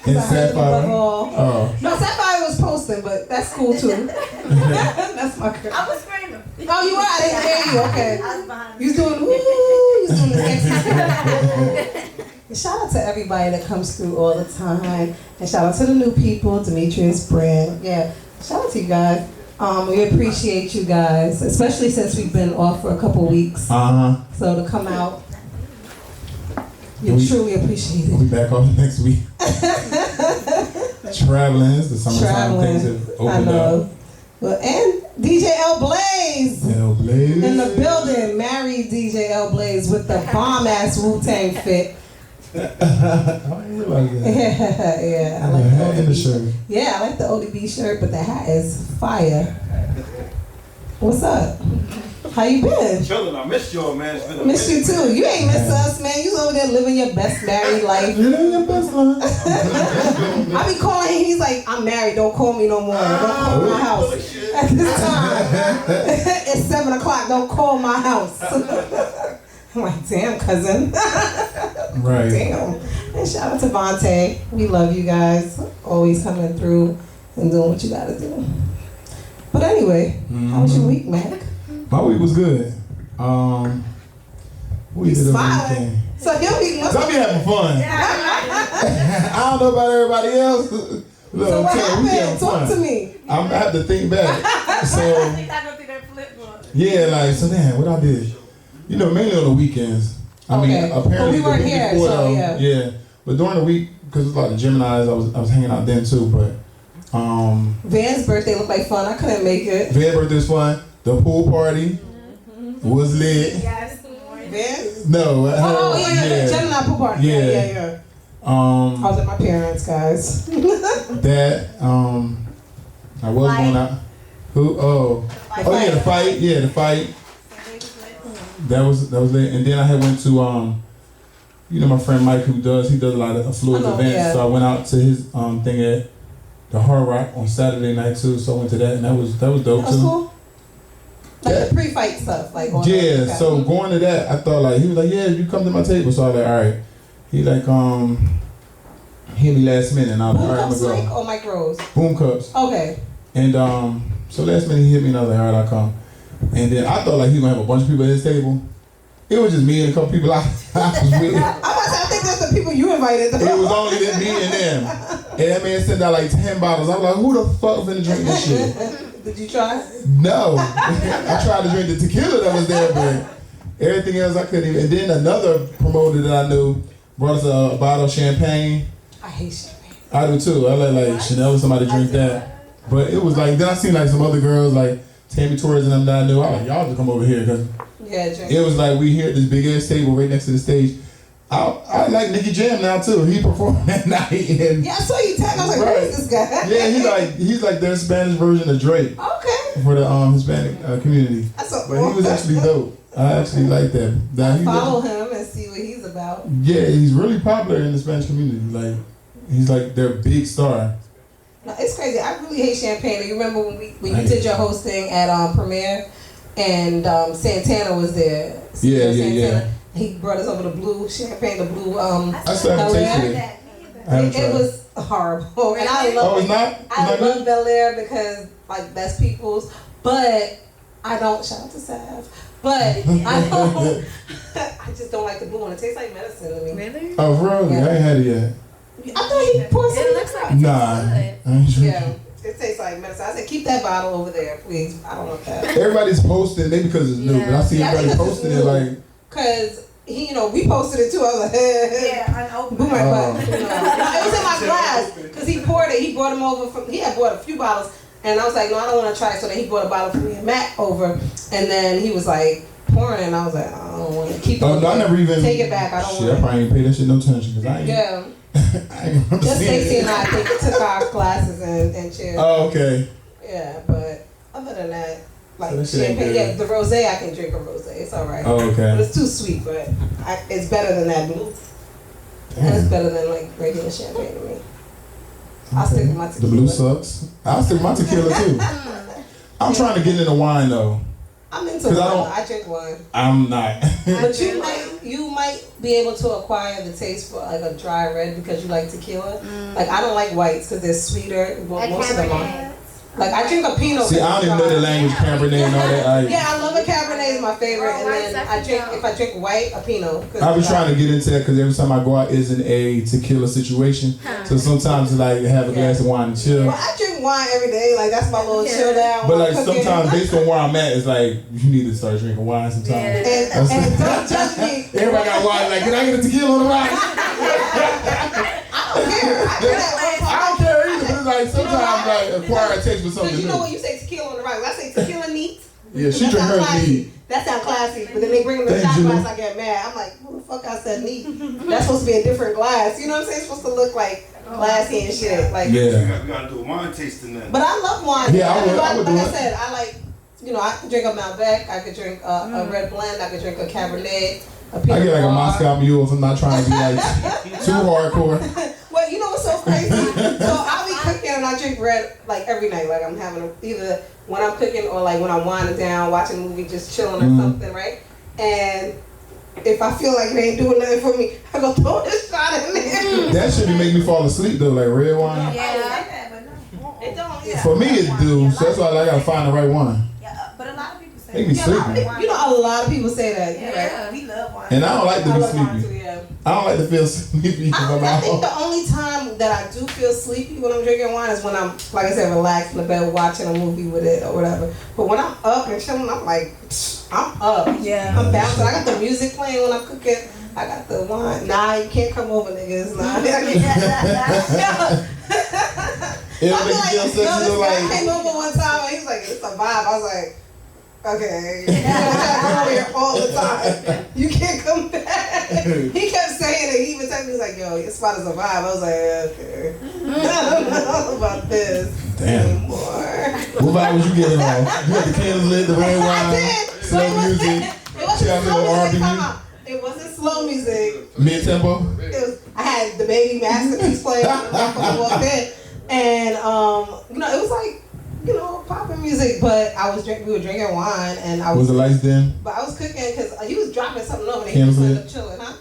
And Sapphire. Oh. No, Sapphire was posting, but that's cool too. That's my girl. I was screaming. Oh, you were? I didn't hear you. Okay. I was behind You was doing woo. You was doing the sexy. Shout out to everybody that comes through all the time. And shout out to the new people, Demetrius, Brand. Yeah. Shout out to you guys. We appreciate you guys, especially since we've been off for a couple weeks. So to come out, you truly appreciate it. We'll be back on next week. Traveling, the summertime things have opened up. Well, and DJ L Blaze. L Blaze. In the building, married DJ L Blaze with the bomb-ass Wu-Tang fit. I didn't realize that. Yeah, I like the ODB shirt. Yeah, I like the ODB shirt, but the hat is fire. What's up? How you been? Chillin', I missed y'all, man. It's been a Miss you too. You ain't miss us, man. You over there living your best married life. Living your best life. I be calling him. He's like, I'm married. Don't call me no more. Don't call my house at this time. It's 7 o'clock. Don't call my house. I'm like, damn, cousin. Right. Damn. And shout out to Vontae. We love you guys. Always coming through and doing what you gotta do. But anyway, how was your week, Mac? My week was good. We did smiling. So your week must I be having fun. I don't know about everybody else. Look, So what happened? Talk to me. I have to think back. So I think I go through that flip book. yeah, like so damn, what I did. You know, mainly on the weekends. I mean, apparently Well, we weren't the week here, before, so though, yeah. But during the week, because it's like the Geminis, I was hanging out then too. But Van's birthday looked like fun. I couldn't make it. Van's birthday was fun. The pool party was lit. Yes. Van? No. Yeah. Gemini pool party. Yeah. I was at my parents, guys. That I was going out. Who? Oh yeah, the fight. Yeah, the fight. That was lit. And then I had went to you know my friend Mike he does a lot of fluid events. Yeah. So I went out to his thing at the Hard Rock on Saturday night too. So I went to that and that was dope too. That was cool. Like the pre-fight stuff, like yeah. So going to that, I thought like he was like, yeah, you come to my table. So I was like, all right. He like hit me last minute, and I was like, all right, I'm gonna go. Mike or Mike Rose? Boom Cups. Okay. And so last minute he hit me, and I was like, all right, I'll come. And then I thought like he was gonna have a bunch of people at his table. It was just me and a couple people I was with. I think that's the people you invited. It was only me and them. And that man sent out like 10 bottles. I was like, who the fuck finna drink this shit? Did you try? No. I tried to drink the tequila that was there, but everything else I couldn't even. And then another promoter that I knew brought us a bottle of champagne. I hate champagne. I do too. I like Chanel or somebody drink that. But it was like, then I seen like some other girls like Tammy Torres and them that I knew. I was like, y'all just come over here. Cause it was like we here at this big ass table right next to the stage. I like Nicky Jam now too. He performed that night. And yeah, I saw you tag. I was like, who is this guy? Yeah, he's like their Spanish version of Drake. Okay. For the Hispanic community. That's so but he was actually dope. I actually like that. Follow him and see what he's about. Yeah, he's really popular in the Spanish community. Like he's like their big star. No, it's crazy. I really hate champagne. You remember when you did your hosting at Premiere and Santana was there? Yeah. He brought us over the blue champagne, the blue I still haven't tasted it. It was horrible. And I love I love Bel Air because like that's people's, but I don't shout out to Sav. But I just don't like the blue one. It tastes like medicine to me. Really? Oh, really? Yeah. I ain't had it yet. I thought he poured some. It looks like it Yeah, it tastes like medicine. I said, keep that bottle over there, please. I don't want that. Everybody's posting, maybe because it's new, but I see everybody posting it like. Cause we posted it too. I was like, yeah, I know. Boom, it was in my glass. Cause he poured it. He brought him over he had bought a few bottles. And I was like, no, I don't want to try it. So then he brought a bottle for me and Matt over. And then he was like, pouring it. And I was like, I don't want to keep it. Oh, no, I never even. Take it back. I don't want to. I probably ain't pay that shit no attention. Cause I ain't. Yeah. I ain't Just Stacey and I think took our glasses and cheers. Oh, okay. Yeah, but other than that, like so champagne, the rosé, I can drink a rosé. It's all right. Oh, okay. But it's too sweet, but it's better than that blue. Damn. And it's better than like regular champagne to me. I'll stick with my tequila. The blue sucks. I'll stick with my tequila too. I'm trying to get into wine though. I'm into wine. I drink wine. I'm not. But you might be able to acquire the taste for like a dry red because you like tequila. Like I don't like whites because they're sweeter. Well, most of them are. Like I drink a Pinot. See, I don't even know the language Cabernet and all that. Yeah, I love a Cabernet is my favorite, and then if I drink white, a Pinot. I was trying to get into that because every time I go out, it's in a tequila situation. So sometimes it's like have a glass of wine and chill. Well, I drink wine every day. Like that's my little chill down. But like sometimes, based on where I'm at, it's like you need to start drinking wine sometimes. And don't judge me. Everybody got wine. Like, can I get a tequila on the rocks? I don't care. I don't care either. But it's like sometimes like acquire a taste for something. Because you new. know when you say tequila on the rocks, I say tequila neat. Yeah, she drink her neat. That sounds classy, but then they bring them the shot glass, I get mad. I'm like, who the fuck I said neat? That's supposed to be a different glass. You know what I'm saying? It's supposed to look like glassy and shit. Like, yeah. We gotta do a wine tasting then. But I love wine. Yeah, I would like I said, I like, you know, I could drink a Malbec, I could drink a red blend, I could drink a Cabernet, a Pinot I get like a Noir. Moscow Mule if I'm not trying to be like too hardcore. Well, you know what's so crazy? So I'll be cooking and I drink red like every night. Like I'm having either when I'm cooking or like when I'm winding down, watching a movie, just chilling or something, right? And if I feel like it ain't doing nothing for me, I go throw this shot in there. That should make me fall asleep though, like red wine. It don't. Yeah. For me, it do. So that's why I gotta find the right wine. Yeah, but a lot of people say Make me sleepy. You know, a lot of people say that. yeah, we love wine. And I don't like to I be love wine sleepy. too, yeah. I don't like to feel sleepy because I'm I think out. the only time that I do feel sleepy when I'm drinking wine is when I'm, like I said, relaxed in the bed watching a movie with it or whatever. But when I'm up and chilling, I'm like, I'm up. Yeah. I'm bouncing. I got the music playing when I'm cooking. I got the wine. Nah, you can't come over, niggas. Nah. It'll I make you feel this sexy. guy Like, came over one time and he was like, it's a vibe. I was like, okay. You gotta come over here all the time. You can't come back. He kept saying it. He even texted me, he was like, yo, your spot is a vibe. I was like, okay. I don't know about this anymore. what vibe was you getting on? You got the candles lit, the red wine, I did. slow music, It wasn't Chapter slow or music. R&B? Come on. It wasn't slow music. mid tempo. I had the baby masterpiece playing when I walked in, and you know, it was like, you know, popping music. But we were drinking wine, and Was the lights dim? But I was cooking because he was dropping something over, and he Candles was lit? like chilling, huh?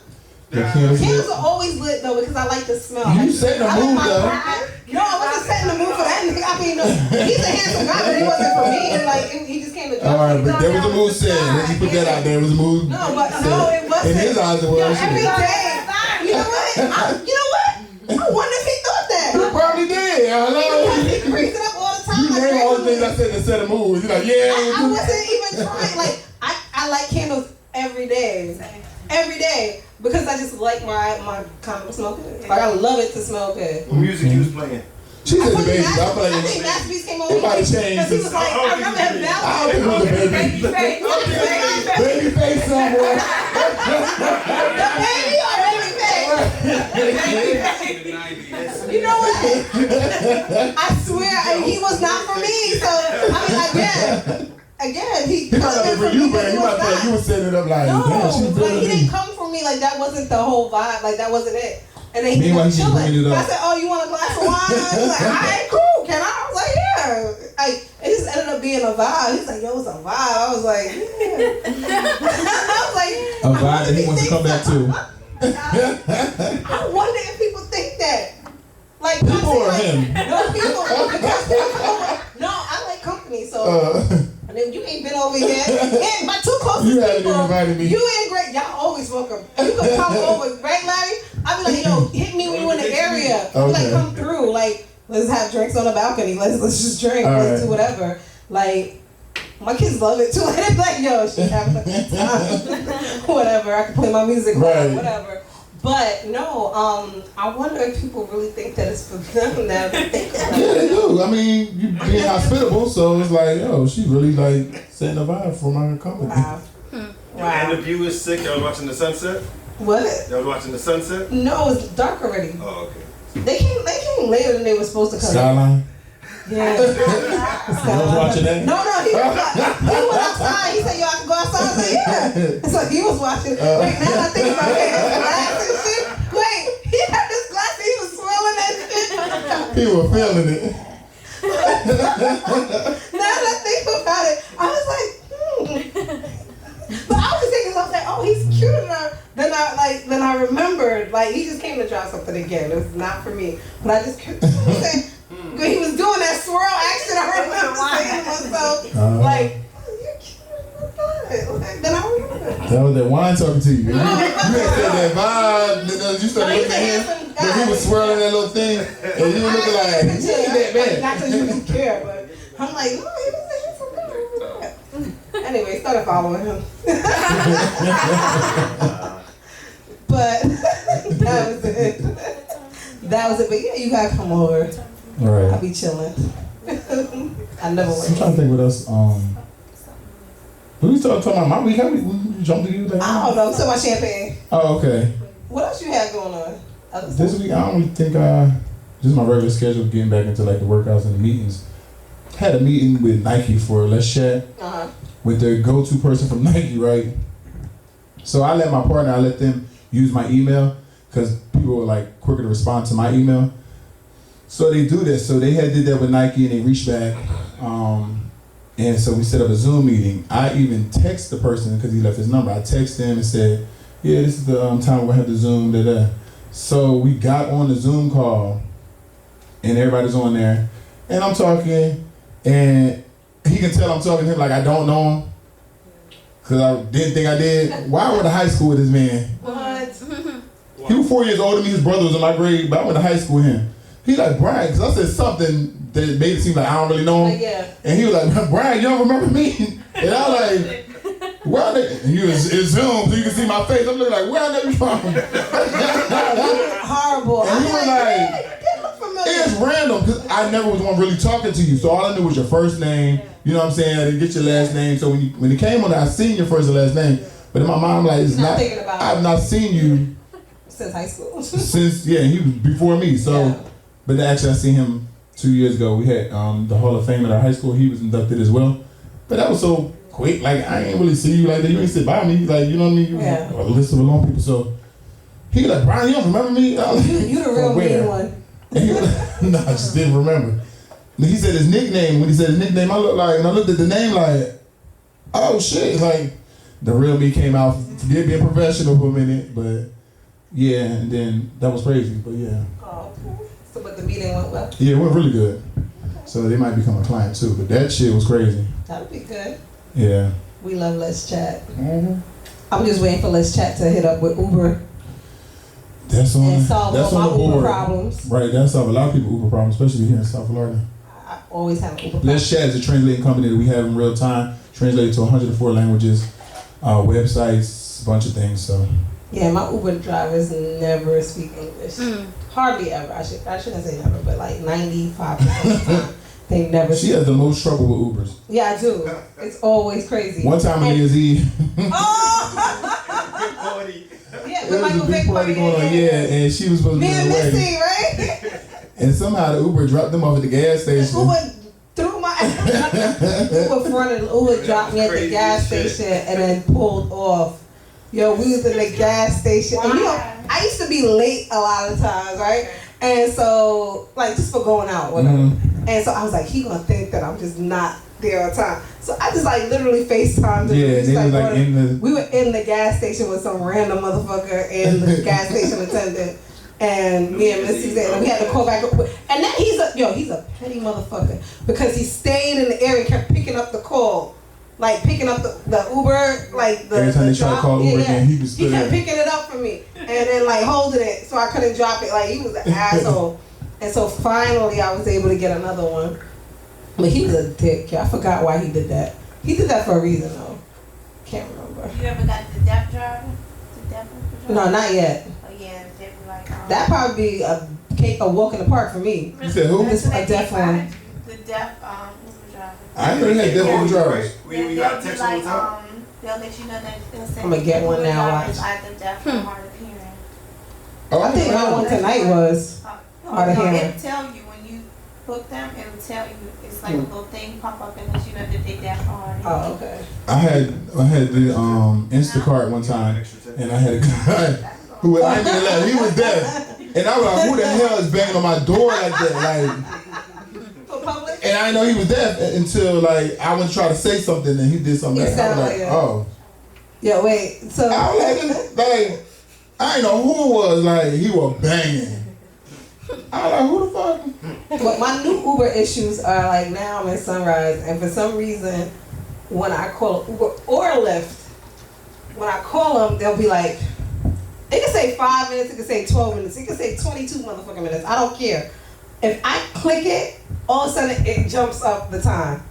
The candles Candles lit. are always lit though because I like the smell. You setting the I like mood my though. vibe. No, I wasn't setting the mood for that nigga. I mean, he's a handsome guy, but he wasn't for me. And like, he just came to drop. All right, but there was a mood set. Let's just put that out there. It was a mood. No, but no, it wasn't. In his eyes, it was. Every day. You know what? You know what? I wonder if he thought that. You probably did. I know. He brings it up all the time. You like, name all the things I said to set a mood. You're like, yeah. I wasn't even trying. Like, I light candles every day. Every day. Because I just like my comic smell good. Like, I love it to smell good. What music you was playing? She said the baby. I feel I like think Masterpiece came over. it might have changed. Because he was like, I remember him I don't bouncing. think it was the baby. Baby face somewhere. The baby or baby face? You know what? I swear, he was not for me. So, I mean, again, he He might not be for you, but he might feel like you were setting it up like, no, damn, she like feeling he me. didn't come for me. Like that wasn't the whole vibe. Like that wasn't it. And then he Meanwhile, was he just chilling. bringing it up. I said, "Oh, you want a glass of wine?" I was like, "All right, cool. Can I?" I was like, "Yeah." Like it just ended up being a vibe. He's like, "Yo, it's a vibe." I was like, "Yeah." I was like, A vibe that he wants to come back to. I wonder if people think that. Like People or like, him? No, people. Because people come over. No, I like company, so. And then you ain't been over yet. And my two closest You haven't people, invited me. you and Greg, y'all always welcome. You can come over, right, Larry? I'll be like, yo, hit me when you in the area. Okay. Like, come through. Like, let's have drinks on the balcony. Let's just drink. All Let's right. do whatever. Like, my kids love it too. They're like, yo, she having a good time. Whatever. I can play my music, Right. whatever. But no, I wonder if people really think that it's for them that think about Yeah, it. they do. I mean, you being hospitable, so it's like, yo, she really like setting a vibe for my company. Wow. And the view is sick. Y'all was watching the sunset? What? Y'all was watching the sunset? No, it's dark already. Oh, okay. They came later than they were supposed to come. Skyline. Yeah. You was watching that? No, he went outside. He said, yo, I can go outside. I said, yeah. So he was watching. Wait, now that I think about it, his glass and shit. Wait, he had this glass and he was swirling that shit. People were feeling it. Now that I think about it, I was like, But I was thinking about that, oh, he's cuter than then I remembered, like, he just came to drop something again. It was not for me. But I just kept saying, when he was doing that swirl action, I remember saying to myself, like, you're cute. Like, then I remembered. That was that wine talking to you. You had said that vibe, then you started looking at him, but he was swirling that little thing, and you were looking like, he ain't that bad. Not because you didn't care, but I'm like, no, he was for good. Anyway, started following him. But that was it. That was it. But yeah, you gotta come over. All right. I'll be chilling. I never went. I'm trying to think what else. We talking about my week. How we jumped to you? Like, I don't know. So much champagne. Oh, okay. What else you have going on? This week, I don't really think just my regular schedule, getting back into like the workouts and the meetings. Had a meeting with Nike for Let's Chat with their go-to person from Nike, right? So I let them use my email because people were like quicker to respond to my email. So they do this. So they did that with Nike and they reached back. And so we set up a Zoom meeting. I even text the person because he left his number. I texted him and said, yeah, this is the time we'll have the Zoom, So we got on the Zoom call and everybody's on there. And I'm talking and he can tell I'm talking to him like I don't know him. Cause I didn't think I did. Why I went to high school with this man? What? He was 4 years older than me. His brother was in my grade, but I went to high school with him. He like, Brian, because I said something that made it seem like I don't really know him. Yeah. And he was like, Brian, you don't remember me? And I was like, where are they? And he was in Zoom, so you can see my face. I'm looking like, where are they from? Horrible. And he was like, it's random, because I never was one really talking to you. So all I knew was your first name. You know what I'm saying? I didn't get your last name. So when he came on there, I seen your first and last name. But in my mind, I'm like, I've not seen you since high school. He was before me. So, but actually I seen him 2 years ago. We had the Hall of Fame at our high school. He was inducted as well. But that was so quick. Like, I ain't really see you like that. You ain't sit by me. Like, you know what I mean? You a list of alone people. So he was like, Brian, you don't remember me? You the real mean one. And he was like, no, I just didn't remember. And he said his nickname. When he said his nickname, I looked at the name like, oh shit. Like, the real me came out. Forget being professional for a minute, but yeah, and then that was crazy, but yeah. Oh, so but the meeting went well? Yeah, it went really good. So they might become a client too, but that shit was crazy. That would be good. Yeah. We love Let's Chat. Mm-hmm. I'm just waiting for Let's Chat to hit up with Uber. That's on and solve that's all on my the board. Uber problems. Right, that solve a lot of people Uber problems, especially here in South Florida. I always have an Uber problem. Let's Chat is a translating company that we have in real time, translated to 104 languages, websites, a bunch of things. So. Yeah, my Uber drivers never speak English. Hardly ever. I shouldn't say never, but like 95% of the time, they never She has the most trouble with Ubers. Yeah, I do. It's always crazy. One time on New Year's Eve. Yeah, there was a big party going on, and she was supposed to be me on and the way. Missy, right? And somehow the Uber dropped them off at the gas station. Uber threw my Uber fronted, Uber dropped me at the gas station and then pulled off. Yo, we was in the gas station. And, I used to be late a lot of times, right? And so, like, just for going out, whatever. Mm-hmm. And so I was like, he gonna think that I'm just not there on time. So I just like literally FaceTimed him. Yeah, they was like we were in the gas station with some random motherfucker and the gas station attendant. And me and Missy said, and we had to call back. And then he's a petty motherfucker because he stayed in the area and kept picking up the call. Like picking up the Uber, like the every time they try to call Uber again, he kept picking it up for me and then like holding it so I couldn't drop it. Like he was an asshole. And so finally I was able to get another one. But he was a dick. I forgot why he did that. He did that for a reason though. Can't remember. You ever got the deaf driver? The deaf Uber driver? No, not yet. Oh yeah, they were like that'd probably be a walk in the park for me. You said who? It's a deaf one. The deaf Uber driver. I ain't really had deaf Uber drivers. We got text all the time. They'll let you know that they'll say I'm gonna get one now. Watch. Either deaf or hard of hearing. Oh, I think my one tonight was hard of hearing. It'll tell you when you book them. It'll tell you. It's like a little thing pop up and let you know that they deaf or hard of hearing. Oh, okay. I had the Instacart one time, and I had a guy who I didn't let. He was deaf, and I was like, who the hell is banging on my door like that? Like. And I didn't know he was deaf until like I went to try to say something and he did something. I was like, oh. Yeah, wait. So I was like, I ain't know who it was. Like he was banging. I was like, who the fuck? But my new Uber issues are like now I'm in Sunrise, and for some reason, when I call Uber or Lyft, when I call them, they'll be like, it can say 5 minutes, it can say 12 minutes, it can say 22 motherfucking minutes. I don't care. If I click it, all of a sudden it jumps up the time.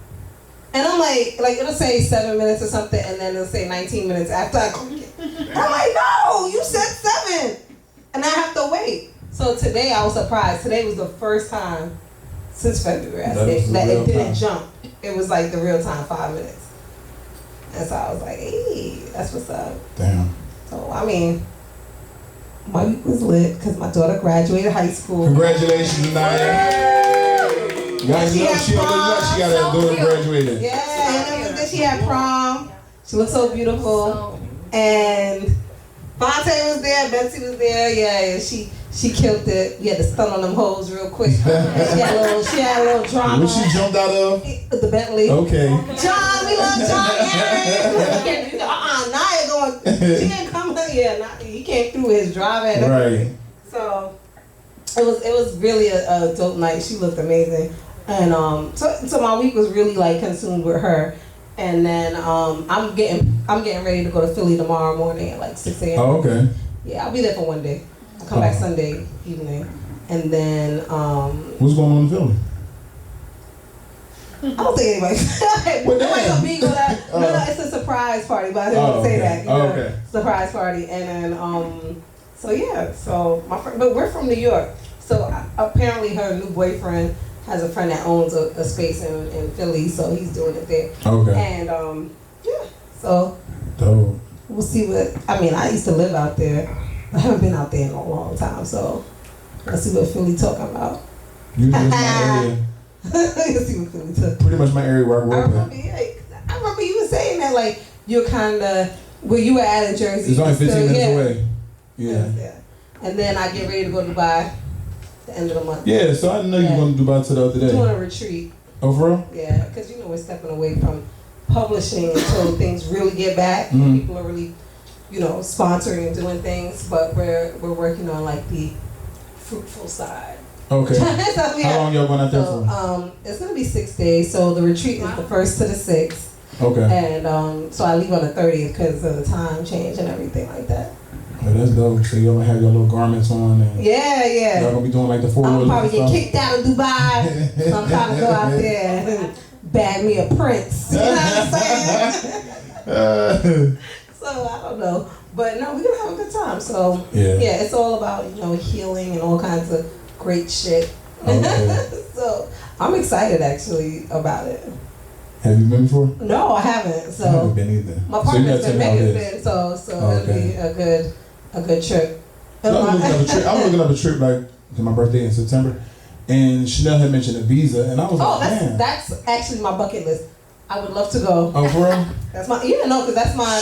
And I'm like it'll say 7 minutes or something, and then it'll say 19 minutes after I click it. I'm like, no, you said 7. And I have to wait. So today I was surprised. Today was the first time since February that it didn't jump. It was like the real time, 5 minutes. And so I was like, hey, that's what's up. Damn. So, I mean, my week was lit because my daughter graduated high school. Congratulations, Naya. You guys know she got a daughter graduated. Yeah, and then she had prom. She looked so beautiful. And Fonte was there, Betsy was there. Yeah, she killed it. We had to stun on them hoes real quick. She had a little drama. What she jumped out of? The Bentley. Okay. John, we love John. Aaron. Naya going. She didn't come. Yeah, he came through his driving. Right. So it was really a dope night. She looked amazing, and so my week was really like consumed with her. And then I'm getting ready to go to Philly tomorrow morning at like 6 a.m. Oh, okay. Yeah, I'll be there for one day. I'll come back Sunday evening, and then what's going on in Philly? I don't think anybody. Nobody's gonna be that. No, it's a surprise party, but I didn't want to say that. You know? Okay. Surprise party, and then so yeah, so my friend, but we're from New York, so apparently her new boyfriend has a friend that owns a space in Philly, so he's doing it there. Okay. And yeah, so dope. We'll see I used to live out there. I haven't been out there in a long time, so let's see what Philly talking about. You just my area. Let's see what Philly talking. Pretty much my area where I grew up I remember you were saying that like you're kind of where you were at in Jersey. It's only 15 minutes away. Yeah. And then I get ready to go to Dubai the end of the month. Yeah, so I didn't know you were going to Dubai till the other day. Doing a retreat. Oh, for real? Yeah, because we're stepping away from publishing until things really get back. Mm-hmm. People are really, sponsoring and doing things, but we're working on like the fruitful side. Okay. So, how long y'all going out there for? It's gonna be 6 days. So the retreat is the 1st to the 6th. Okay. And so I leave on the 30th because of the time change and everything like that. Oh, that's dope. So y'all gonna have your little garments on and yeah. Y'all gonna be doing like the 4 I'm probably get kicked out of Dubai. So I'm trying to go out there and bag me a prince. You know what I'm saying? So I don't know. But no, we're gonna have a good time. So yeah, it's all about, healing and all kinds of great shit. Okay. So I'm excited actually about it. Have you been before? No, I haven't. So I haven't been either. My partner's been, Megan's been, so it'll be a good trip. So I'm looking up a trip like to my birthday in September, and Chanel had mentioned a visa, and I was like, man. That's actually my bucket list. I would love to go. Oh, for real? That's my because that's my.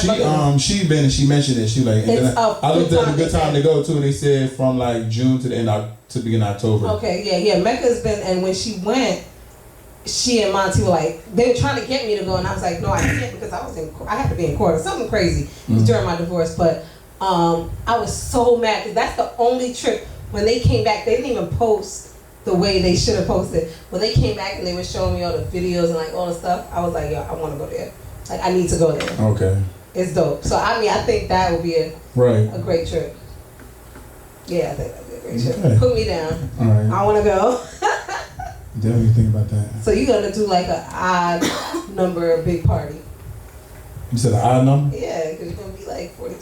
She been and she mentioned it. She like, and then I looked at a good time to go too. They said from like June to the end to begin October. Okay, yeah. Mecca's been, and when she went, she and Monty were like, they were trying to get me to go, and I was like, no, I can't because I had to be in court or something crazy. It was during my divorce, but I was so mad because that's the only trip. When they came back, they didn't even post the way they should have posted. When they came back and they were showing me all the videos and like all the stuff, I was like, yo, I want to go there. Like, I need to go there. Okay. It's dope. So I think that would be a great trip. Yeah, I think that'd be a great trip. Okay. Put me down. All right. I want to go. Definitely think about that. So you're gonna do like an odd number big party? You said an odd number? Yeah, because you're gonna be like 42.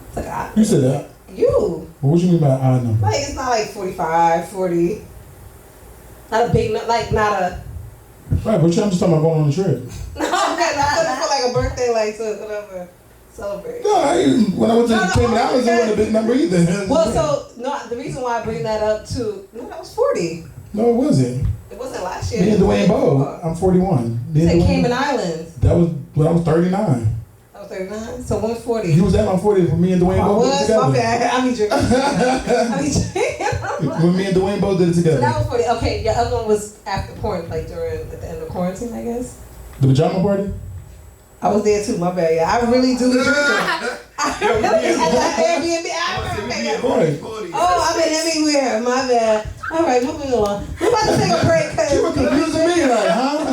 It's like an odd number. You said that? You. Well, what you mean by an odd number? Like, it's not like 45, 40. Not a big, not a... Right, but I'm just talking about going on a trip. No, okay, I thought it for like a birthday, like, so whatever. Celebrate. No, when I went to the Cayman Islands, it wasn't a big number either. Well, the reason why I bring that up too, that was 40. No, it wasn't. It wasn't last year. Me and Dwayne Bowe. I'm 41. You said Cayman Islands. That was when I was 39. 39? So 140. He was at my 40th when me and Dwayne Bowe did it together. My bad. I be drinking. When me and Dwayne Bowe did it together. So that was 40. Okay, your other one was after quarantine, like at the end of quarantine, I guess. The pajama party? I was there too, my bad. Yeah, I really do be drinking. I really at the Airbnb. Oh, I've been everywhere. My bad. All right, moving on. We're about to take a break. You were confusing me, like, huh?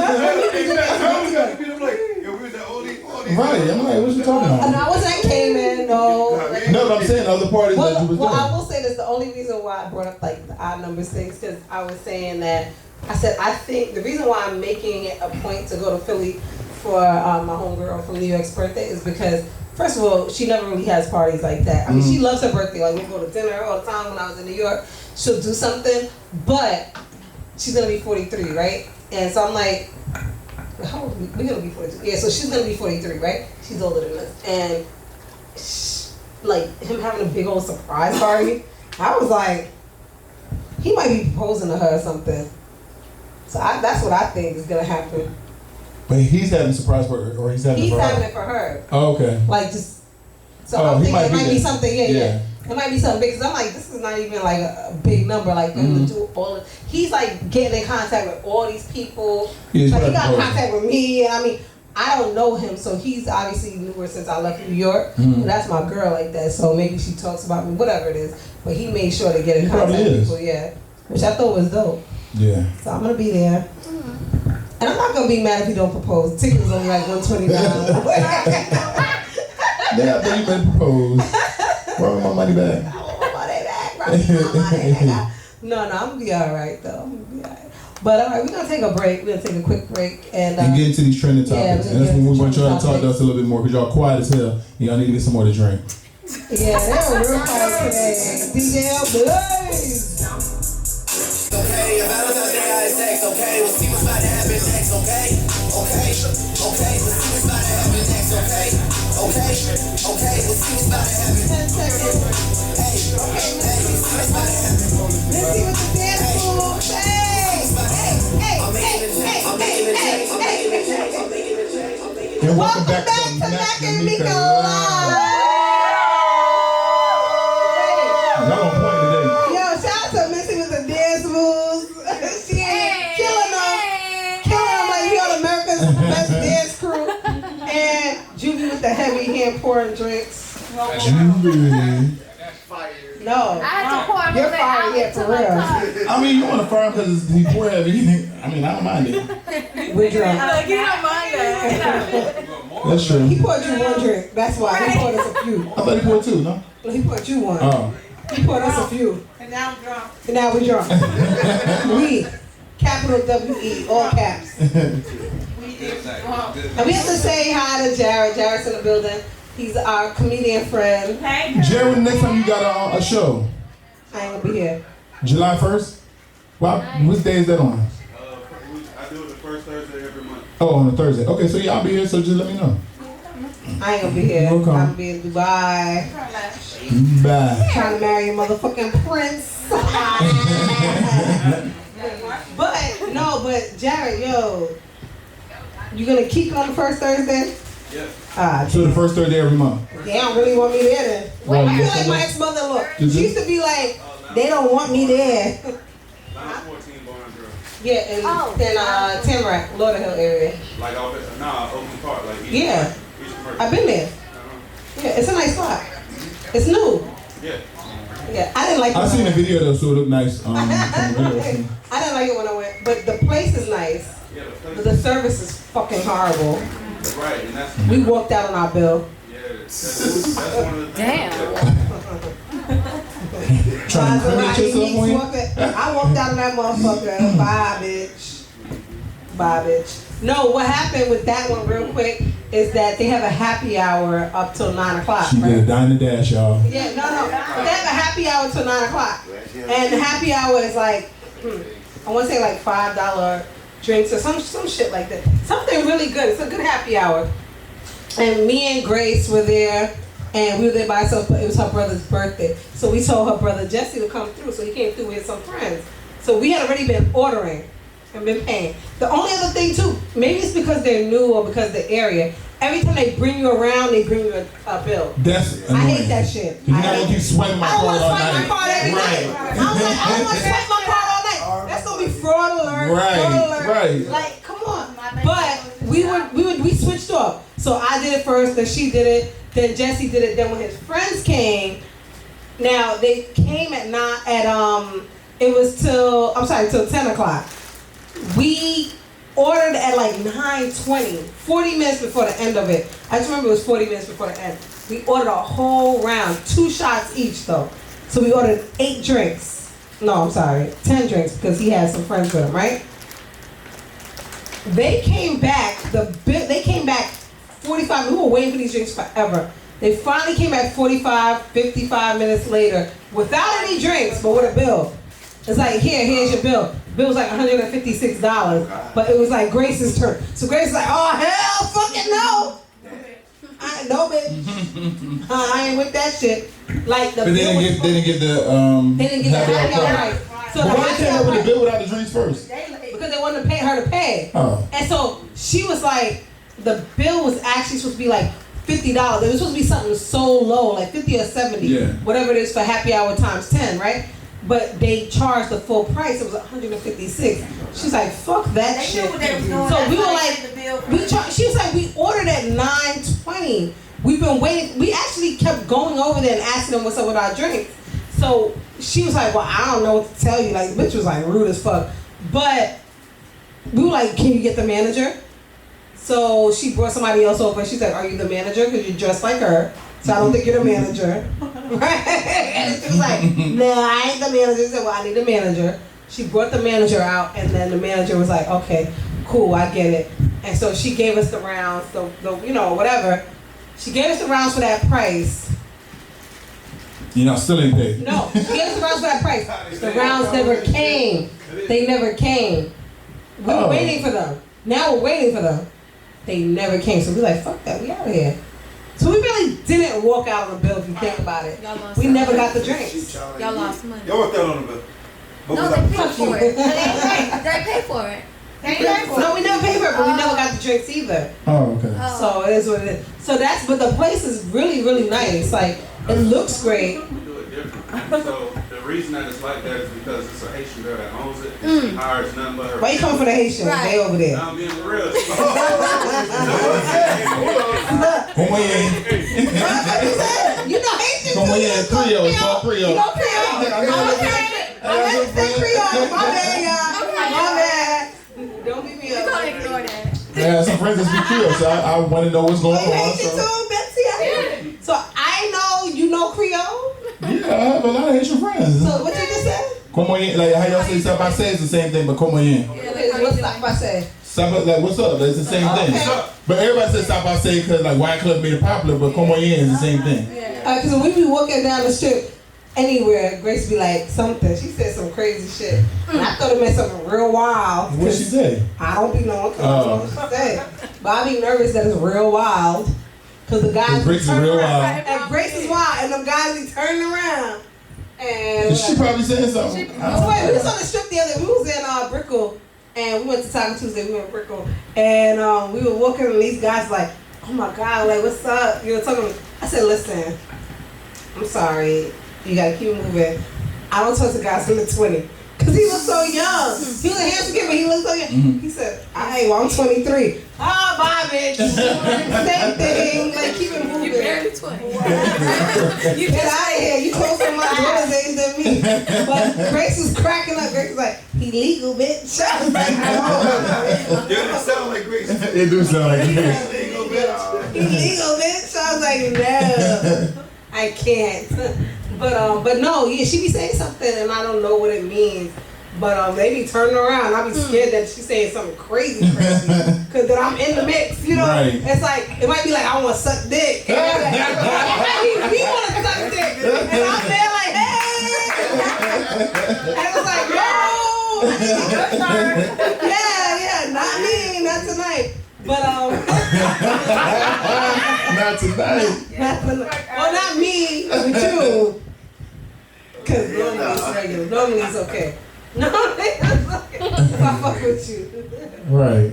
Right, I'm like, what you talking about? No, I wasn't at Cayman, no. No, but I'm saying other parties that you was Well, doing. I will say this, the only reason why I brought up like the odd numbers things, because I was saying that, I think the reason why I'm making it a point to go to Philly for my homegirl from New York's birthday is because, first of all, she never really has parties like that. I mean, she loves her birthday. Like, we go to dinner all the time when I was in New York. She'll do something, but she's going to be 43, right? And so I'm like, how old are we? We're going to be 42. Yeah, so she's going to be 43, right? She's older than us. And, like, him having a big old surprise party, I was like, he might be proposing to her or something. So that's what I think is going to happen. But he's having a surprise for her, or he's having it for her? He's having it for her. Oh, okay. Like, just, so I'm thinking it might be something, yeah. It might be something big, because I'm like, this is not even like a big number, like them to do all of, he's like getting in contact with all these people. Yeah, like, he got in contact with me, I mean, I don't know him, so he's obviously newer since I left New York. And that's my girl like that, so maybe she talks about me, whatever it is. But he made sure to get in contact with people, yeah. Which I thought was dope. Yeah. So I'm gonna be there. And I'm not gonna be mad if he don't propose. Ticket was only like $129. Yeah, I thought you better propose. Where was my money back? I want my money back. No, I'm gonna be alright though. I'm gonna be alright. But alright, we're gonna take a break. We're gonna take a quick break and get into these trending topics. And that's when we want y'all to talk to us a little bit more, because y'all quiet as hell. And y'all need to get some more to drink. Yeah, they were real quiet today. DJ Blaze. Okay, Valentine's Day I text, okay? We'll see what's about to happen next, okay? Okay, we'll see what's about to happen next, okay? Okay, we'll see what's about to happen. 10 seconds. Hey, we'll see what's about to happen. Let's see what the dance moves say. And welcome back to Mac Meeka Live. Y'all on point today. Yo, shout out to Missy with the dance moves. She ain't killing them like we on America's Best Dance Crew. And Juvie with the heavy hand pouring drinks. Juvie. No, I had to pour you're fire, yeah, for real. I mean, you want to fire him because he pour heavy. I mean, I don't mind it. We're drunk. Like, you don't mind that. That's true. He poured you one drink. That's why he poured us a few. I thought he poured two, no? He poured you one. Oh. He poured us a few. And now I'm drunk. And now we're drunk. We, capital W-E, all caps. And we have to say hi to Jared. Jared's in the building. He's our comedian friend. Hey, Jared, next time you got a show? I ain't gonna be here. July 1st? Well, which day is that on? I do it the first Thursday every month. Oh, on a Thursday. Okay, so yeah, I'll be here, so just let me know. I ain't gonna be here. Okay. I'm gonna be in Dubai. Bye. Trying to marry a motherfucking prince. But Jared, yo, you gonna keep it on the first Thursday? Yeah. So the first Thursday every month? They don't really want me there then. Well, I feel yeah, like my ex-mother-in-law. She used to be like, they don't want me there. 914 Barnes Road. Yeah, in Tamarack, Lauderhill area. Like off at, Oakland Park. Like East Yeah. Park. I've been there. Yeah, it's a nice spot. It's new. Yeah. Yeah, I didn't like it. I seen the video though, so it looked nice. From the video. I didn't like it when I went, but the place is nice. Yeah, the place. But the service is fucking horrible. Right, and that's. We walked out on our bill. Yeah, that's one of the things. Damn. Trying to incriminate yourself on you? I walked out on that motherfucker. Bye, bitch. Bye, bitch. No, what happened with that one real quick is that they have a happy hour up till 9 o'clock. She right? did a dine and dash, y'all. Yeah, no. They have a happy hour till 9 o'clock. And the happy hour is like, I want to say like $5 drinks or some shit like that. Something really good. It's a good happy hour. And me and Grace were there, and we were there by ourselves, but it was her brother's birthday. So we told her brother Jesse to come through, so he came through with some friends. So we had already been ordering and been paying. The only other thing too, maybe it's because they're new or because the area, every time they bring you around, they bring you a bill. That's annoying. I hate that shit. You're not gonna keep swiping my I don't card want to all swipe my night. card every night. I don't want to swipe my card all night. That's gonna be fraud alert. Fraud alert. Right. Like, come on. But we switched off. So I did it first, then she did it, then Jesse did it. Then when his friends came, Now they came at it was till 10 o'clock. We ordered at like 9:20, 40 minutes before the end of it. I just remember it was 40 minutes before the end. We ordered a whole round, 2 shots each though. So we ordered 8 drinks. No, I'm sorry, 10 drinks because he had some friends with him, right? They came back, they came back 45, we were waiting for these drinks forever. They finally came back 45, 55 minutes later without any drinks, but with a bill. It's like, here's your bill. The bill was like $156, but it was like Grace's turn. So Grace was like, oh hell fucking no! No, bitch. I ain't with that shit. Like the but they didn't get the they didn't get the happy hour right. So but why they came up with the bill without the drinks first? Because they wanted to pay her to pay. Oh. And so she was like, the bill was actually supposed to be like $50. It was supposed to be something so low, like 50 or 70, whatever it is for happy hour times 10, right? But they charged the full price. It was $156. She's like, fuck that shit. Knew what they was doing. So we were like, she was like, we ordered at 9:20. We've been waiting. We actually kept going over there and asking them what's up with our drinks. So she was like, well, I don't know what to tell you. Like, the bitch was like rude as fuck. But we were like, can you get the manager? So she brought somebody else over and she's like, are you the manager? Because you're dressed like her. So I don't think you're the manager. Right? And she was like, no, I ain't the manager. She said, well, I need a manager. She brought the manager out and then the manager was like, okay, cool, I get it. And so she gave us the rounds, the whatever. She gave us the rounds for that price. Still ain't paid. No, she gave us the rounds for that price. The rounds never came. They never came. We were waiting for them. Now we're waiting for them. They never came. So we were like, fuck that, we out of here. So we really didn't walk out on the bill if you think about it. We never got the drinks. Y'all lost money. Y'all walked out on the bill. No, they paid for it. They paid for it. No, we never paid for it, but we never got the drinks either. Oh, okay. So it is what it is. So but the place is really, really nice. Like, it looks great. We do it different. So the reason that it's like that is because it's a Haitian girl that owns it. And she hires nothing but her. Why you coming for the Haitians? Right. They over there. Now I'm being real. Como é? You know Haitian Como too. é? Creole. It's called Creole. You know Creole. I meant to say Creole. My bad, y'all. My bad. Don't beat me up. Don't ignore that. I have some friends that speak Creole, so I want to know what's going You on. Haitian too, Betsy? So I know you know Creole. Yeah, I have a lot of Haitian friends. So what you just said? Como é? Like how y'all say "sapase" is the same thing, but como é? What's that I say? Like what's up? It's the same thing. Okay. But everybody says "sapase" because like White Club made it popular, but como é is the same thing. Because when we be walking down the strip anywhere, Grace be like something. She said some crazy shit. And I thought it meant something real wild. What she say? I don't be knowing what she said. But I be nervous that it's real wild. Because the guys Grace is real wild. And Grace is wild. And them guys be turning around. And Is she probably saying something? So wait, we was on the strip the other. We was in Brickell, and we went to Taco Tuesday. We went to Brickell, and we were walking, and these guys like, oh my god, like what's up? You know, talking. I said, listen, I'm sorry, you gotta keep moving. I don't talk to guys under 20, cause he was so young. He was a handsome kid, but he looked so young. He said, well, I'm 23. Ah, bye, bitch. Same thing. Like keep it moving. You barely 20. You get out of here. You closer to my daughter's age than me. But Grace was cracking up. Grace was like, he legal, bitch. I was like, You didn't sound like Grace. It do sound like Grace. Legal bitch. he legal, bitch. I was like, no, I can't. But no, yeah, she be saying something and I don't know what it means. But they be turning around. I be scared that she's saying something crazy. Cause then I'm in the mix, you know? Right. It's like, it might be like, I want to suck dick. And I'm like, he want to suck dick. And I'm there like, hey. And it's like, no. Yeah, not me, not tonight. But Not tonight. well, not me, but you. Cause normally it's regular. Normally it's okay. Normally it's okay. If I fuck with you. Right.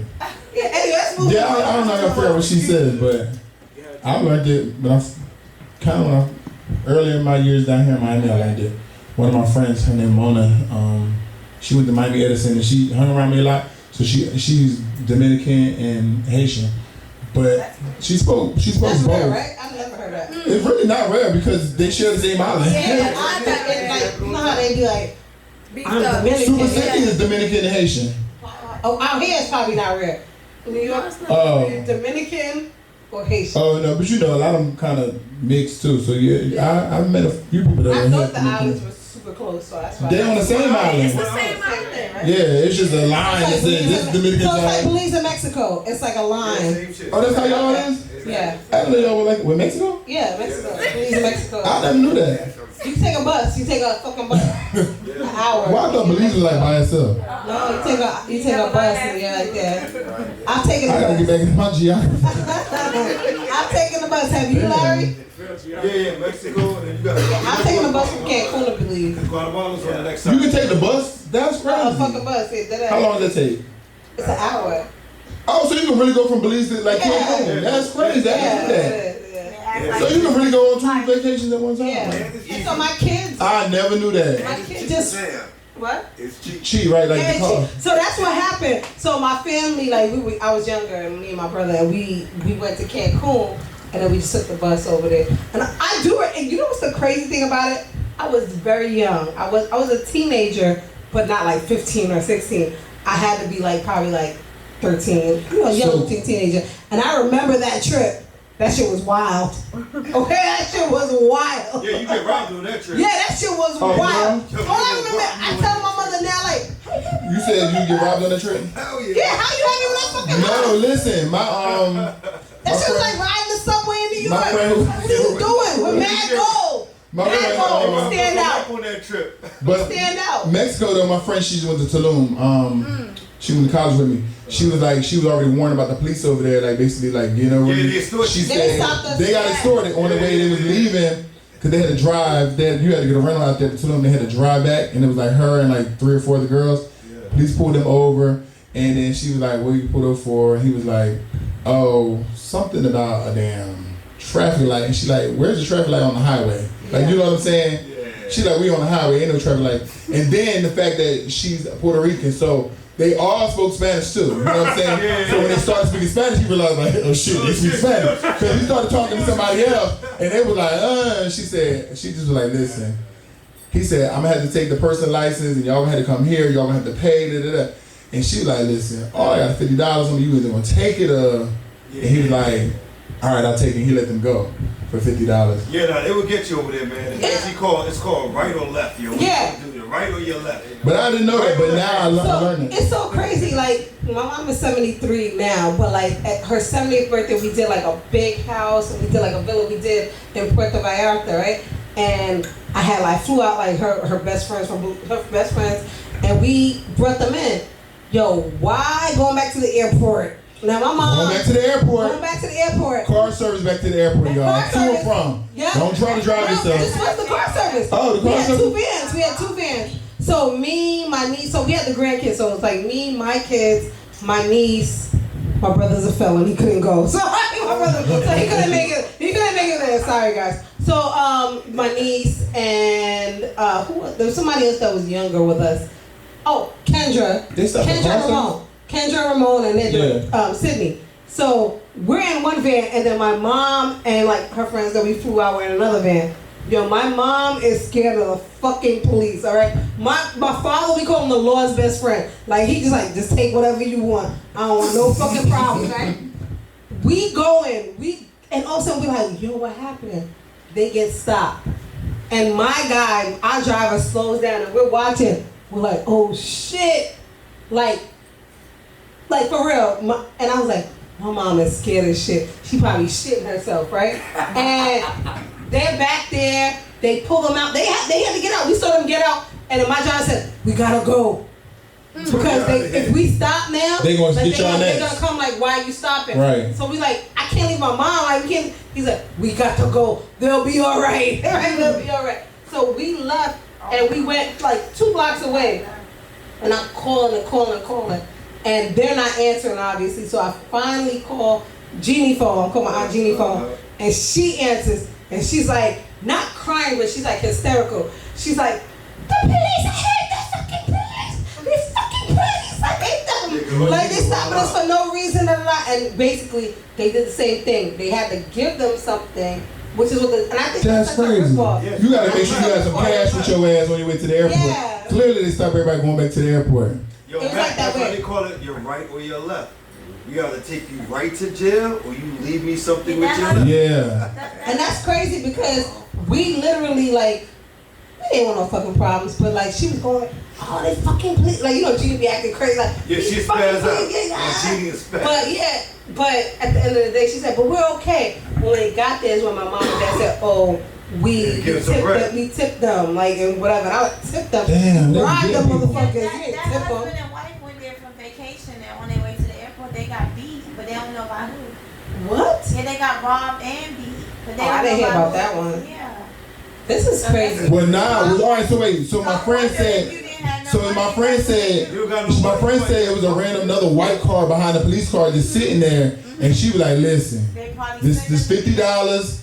Yeah, anyway, let's move Yeah, on. I don't know how fair what she said, but I liked it. But I kind of earlier in my years down here in Miami, I liked it. One of my friends, her name Mona, she went to Miami Edison and she hung around me a lot. So she's Dominican and Haitian, But she spoke That's both. rare, right? I've never heard that. It's really not rare because they share the same island. Yeah, I thought it's like, you know how they be like, I'm Dominican. Super City is Dominican and Haitian. Oh, out here it's probably not rare. New York, Dominican or Haitian. Oh no, but you know a lot of them kind of mixed too. So yeah, I've met a few people that I are thought the islands were super close, so that's why. They on the same island. It's the same thing, right? Yeah, it's just a line that says this Dominican So it's like side. Belize and Mexico. It's like a line. Oh, that's how y'all is? Yeah. I didn't know y'all were like with Mexico. Yeah, Mexico. Belize and Mexico. I never knew that. You take a bus. You take a fucking bus. An hour. Well, I thought Belize was like by itself. No, you take a bus and you're like that. I've taken I gotta the get bus. back into my geography. I've taken the bus. Have you, Larry? Yeah, Mexico, and then you got I've taken the bus from Cancun to Belize. Guatemala's on the next You side. can take the bus. That's No, a fucking crazy. bus. Yeah, that How long does that take? It's an hour. Oh, so you can really go from Belize to like Yeah. Cancun. That's crazy. I didn't know that. Yeah. So you can really go on 2 vacations at one time. Yeah. And so my kids, I never knew that. my kids just what? It's cheap. Cheap, right? Like Yeah, the car. so that's what happened. So my family, like I was younger, and me and my brother, and we went to Cancun, and then we just took the bus over there. And I do it. And you know what's the crazy thing about it? I was very young. I was a teenager, but not like 15 or 16. I had to be like probably like 13, you know, young teenager. And I remember that trip. That shit was wild. Okay, that shit was wild. Yeah, you get robbed on that trip. Yeah, that shit was Oh, wild. yeah? All I remember, I tell my mother now, like, You said you get robbed on the trip? Hell yeah. yeah, how you having that fucking No, listen, my That shit was like riding the subway in New York. My friend- What are you doing? With mad gold. My Mad friend, gold. Stand out. on that trip. but Stand out. Mexico though, my friend, she went to Tulum. She went to college with me. She was already warned about the police over there, like basically like, you know, Yeah, they extorted. she They said stopped us. they got extorted on the way they was leaving. Cause they had to drive, you had to get a rental out there to Tulum, they had to drive back, and it was like her and like 3 or 4 of the girls. Police pulled them over, and then she was like, what you pulled over for? He was like, oh, something about a damn traffic light. And she like, where's the traffic light on the highway? Like, you know what I'm saying? She like, we on the highway, ain't no traffic light. And then the fact that she's Puerto Rican, so they all spoke Spanish too. You know what I'm saying? So when they started speaking Spanish, he realized like, oh shit, they speak Spanish. Because he started talking to somebody else, and they was like, she just was like, listen. He said, I'm gonna have to take the personal license, and y'all gonna have to come here, y'all gonna have to pay, da da da. And she was like, listen, I got $50 on me, you either gonna take it or, and he was like, all right, I'll take it. He let them go for $50. Yeah, nah, they will get you over there, man. It's called right or left, yo. Yeah. Do the right or your left. But I didn't know that, but now I learned it. It's so crazy. Like, my mom is 73 now, but like at her 70th birthday, we did like a big house, and we did like a villa we did in Puerto Vallarta, right? And I had like flew out like her best friends and we brought them in. Yo, why going back to the airport? Now my mom Going back to the airport. Going back to the airport. Car service back to the airport, y'all. Car To and service. from. Yeah. Don't try to drive This yourself. was the car service. Oh, the car we had service. 2 vans. We had 2 vans. So me, my niece. So we had the grandkids. So it was like me, my kids, my niece. My brother's a felon. He couldn't go. So my brother. So he couldn't make it. He couldn't make it there. Sorry, guys. So my niece and there was somebody else that was younger with us. Oh, Kendra. They stopped at car service? Kendra Ramon and then Sydney. So we're in one van, and then my mom and like her friends that we flew out were in another van. Yo, my mom is scared of the fucking police, all right? My father, we call him the Lord's best friend. Like, he just take whatever you want. I don't want no fucking problems, right? We go in, and all of a sudden we're like, yo, what happened? They get stopped. And my guy, our driver slows down, and we're watching. We're like, oh shit. Like for real. And I was like, my mom is scared as shit. She probably shitting herself, right? And they're back there. They pull them out. They had to get out. We saw them get out. And then my driver said, we gotta go. Because if we stop now, They gonna get y'all they're next. gonna come like, why are you stopping? Right. So we like, I can't leave my mom. Like, we can't. He's like, we got to go. They'll be all right. They'll be all right. So we left and we went like 2 blocks away. And I'm calling. And they're not answering, obviously. So I finally call Jeannie phone. I'm calling my Aunt Jeannie phone. And she answers. And she's like, not crying, but she's like hysterical. She's like, the police, I hate the fucking police. These fucking police, I hate them. Like they stopping us for no reason, and basically they did the same thing. They had to give them something, which is what and I think that's crazy. Yeah. You gotta make sure you have some cash with your ass on your way to the airport. Yeah. Clearly they stopped everybody going back to the airport. Yo, It was Mac, like that that's why way. they call it your right or your left. We gotta take you right to jail, or you leave me something with your left. Yeah. And that's crazy because we literally like we ain't want no fucking problems, but like she was going, oh they fucking please, like you know Gina be acting crazy like Yeah, she "These spazzed fucking out. please, Yeah, Gina is spazzed. But yeah, but at the end of the day she said, but we're okay. When they got there is when my mom and dad said, oh we give us some bread. we tipped them like and whatever. And I would tip them, Damn, they bribe did them people. motherfuckers. You That ain't tip husband them. and wife went there from vacation, and on their way to the airport, they got beat, but they don't know by who. What? Yeah, they got robbed and beat, but they Oh, don't I didn't know hear by about who. that one. Yeah. This is crazy. Well, nah, it was alright. So wait, so my I friend wonder if said. you didn't have no So my money, friend that's said, You got no my money. friend said it was a random another white car behind the police car just sitting there, and she was like, "Listen, they probably this sent them- $50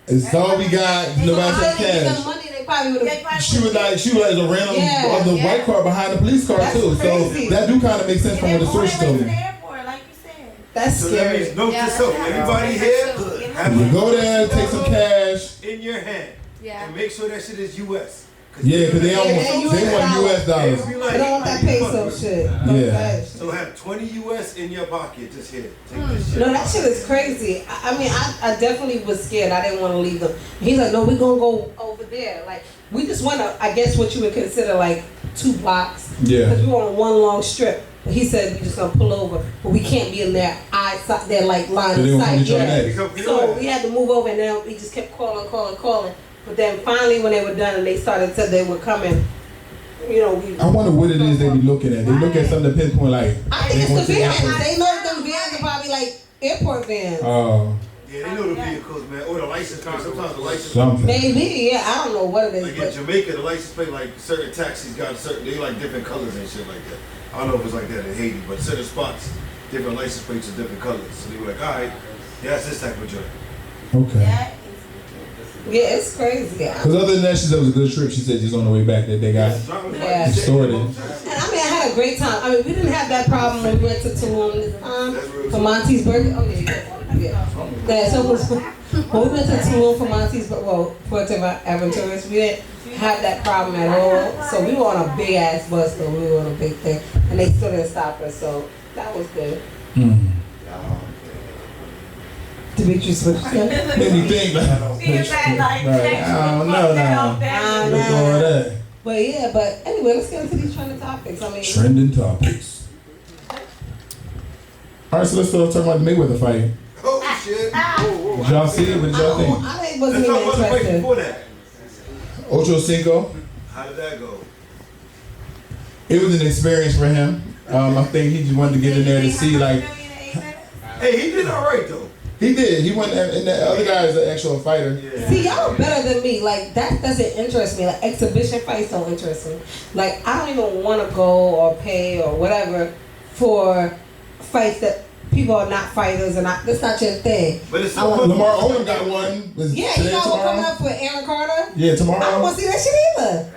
is all we got. They Nobody If said they didn't give them cash." money, they probably would They have. probably She was like, it was a random Yeah, of the yeah. white car behind the police car That's too. crazy. So that do kind of make sense And from they what the on their source way told to the me. airport, like you said. That's So that means scary. note Yeah, to self. that's Everybody true. here, Good. have You a go there, take some cash. in your hand, Yeah. and make sure that shit is US. Yeah, because they Yeah, want US dollars. I don't want that peso shit. Yeah. So have 20 US in your pocket, just here. Take this shit. No, that shit is crazy. I mean, I definitely was scared. I didn't want to leave them. He's like, no, we're going to go over there. Like, we just want to, I guess what you would consider like 2 blocks. Yeah. Because we were on one long strip. But he said we just going to pull over. But we can't be in their eyesight, their like line So they of don't sight. want to try Yeah. next. So we had to move over and then we just kept calling. But then finally when they were done and they said they were coming, you know, we... I wonder what it is they be looking at. They look at something to pinpoint like. I think they it's want the to vans. airport. They know them vans are probably like airport vans. Oh, Yeah, they know the vehicles, man. Or the license plate. Sometimes the license plate. something. Maybe, yeah, I don't know what it is. Like in But Jamaica, the license plate, like certain taxis got certain, they like different colors and shit like that. I don't know if it's like that in Haiti, but certain spots, different license plates are different colors. So they were like, all right, yeah, it's this type of joint. Okay. That is yeah, it's crazy. Because other than that, she said it was a good trip. She said just on the way back that they got Yeah. distorted. And I mean, I had a great time. I mean, we didn't have that problem when we went to Tulum this time for Monty's birthday. Oh, yeah. Yeah, so when we went to Tulum for Monty's birthday, well, Puerto Aventuras, we didn't have that problem at all. So we were on a big ass bus, though. We were on a big thing. And they still didn't stop us, so that was good. Demetrius, what you said? Made me think like, I don't know now. What's going on that? But yeah, but anyway, let's get into these trending topics. I mean, Trending topics. All right, so let's talk about the Mayweather fight. Oh shit. Did y'all see it? What did y'all think? I wasn't Let's even talk about the fight interested. before that. Ocho Cinco. How did that go? It was an experience for him. I think he just wanted to get in there to see like Hey, he did all right though. he did. He went and the other guy is an actual fighter. Yeah. See, y'all are better than me. Like, that doesn't interest me. Like, exhibition fights don't interest me. Like, I don't even want to go or pay or whatever for fights that people are not fighters and that's not your thing. But it's I want- Lamar Odom got one. Was Yeah, today, you got one tomorrow? coming up for Aaron Carter? Yeah, I don't tomorrow. want to see that shit either.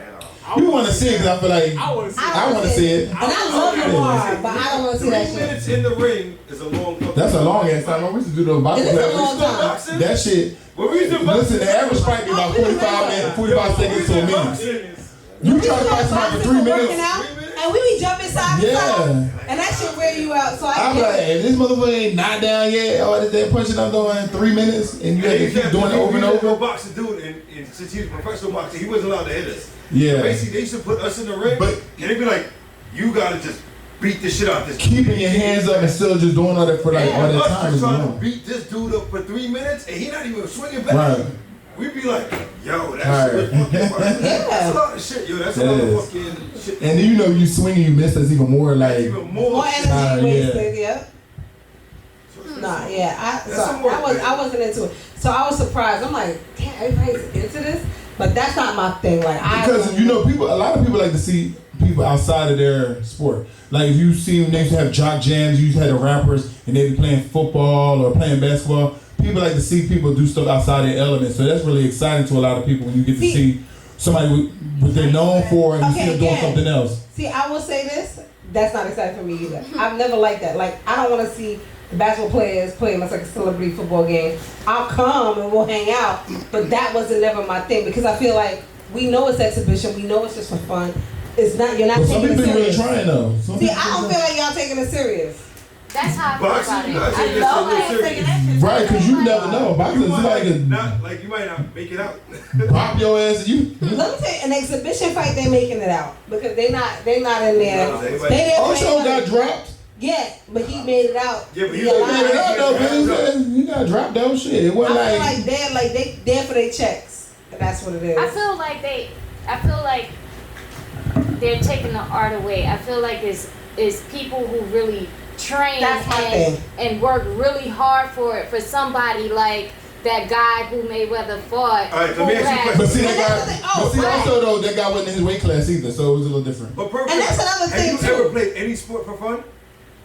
You want to see it because I feel like I want to see. I want to see it. And I love Lamar, but I don't want to see 3 that shit. minutes in the ring is a long fucking That's a long ass time. We used to do those boxing It is a classes. long time. boxing? That shit. What we used to Listen, the average fight be about 45 minutes, 45 seconds to a minute. You try to fight somebody for 3 Working minutes. out, and we be jumping side to Yeah. side, and that shit wear you out. So I I'm get like, it. if this motherfucker ain't knocked down yet, or is that punching I'm doing in 3 minutes, and you have to keep doing it over and No over. boxing dude, and since he was a professional boxer, he wasn't allowed to hit us. Yeah. Basically, they used to put us in the ring, But- and they'd be like, "You gotta just beat the shit out this." Keeping your hands up and still just doing all that for like all that Us time just is trying to long. beat this dude up for 3 minutes, and he not even swinging back. Right. We'd be like, "Yo, that's Right. that's a lot of shit, yo. That's a That lot of is. fucking shit." And you know you swing and you miss, that's even more like. Even more More shit. energy yeah. wasted, yeah. Nah, yeah, That's some work, man. I wasn't into it. So I was surprised. I'm like, damn, everybody's into this, but that's not my thing. Like Because you know, a lot of people like to see people outside of their sport. Like if you see them, they used to have jock jams. You used to have the rappers, and they be playing football or playing basketball. People like to see people do stuff outside their element. So that's really exciting to a lot of people when you get to see somebody what they're known for, and you see them doing again, something else. See, I will say this: that's not exciting for me either. I've never liked that. Like, I don't want to see the basketball players play much like a celebrity football game. I'll come and we'll hang out, but that wasn't never my thing because I feel like we know it's exhibition, we know it's just for fun. It's not, you're not But taking some it people really serious. trying though. See, I don't feel like y'all taking it serious. That's how I feel Boxing, you about gotta it. take I love this how shit you're taking that shit. Right, because you never know. Boxing You is might like a not, like you might not make it out. pop your ass and you. Let me tell you, an exhibition fight, they making it out because they not in there. No, they They might- there Ocho playing got money. dropped. Yeah, but he made it out. Yeah, but he He was alive. Made it out though, man. You got dropped though. Shit, it I wasn't feel like. like they there for their checks, and that's what it is. I feel like they're taking the art away. I feel like it's people who really train That's my thing. and work really hard for it. For somebody like that guy who Mayweather fought. All right, let me who ask you a had- question. But see, that And that's guy. the thing- But see, right. also though, that guy wasn't in his weight class either, so it was a little different. But perfect. And that's another thing, Have you too. ever played any sport for fun?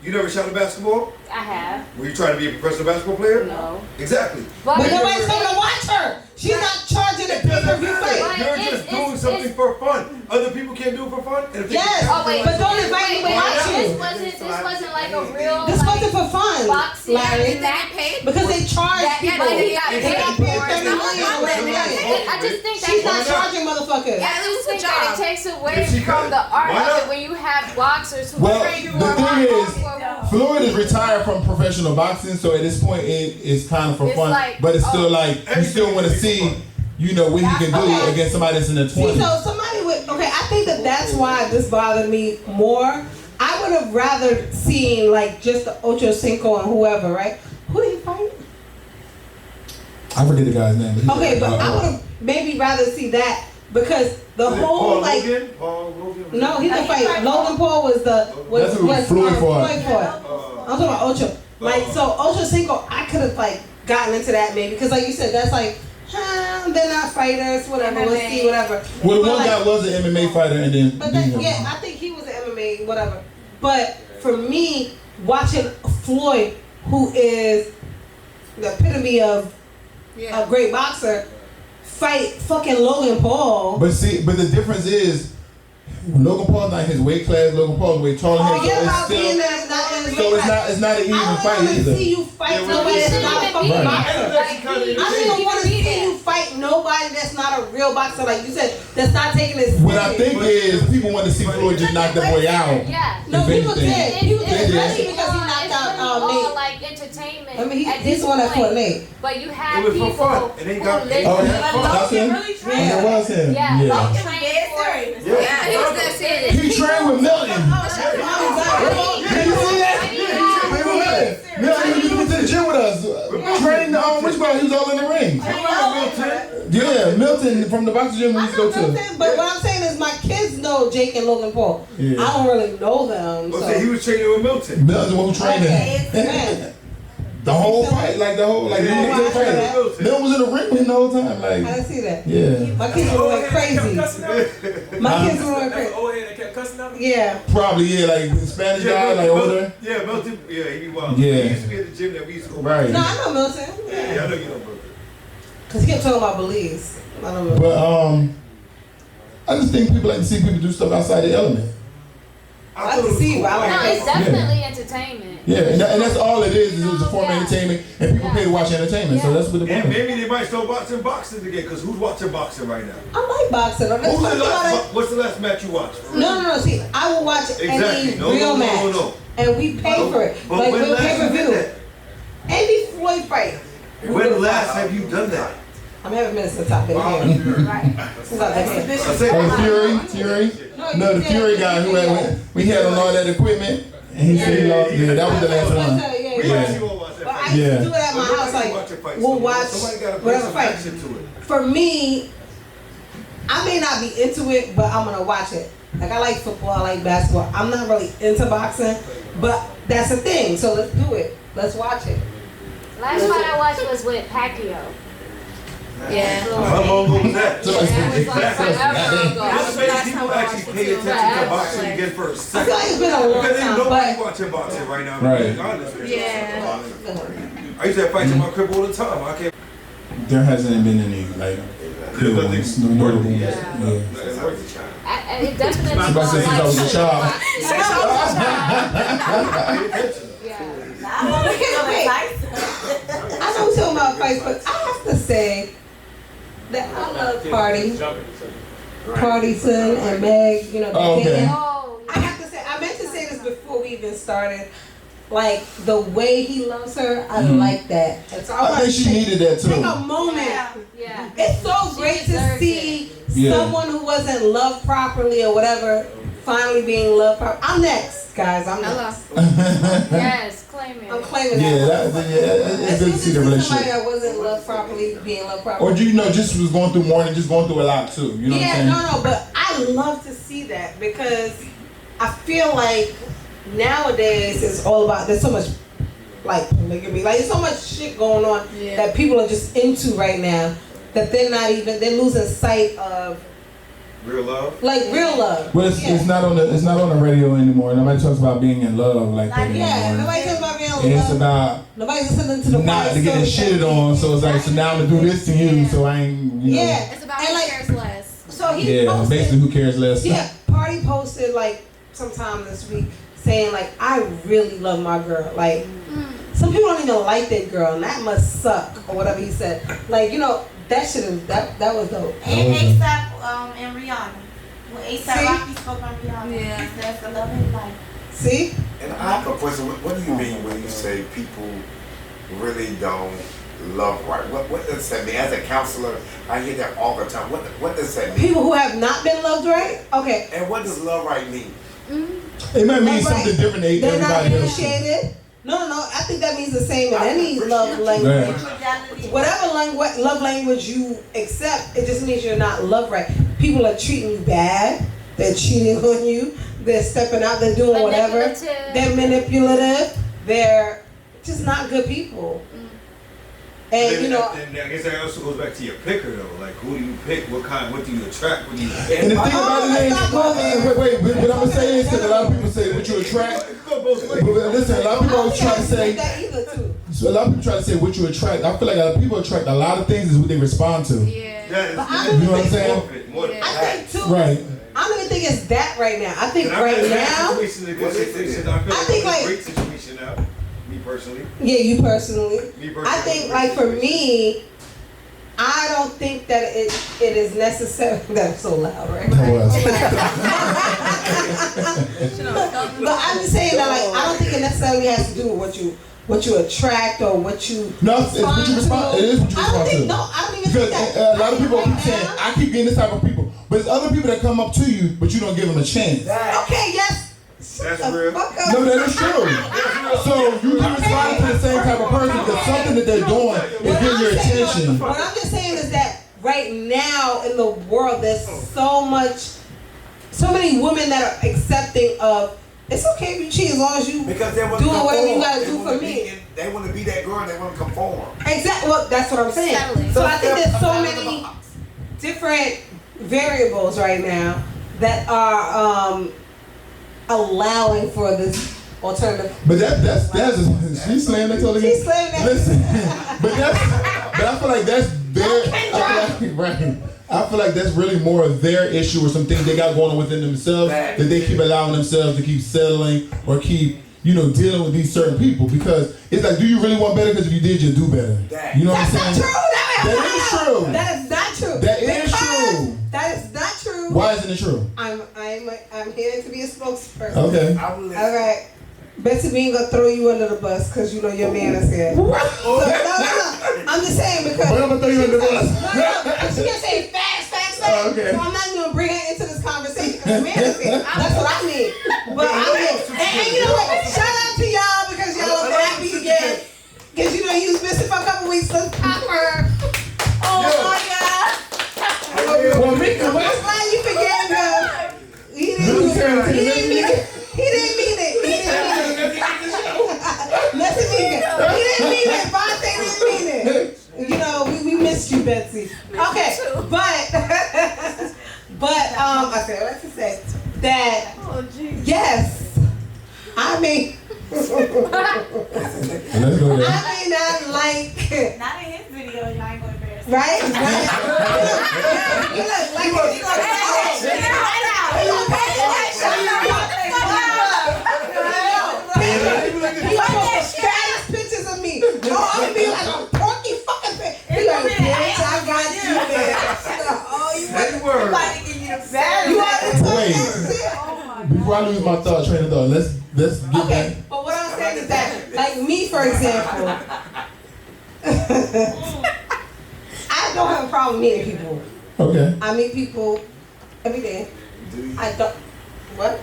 You never shot a basketball? I have. Were you trying to be a professional basketball player? No. Exactly. But But nobody's coming to watch her. She's not charging a It doesn't pay-per-view matter. fight. You're It's- just doing it's- something for fun. Other people can't do it for fun. And if they Yes. can Oh wait, But don't invite me to watch this you. wasn't like a real This wasn't for fun, boxing Larry. that paid. Because they charge Yeah, people. but he got They paid got for paid it. 30 million or whatever. I just think She's not that charging motherfuckers. I just think that it takes away If she from could- the art why of not? it when you have boxers who Well, train the for thing is, for- Floyd is retired from professional boxing, so at this point it's kind of for It's fun. like, But it's still oh. like you still want to see, you know, what he can do Okay. against somebody that's in their See, 20s. so somebody would, okay, I think that's why this bothered me more. I would have rather seen like just the Ocho Cinco and whoever, right? Who did he fight? I forget the guy's name. But he- Okay, but I would have maybe rather see that because the Is it whole Paul like Logan? Paul Logan? no, he didn't He fight. fight Logan Paul was That's who Floyd fought. I'm talking about Ocho. Like so, Ocho Cinco, I could have like gotten into that maybe because like you said, that's like they're not fighters, whatever. We'll see, whatever. Well, the But, one like, guy was an MMA fighter, and then. But then, yeah, I think he was an MMA, whatever. But for me, watching Floyd, who is the epitome of a great boxer, fight fucking Logan Paul. But see, but the difference is, Logan Paul's not in his weight class. Logan Paul's way taller than him, Forget so about it's still. being that not in his So weight it's class. not an even I fight don't want to either. see you fight Yeah, nobody He that's shouldn't not a even fucking be Right. boxer. there. Like, he I shouldn't don't even want to be see there. you fight nobody that's not a real boxer, like you said, that's not taking it serious. What I think is people want to see Floyd just knock the boy out. Yeah. No, If people anything. did. People They did, did. especially because he knocked It's out really all Nate. like entertainment. I mean, at he's this the one that point. fought Nate. But you have It was for people fun. It ain't got- who it Oh, live- yeah. That's him. Yeah. That was him. Yeah, Yeah. like train for it. Yeah, he was that serious. He trained with Milton. Oh, Did you see that? Wait a minute. Milton used to be to the gym with us. Training the Rich Boy, he was all in the ring. Yeah, Milton from the boxing gym we I used to know go to. Milton, but what I'm saying is my kids know Jake and Logan Paul. Yeah. I don't really know them. Well, So. he was training with Milton. Milton, who trained Okay, him. man. The whole fight, like the whole, like Yeah, Milton I heard that. fight. Milton was in the ring with him the whole time, I like, didn't see that. yeah. My kids were going crazy. My kids were going That was crazy. old head that kept cussing out. Yeah. Probably, yeah, like Spanish guy, like older. Yeah, Milton. Yeah, he be wild. Yeah. He used to be at the gym that we used to go. Right. No, I know Milton. Yeah, I know you know Milton. Because he kept talking about Belize. I don't know. But I just think people like to see people do stuff outside the element. I can see, but I No, don't it's definitely entertainment. Yeah, and that's all it is it's a form of entertainment, and people pay to watch entertainment, so that's what the And point is. maybe they might start watching boxing again, because who's watching boxing right now? I like boxing. That's Who's what the I last, like. what's the last match you watched? No. See, I will watch Exactly. any No, real no, match, no. and we pay for it. But Like when we'll last pay per you did view. that? Any Floyd fight. When last have you done that? I'm having minutes to top it here. Right. Since I got here. I said, Oh, Fury? No, the Fury guy who we had on all that equipment, and he said he lost. Yeah, that was the last one. we Yeah. actually won't watch that But I fight. used Yeah. to do it at my But house. nobody Like watch a fight, we'll so watch somebody gotta put whatever some fight. action to it. For me, I may not be into it, but I'm gonna watch it. Like I like football, I like basketball. I'm not really into boxing, but that's the thing. So let's do it. Let's watch it. Last fight I watched was with Pacquiao. Yeah. How long ago was that? So Yeah, it was like Exactly. forever ago. That's many people actually pay attention to boxing again for a I feel second. like it's been a long Because ain't time, nobody but watching boxing right now. Right. To be honest with you. Yeah. I used to have fights in my crib all the time. I can't. There hasn't been any like good ones, no notable ones. At and it definitely Somebody goes said since I was a child. I know we're talking about fights, but I have to say that I love Party Son and Meg, you know, Oh, okay. I have to say, I meant to say this before we even started. Like the way he loves her, I like that. And so I think she needed that too. Take a moment. Yeah. It's so great to see someone who wasn't loved properly or whatever finally being loved properly. I'm next, guys. I'm next. Yes, claim it. I'm claiming Yeah, that. it's good to see the Somebody relationship. that wasn't loved properly being loved properly. Or you know, just was going through more and just going through a lot too. You know what I'm saying? no, but I love to see that because I feel like nowadays it's all about, there's so much like polygamy, like there's so much shit going on that people are just into right now that they're losing sight of Real love? like real love. Well, it's not on the radio anymore. Nobody talks about being in love like that Yeah, anymore. nobody talks about being in love. It's about Nobody's listening to the not white to get songs shitted on. So it's like, so now I'm gonna do this to you. So I ain't, you know. Yeah, It's about and who like, cares less. so he Yeah, posted, basically, who cares less? Yeah, Party posted like sometime this week saying like, I really love my girl. Like some people don't even like that girl, and that must suck or whatever he said. Like, you know, that shit is that was dope. And ASAP and Rihanna. When ASAP See? Rocky spoke on Rihanna, Yeah. he says the love of his life. See? And I have a question. What do you mean when you say people really don't love right? What does that mean? As a counselor, I hear that all the time. What does that mean? People who have not been loved right? Okay. And what does love right mean? It might mean Love right. something different to They're not everybody else. initiated. No. I think that means the same in any love Right. language. Fidelity. Whatever love language you accept, it just means you're not loved right. People are treating you bad. They're cheating on you. They're stepping out. They're doing whatever. Manipulative. They're manipulative. They're just not good people. And you know, And I guess that also goes back to your picker though. Like, who do you pick? What do you attract? What do you And the thing about it is, wait, what I'm gonna say is because a lot of people say what you attract. But listen, a lot of people always try to say. that either too. So a lot of people try to say what you attract. I feel like a lot of people attract a lot of things is what they respond to. Yeah. But I You know what I'm saying? More than I think too. Right. I don't even think it's that right now. I think And I've right had now. situations, a good situation. I feel I like think, it's a like- great situation now. Me personally. Yeah, you personally. Me personally. I think, like, for me, I don't think that it is necessary. That's so loud, right? That was. But I'm just saying that, like, I don't think it necessarily has to do with what you attract or what you. No, it's what you respond. It is what you I don't respond think. to. No, I don't even Because think that. a lot of people keep saying, I keep getting this type of people. But it's other people that come up to you, but you don't give them a chance. Okay, yes. That's real. Fuck up. No, that is true. So you keep responding to the same type of person because something that they're doing is getting your attention. What I'm just saying is that right now in the world, there's so many women that are accepting of. It's okay if you cheat as long as you Because they want to doing whatever you conform. gotta They do wanna for me. They want to be that girl. They want to conform. Exactly. Well, that's what I'm saying. Settling. So I think there's so Outside of the many box. different variables right now that are allowing for this alternative. But that's she's slaying that totally. She's slaying that. Listen, but I feel like that's I feel like that's really more of their issue or some things they got going on within themselves that they keep allowing themselves to keep settling or keep, you know, dealing with these certain people because it's like, do you really want better? Because if you did, you'll do better. You know what I'm That's saying? not true. That is true. That is not true. That is Because true. That is not true. Why isn't it true? I'm here to be a spokesperson. Okay. I will listen. All right. Betsy, we ain't gonna throw you under the bus because you know your man is here. So, no. I'm just saying because. But I'm gonna throw you under the bus. No. She gonna say fast. Oh, okay. So I'm not even gonna bring her into this conversation because the man is here. That's what I mean. But and you know what? Shout out to y'all because y'all are happy again. Because you know you was missing for a couple weeks. Let's pop her. Oh my God. Well, Meeka, That's why you forgave him. He didn't mean it. Listen, Meeka. He didn't mean it. Vontae didn't mean it. You know, we missed you, Betsy. Okay, but I said what to say that. Yes, I mean. let's go there. I may not like. Not in his video, y'all ain't gonna embarrass me. Right? You look like He post the fattest pictures of me. No, I'm gonna be like a porky fucking thing. He like, bitch, I got you, man. Oh, you want to give you the bad. You want to talk that shit? Before I lose my train of thought, let's get okay, but what I'm saying is that, like me, for example, I don't have a problem meeting people. Okay. I meet people every day. I don't. What?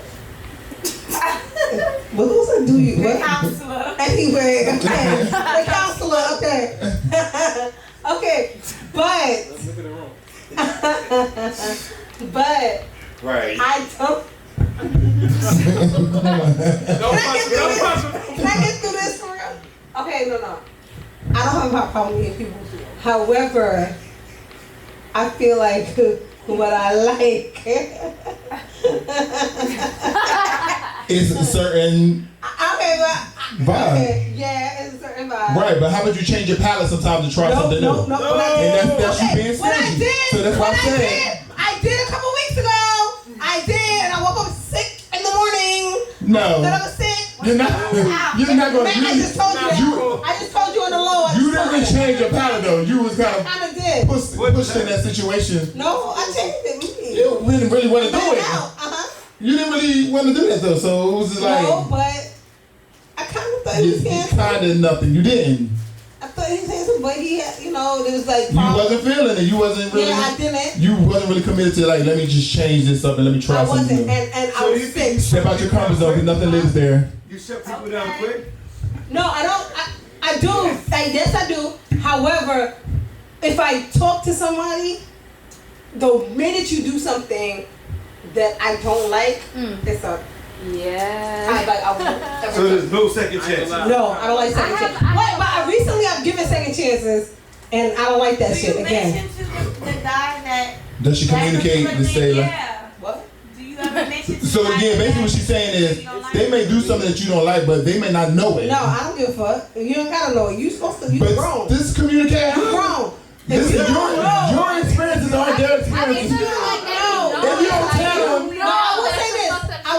What was I do you? What? Counselor. Anyway, okay. The counselor, okay. Okay, but Right. I don't. Can I get through this for real? Okay, no. I don't have a problem meeting people. However, I feel like what I like It's a certain vibe. Okay, yeah, it's a certain vibe. Right, but how would you change your palate sometimes to try something new? No. And that's you being What I stingy. did, So that's what I'm saying. I did a couple weeks ago. I did, and I woke up sick in the morning. No. That I was sick. You're not going Man, I just told you. I just told you on the low. You didn't really change your palate though. You was kind of did. pushed in that situation. No, I changed it. You didn't really want to do it. You didn't really want to do that though, so it was just like. No, but I kind of thought he was handsome. Kind of nothing. You didn't. I thought he was handsome, but he, there was like. You wasn't feeling it. You wasn't really. Yeah, I didn't. You wasn't really committed to like, let me just change this up and let me try something. I wasn't, and I was sick. Step out your comfort zone because nothing lives there. You shut people down quick? No, I don't. I do. Yes, I do. However, if I talk to somebody, the minute you do something that I don't like, it's a. Yeah. I won't. So there's no second chance? No, I don't like second chances. But recently I've given second chances, and I don't like that shit again. Do you mention to the guy that... Does she communicate to say like... Yeah. What? Do you ever mention to So again, basically what she's saying is, they may do something that you don't like, but they may not know it. No, I don't give a fuck. You don't gotta know it. You supposed to. You grown. This communicate. You grown. This is your experiences aren't their experiences. If you don't tell them. No, I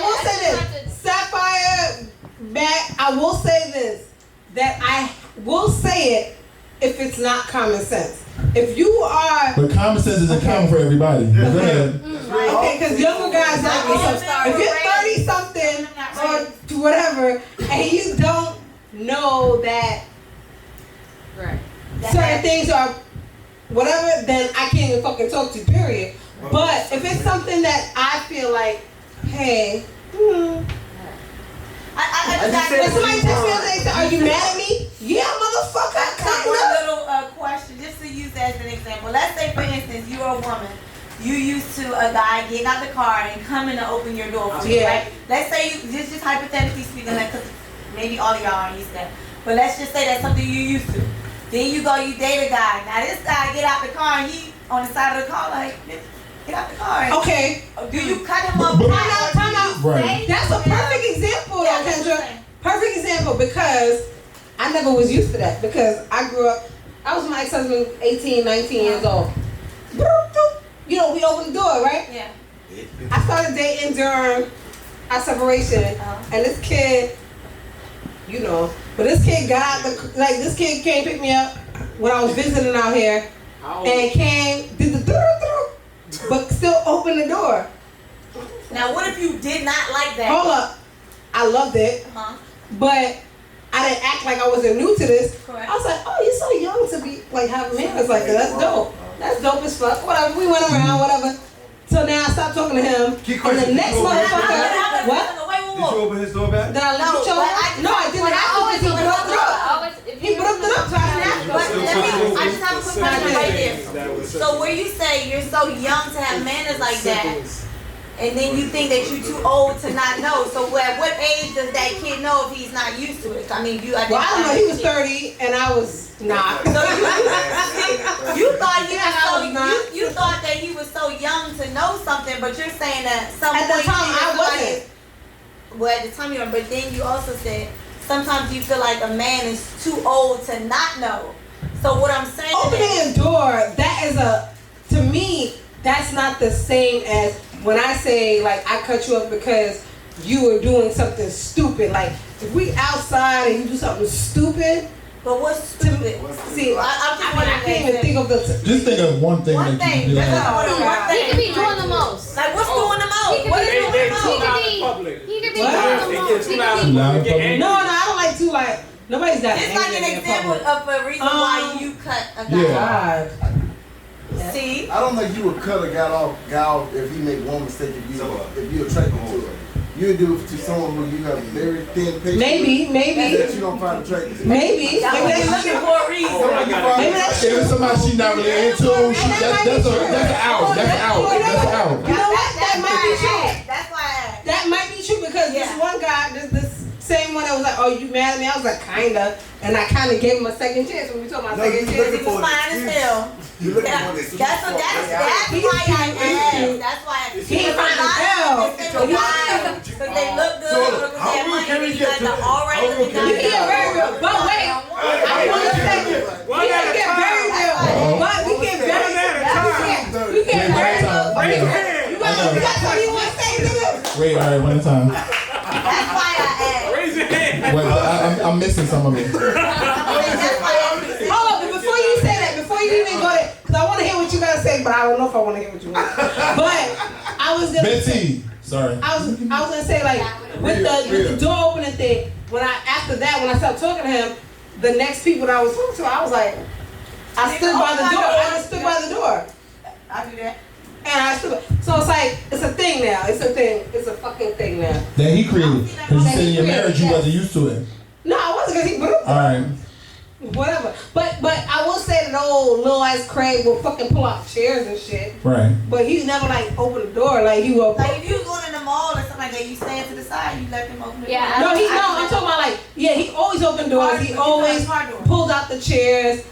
will say this. Sapphire, Mac, I will say this. That I will say it if it's not common sense. If you are. But common sense isn't common for everybody. Go ahead. Okay, because younger guys like me. So if you're 30 something or whatever, and you don't know that certain things are whatever, then I can't even fucking talk to you, period. But if it's something that I feel like, hey, if somebody text me and say, are you mad at me? Yeah, motherfucker, One little question, just to use as an example. Let's say, for instance, you're a woman. You used to a guy getting out the car and coming to open your door for you, right? Let's say you just hypothetically speaking, because maybe all of y'all aren't used to that. But let's just say that's something you used to. Then you date a guy. Now this guy get out the car and he on the side of the car like, get out the car. Okay. Do you cut him up? Time out. Right. That's a perfect example, Kendra. Perfect example, because I never was used to that. Because I grew up, I was with my ex-husband 18, 19 years old. We opened the door, right? Yeah. I started dating during our separation, and this kid, but this kid this kid came pick me up when I was visiting out here, and did the but still opened the door. Now, what if you did not like that? Hold up, I loved it, but I didn't act like I wasn't new to this. Correct. I was like, oh, you're so young to be like having manners like that. That's dope. That's dope as fuck. Whatever. We went around, whatever. So now I stopped talking to him. And the next motherfucker, what? Did you open his door back? Did I let you show up? No, I didn't have to because he broke it up. He broke it up, so I didn't have to. I just have a quick question right there. So where you say you're so young to have manners like that, and then you think that you're too old to not know. So at what age does that kid know if he's not used to it? I mean, I don't know. He was 30 and I was not. So you thought you thought that he was so young to know something, but you're saying that at the time I wasn't. Well, at the time you were, but then you also said sometimes you feel like a man is too old to not know. So what I'm saying opening a door, that is to me, that's not the same as when I say like I cut you off because you were doing something stupid, like if we outside and you do something stupid. But what's stupid? See, I can't even think of the. Just think of one thing One that you thing. can do. That's all. He could be doing the most. Like what's doing the most? What is doing the most? He could be doing the most. No, I don't like to like. Nobody's that. It's like an example of a reason why you cut a guy. Yeah. See? I don't think you would cut a guy off if he make one mistake. If you're attracted to her, you would do it to someone who you have very thin patience. Maybe. That you don't find attractive. Maybe That's what you're looking for a reason. Maybe that's If it's somebody she's not really into, that's an out. That's an out. That's an out. You know what? That might be true. That's why I asked. That might be true because this one guy, this same one that was like, "Oh, you mad at me?" I was like, "Kinda," and I kind of gave him a second chance when we talking about second chance. He was fine as hell. You looking for this? That's why I asked. That's why I asked. He ain't fine as hell. Because they look good. Because they have money. He's like the alright looking guy. We get very real, but wait, I want to say we can get very real, but we get very we get very real. You got something you want to say, nigga? Wait, all right, one at a time. That's why I asked. Raise your hand. Wait, I'm missing some of it. That's why I asked. Hold up, but before you say that, before you even go there, because I want to hear what you gotta say, but I don't know if I want to hear what you want. But I was gonna Betty, sorry. I was gonna say like with the door opening thing. When after that when I started talking to him, the next people that I was talking to, I was like, I stood by the door. I just stood by the door. I do that. And I stood. So it's like it's a thing now. It's a thing. It's a fucking thing now. That he created. Because you said in your marriage you wasn't used to it. No, I wasn't because he. Alright. Whatever. But I will say that old little ass Craig will fucking pull out chairs and shit. Right. But he's never like open the door like he will. Like if you was going in the mall or something like that, you stand to the side, you let them open the door. Yeah. No, I'm talking about like, yeah, he always opened doors. He always pulled out the chairs.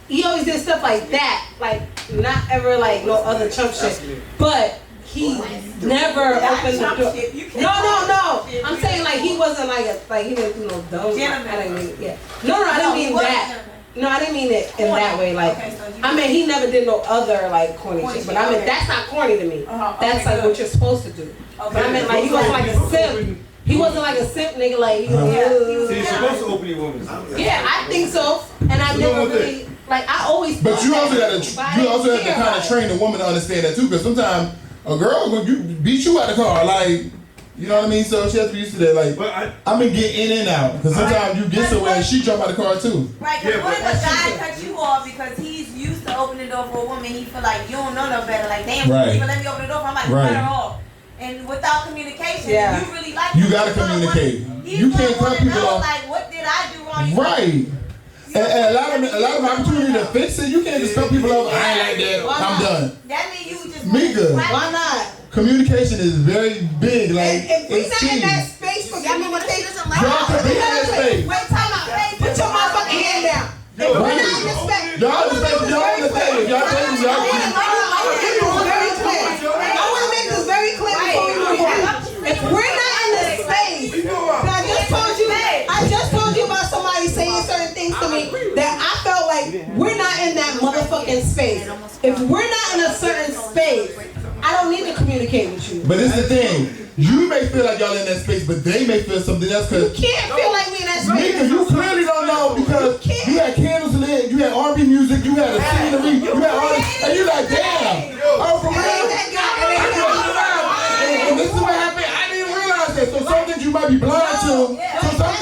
He always did stuff like that. Like, not ever like no other chump shit. But he never opened the door. No. I'm saying like he wasn't like he didn't do no dumb. I didn't mean, yeah. No, I didn't mean that. No, I didn't mean it in that way. Like, I mean, he never did no other like corny shit. But I mean, that's not corny to me. That's like what you're supposed to do. But I meant like he wasn't like a simp. He wasn't like a simp nigga. Like he was. So you're supposed to open your woman's door. Yeah, I think so. And I never really like. I always. But you also have to kind of train a woman to understand that too, because sometimes a girl will beat you out the car, like, you know what I mean? So she has to be used to that. Like, I mean, get in and out, because sometimes you get somewhere and she jump out the car too. Right, because what if a guy cut you off because he's used to opening the door for a woman, he feel like you don't know no better, like, damn, Right. you even let me open the door, I'm like, cut her off. And without communication, Yeah. you really like You gotta communicate. You can't cut people off. Like, what did I do wrong? Right. And a lot of opportunity to fix it. You can't just cut people off. I ain't like that. I'm done. That means you just Meeka. Why not? Communication is very big. Like, If we it's not in key. that space for communication, Y'all can be in that space. wait, time out. Put your motherfucking hand down. If we're not in this space, Y'all understand? Y'all understand? Y'all tell y'all. I want to make this very clear. I want to make this very clear before we move on. If we're not in this space, I just told you about somebody saying certain things to me that I felt like we're not in that motherfucking space. If we're not in a certain space, I don't need to communicate with you. But this is the thing. You may feel like y'all in that space, but they may feel something else. You Cause can't feel like we in that space. Meeka, you clearly don't know because you had candles lit, you had R&B music, you had a scenery, you had all this, and you like, damn. Oh, for real? And this is what happened. I didn't realize that. So some things you might be blind to. So some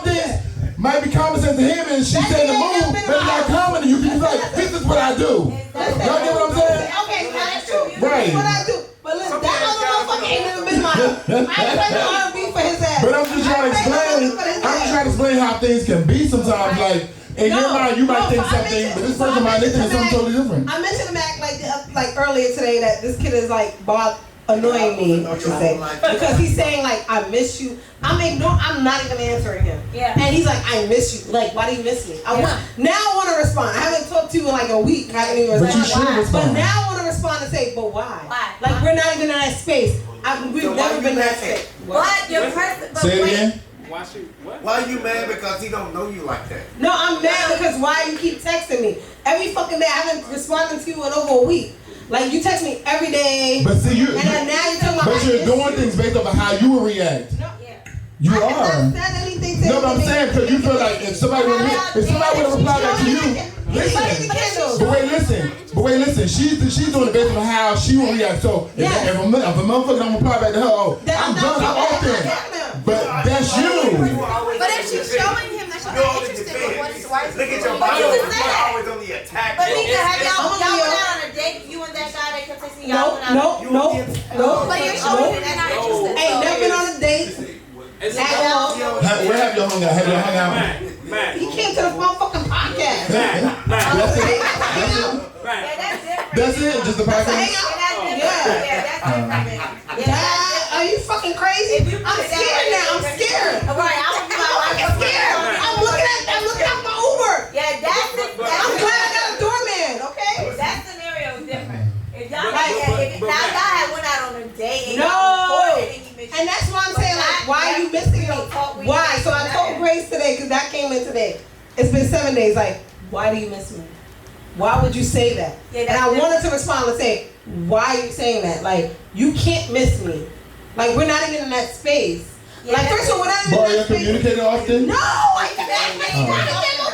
things might be common sense to him, and she said the move, but it's not common to you. He's like, this is what I do. Y'all get what I'm saying? Okay, that's true. Right. What I do. But listen, that other motherfucker ain't never been mine. I ain't playing no R&B for his ass. But I'm just trying to explain how things can be sometimes. Like, in your mind, you might think something, but this person might think something totally different. I mentioned to Mac like earlier today that this kid is like annoying me, I should say, because he's saying like I miss you. I'm not even answering him. Yeah. And he's like, I miss you. Like, why do you miss me? Now I want to respond. I haven't talked to you in like a week. I haven't even But you responded. should respond. But now I want to respond and say, but why? Why? Like we're not even in that space. We've never been in that space. But your person, Say it again. Why are you mad because he don't know you like that? No, I'm mad because why you keep texting me every fucking day. I haven't responded to you in over a week. Like you text me every day. But see, and then now you're talking about. But you're doing things based off of how you would react. No. You I are. haven't said anything to No, but I'm saying because you feel like if somebody would have replied back to you, listen. But wait, listen. She's doing it based on how she will react. So if a motherfucker don't reply back to her, I'm done. I'm off then. But that's you. But if she's showing him that she's not interested, why is Look at your body. You're always on the attack. But Meeka, have y'all went out on a date? You and that guy that kept texting y'all went out? No. But you're showing him you're not interested. Ain't never been on a date. Where have y'all hung out? Have y'all hung out? He came to the motherfucking podcast. That's it? Just the podcast? Are you fucking crazy? I'm scared now. I'm scared. Right, I'm scared. I'm looking at my Uber. Yeah, I'm glad I got a doorman, okay? That scenario is different. If y'all had went out on a date and that's why I'm saying, like, why are you missing me? Why? So I told Grace today, because that came in today. It's been 7 days. Like, why do you miss me? Why would you say that? And I wanted to respond and say, why are you saying that? Like, you can't miss me. Like, we're not even in that space. Like, first of all, we're not even in that space. Are you communicating often? No, I can't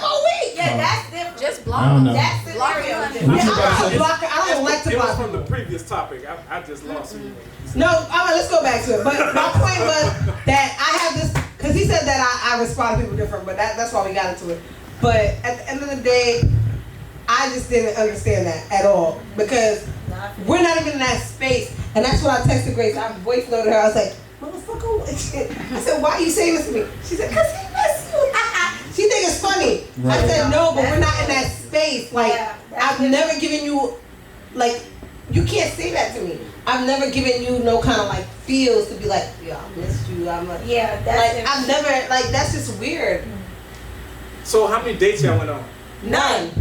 all week. Yeah, that's different. Just I block don't them. know. That scenario is different. What you about to say? I don't like to block from the people. previous topic. I just lost you. No, all right, let's go back to it. But my point was that I have this, because he said that I respond to people different, but that's why we got into it. But at the end of the day, I just didn't understand that at all, because we're not even in that space. And that's what I texted Grace. I voice noted her. I was like, motherfucker, I said, why are you saying this to me? She said, because he missed you. She think it's funny. Right. I said, no, but we're not in that space. Like, I've never given you, like, you can't say that to me. I've never given you no kind of like feels to be like, yeah, I missed you. I'm like, yeah, that's like, I've never, like, that's just weird. So how many dates y'all went on? None.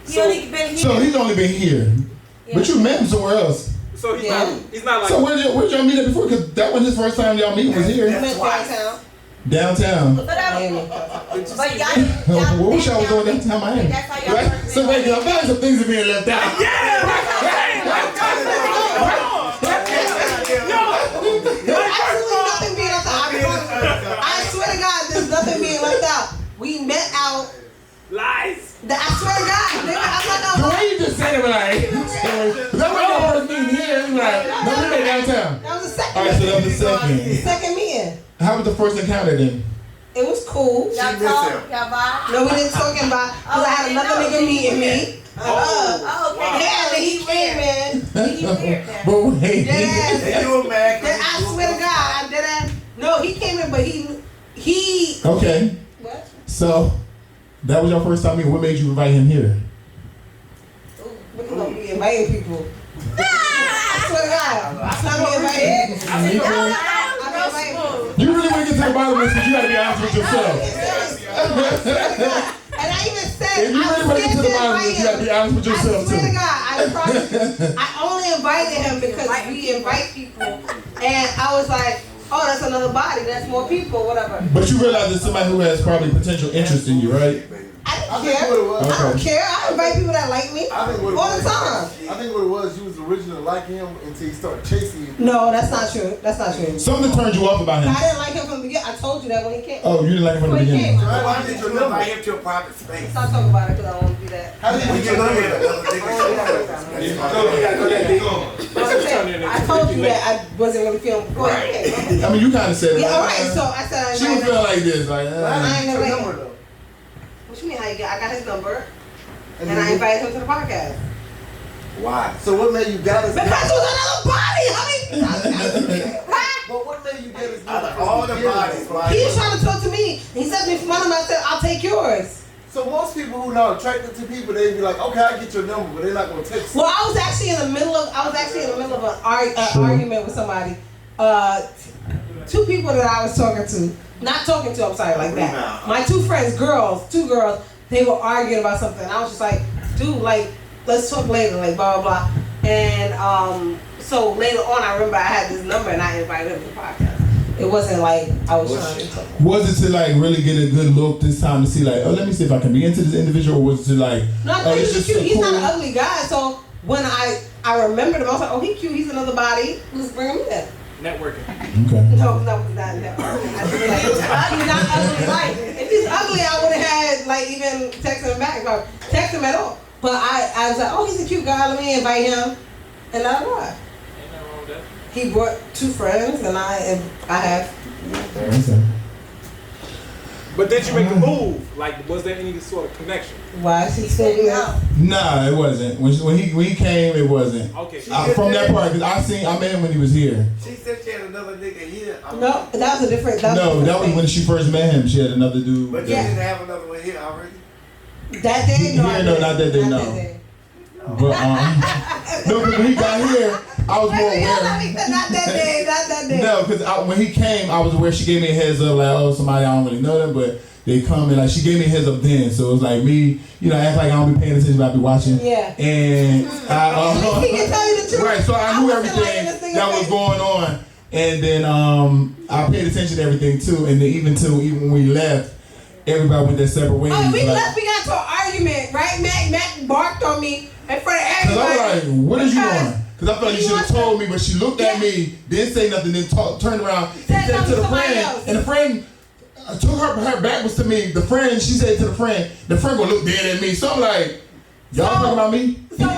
So he's only been here, but you met him somewhere else. So he's not like. So where'd y'all meet at before? Because that was his first time y'all meeting was here. We went downtown. Downtown. But y'all What wish I was going downtown Miami. Right? So wait, I'm finding some things are being left out. Absolutely nothing being left out. I swear to God, there's nothing being left out. We met out. Lies. I swear to God, nigga, I'm not gonna The way you just said it, like, that was your first meeting here. Like, no, we met downtown. That was the second. All right, so that was the second. Second meeting. How was the first encounter then? It was cool. Y'all talk, y'all vibe. No, we didn't talking about because I had another nigga meeting me. Oh, okay. Yeah, then he came in. He weird then. But wait. They do it, man. I swear to God, I did that. No, he came in, but he. Okay. What? So that was your first time meeting. What made you invite him here? Look at me inviting people. I swear to God, I'm not being invited. You really want to get to the bottom of this, but you got to be honest with yourself. And I even said, If you really want to get to the bottom of this, you got to be honest with yourself I swear too. to God, I only invited him because we invite people, and I was like, oh, that's another body, that's more people, whatever. But you realize there's somebody who has probably potential interest in you, right? I don't care. I don't care. I invite people that like me all the time. I think what it was, you was originally liking him until he started chasing you. No, that's not true. That's not true. Something turned you off about him. I didn't like him from the beginning. I told you that when he came. Oh, you didn't like him from the When he beginning. came. Why did you invite him to a private space? Stop talking about it because I won't do that. How did you get number? I told you that I wasn't really feeling. Go ahead. I mean, you kind of said it. Yeah, all like, right. So I said I she was feeling like this, like. I ain't never number though. What you mean? I got his number, and I invited him to the podcast. Why? So what made you got his Because number? it was another body. But what made you get his Out number? of all the bodies, right? He was trying to talk to me. He said me for one of them. I said I'll take yours. So most people who not attracted to people, they be like, okay, I get your number, but they're not gonna text. Well, I was actually in the middle of an argument with somebody. Two people that I was talking to, not talking to. I'm sorry, like that. My two friends, two girls, they were arguing about something. I was just like, dude, like, let's talk later, like blah blah blah. And so later on, I remember I had this number and I invited him to the podcast. It wasn't like I was trying to talk. Was it to like really get a good look this time to see like, oh, let me see if I can be into this individual, or was it to like, No, I oh, thought he it's was just cute. so He's cool? not an ugly guy, so when I remembered him, I was like, oh, he cute. He's another body. Let's bring him in. Networking. Okay. No, not networking. He's not ugly. Like, if he's ugly, I would have had like even texting him back if I text him at all. But I was like, oh, he's a cute guy. Let me invite him, and I arrived. Ain't nothing wrong with that. He brought 2 friends, and I have. Okay. But did you make a move? Like, was there any sort of connection? Why is he saying that? Nah, it wasn't. When he came, it wasn't. Okay. From that part, because I met him when he was here. She said she had another nigga here. No, that was a different. That was when she first met him. She had another dude. But you didn't have another one here already? That day? No, not that day, no. But no, because when he got here, I was more aware. Not that day. No, because when he came, I was aware. She gave me a heads up, like, oh, somebody I don't really know them, but they come and like she gave me a heads up then. So it was like me, act like I don't be paying attention, but I be watching. Yeah. And he can tell you the truth. Right, so I knew everything that was going on, and then I paid attention to everything too, and then even when we left, everybody went their separate ways. Oh, we left. We got into an argument, right? Mac barked on me in front of everybody. Cause I was like, what is you on? Because I felt like you should have told me, but she looked at me, didn't say nothing, then turned around, said to the friend, and the friend took her back was to me. The friend, she said to the friend gonna look dead at me. So I'm like, y'all talking about me? So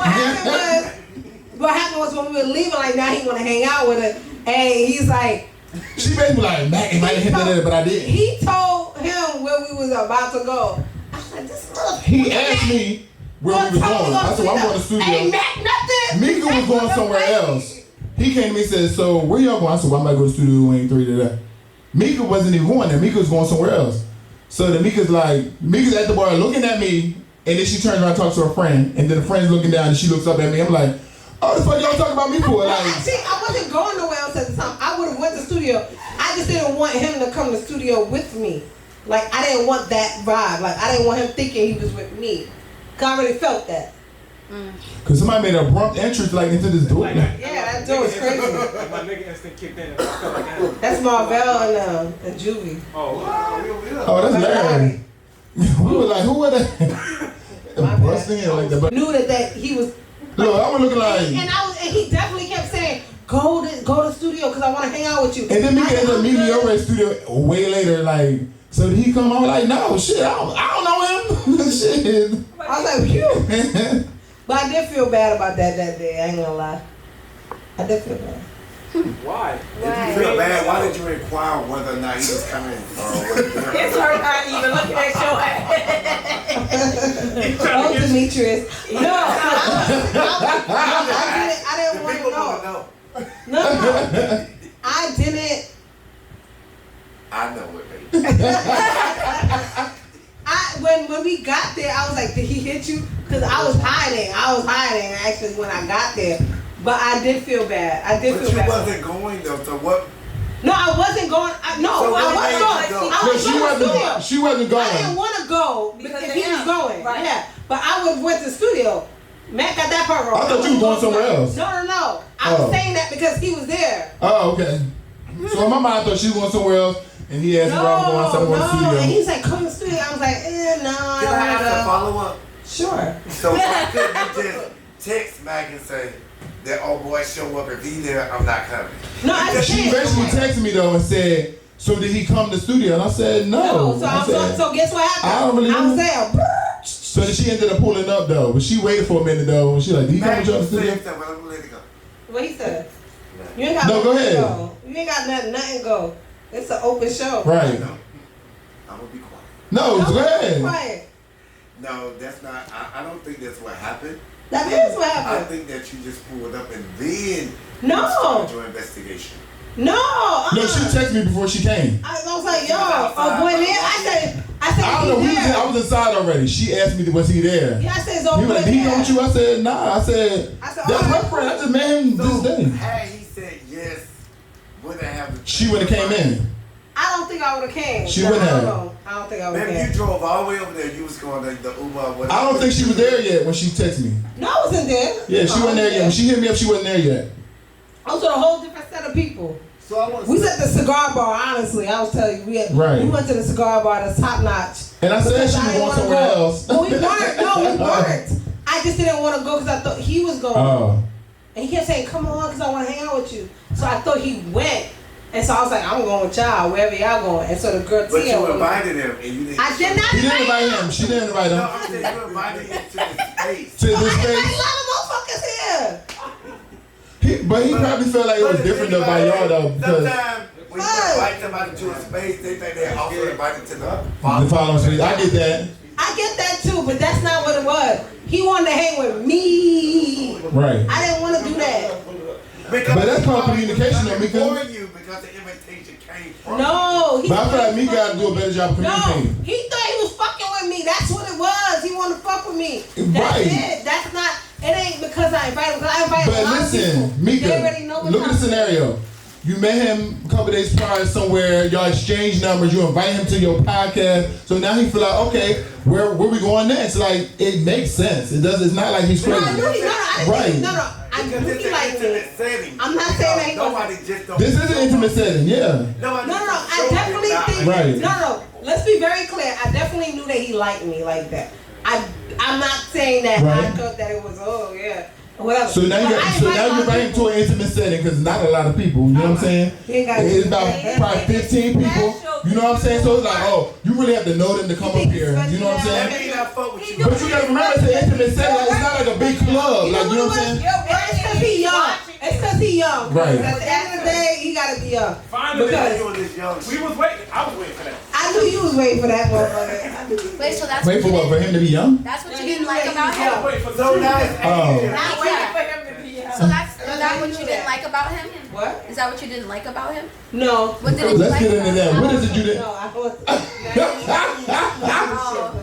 what happened was when we were leaving, like now he want to hang out with her, and he's like, she basically like, Mac, if I didn't hit that, but I didn't. He told him where we was about to go. I was like, this motherfucker. He asked me where we was going. I said, well, I'm going to the studio. Ain't Mac nothing. Meeka was going somewhere else. He came to me and said, so where y'all going? I said, well, I'm about to go to the studio in 3 today. Meeka wasn't even going there. Meeka was going somewhere else. So then Meeka's at the bar looking at me, and then she turns around and talks to her friend, and then the friend's looking down and she looks up at me. I'm like, oh, the fuck y'all talking about me for? Like, see, I wasn't going nowhere else at the time. I would have went to the studio. I just didn't want him to come to the studio with me. Like, I didn't want that vibe. Like, I didn't want him thinking he was with me. Cause I already felt that. Cause somebody made an abrupt entrance into this door. Yeah, that door was crazy. Like my nigga instinct kicked in and I felt like that. That's Marvell and Juvie. Oh, that's Larry. We were like, who were they? Busting in like that. But knew that he was. Look, I was looking like. And he definitely kept saying, go to the studio because I want to hang out with you. And then Meeka ended up meeting me over at the studio way later, like. So did he come on? Like, no, shit, I don't know him. Shit. I was like, phew. But I did feel bad about that day. I ain't gonna lie. I did feel bad. Why? If you feel bad, why did you inquire whether or not he was coming? It's her not even looking at your ass. Oh, Demetrius. No, I didn't want to know. No. I didn't. I know it, baby. When we got there, I was like, did he hit you? Because I was hiding actually when I got there. But I did feel bad. But you wasn't going though, so what? No, I wasn't going. I wasn't. She wasn't going. I didn't want to go because if he was going. Right. Yeah. But I went to the studio. Matt got that part wrong. I thought you were going somewhere else. No. I was saying that because he was there. Oh, okay. So in my mind, I thought she was going somewhere else. And he asked me where I was going, so I went to the studio. And he's like, come to the studio. I was like, no. Can I ask a follow-up? Sure. So why couldn't you just text Mac and say, that old boy show up, if he there, I'm not coming? No, I she eventually texted me though and said, so did he come to the studio? And I said, no. So guess what happened? I don't really know. I was there. So then she ended up pulling up though, but she waited for a minute though. She like, did he come to the studio? What he said? You ain't got go ahead. Go. You ain't got nothing go. It's an open show. Right. I'm gonna be quiet. No, go ahead. Quiet. No, that's not. I don't think that's what happened. That is what happened. I think that you just pulled up and then started your investigation. No. No, she texted me before she came. I was like, yo, boy there. I said, I don't know. I was inside already. She asked me, was he there? Yeah, I said, so he was like, did he come with you? I said, nah. I said that's my friend. I just met him this day. Had he said yes, would I have? She would have came in. I don't think I would have came. She wouldn't have. I don't think I would have came. Maybe you drove all the way over there. You was going to the Uber. Whatever. I don't think she was there yet when she texted me. No, I wasn't there. Yeah, she wasn't there yet. When she hit me up, she wasn't there yet. I was with a whole different set of people. So I want we was at the cigar bar, honestly. I was telling you, we went to the cigar bar that's top notch. And I said she was going somewhere else. Well, we weren't. No, we weren't. I I just didn't want to go because I thought he was going. Oh. And he kept saying, come on, because I want to hang out with you. So I thought he went. And so I was like, I'm going with y'all, wherever y'all going. And so the girl But Tia you invited him and you didn't. I did not He didn't invite him. She didn't invite him. No, I'm saying you invited him to this space. To this I space. invited a lot of motherfuckers here. But he probably felt like it was different though by y'all though because Sometimes when you invite somebody to a space, they think they're also invited to the the following space. I get that. I get that too, but that's not what it was. He wanted to hang with me. Right. I didn't want to do that. But that's called communication though, Meeka. For you because the invitation came from No. But I feel like Meeka got to do a better job of No, communicating. he thought he was fucking with me. That's what it was. He wanted to fuck with me. That's Right. it. That's not. It ain't because I invited him. Because I invited a But lot of listen, people. They already know Meeka, what look at the time. scenario. You met him a couple days prior somewhere, y'all exchange numbers, you invite him to your podcast, so now he feel like, okay, where we going next? Like, it makes sense. It's not like he's No, crazy. I knew he. Right. I because knew it's he an liked me. intimate setting. I'm not saying that he Nobody just don't. This is an intimate setting, yeah. No, I definitely think. Right. No. Let's be very clear. I definitely knew that he liked me like that. I'm not saying that I Right. thought that it was whatever. So now you invite him to an intimate setting because not a lot of people. You know what I'm saying? It's about probably 15 people. You know what I'm saying? So it's like, oh, you really have to know them to come up here. You know what I'm That saying? means I fuck with you. But you gotta remember, it's an intimate setting. Like, it's not like a big club. Like, you know what I'm saying? It's because he young. It's because he young. Right. At the end of the day, he gotta be young. Finally, Because we was waiting. I was waiting for that. I knew you was waiting for that motherfucker. Wait, so that's Wait for what? For him to be young? That's what No, you he didn't knew like that about he was him? young. Wait for So now it's Oh. Not waiting for him to be young. So that's is No, that you what knew you that. didn't like about him? What? Is that what you didn't like about him? No. What did you Let's like get into about that. him? What is it you did? No, I was. Oh,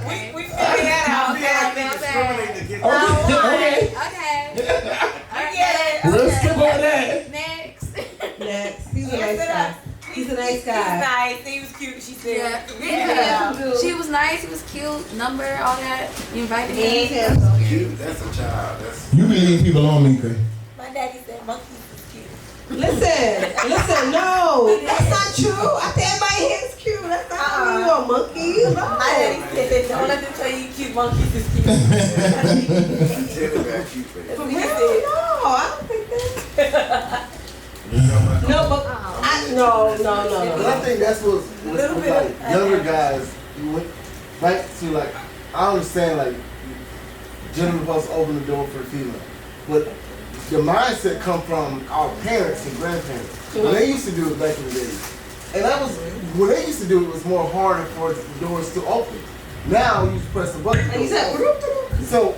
okay. We figured that out. I feel like they discriminate against Okay. Okay. Okay. We'll skip over that. Next. Next. He's a nice guy. He's a nice guy. He's nice. He was cute. She said. Yeah. She was nice. He was cute. Number, all that. You invited him. Yeah. Cute. That's a child. That's You be leaving people on, Meeka. My daddy said monkeys was cute. Listen, no, that's not true. I think everybody here is cute. That's not true. You a monkey? No. My daddy said, don't let them tell you cute monkeys is cute. really bad cute for you. For real? No, I don't think that. No, but no. But I think that's what's Little bit like of- younger guys. You went right to like I understand like gentlemen supposed to open the door for the female, but the mindset come from our parents and grandparents. When they used to do it back in the days, and that was when they used to do it was more harder for the doors to open. Now you just press the button. And you said, So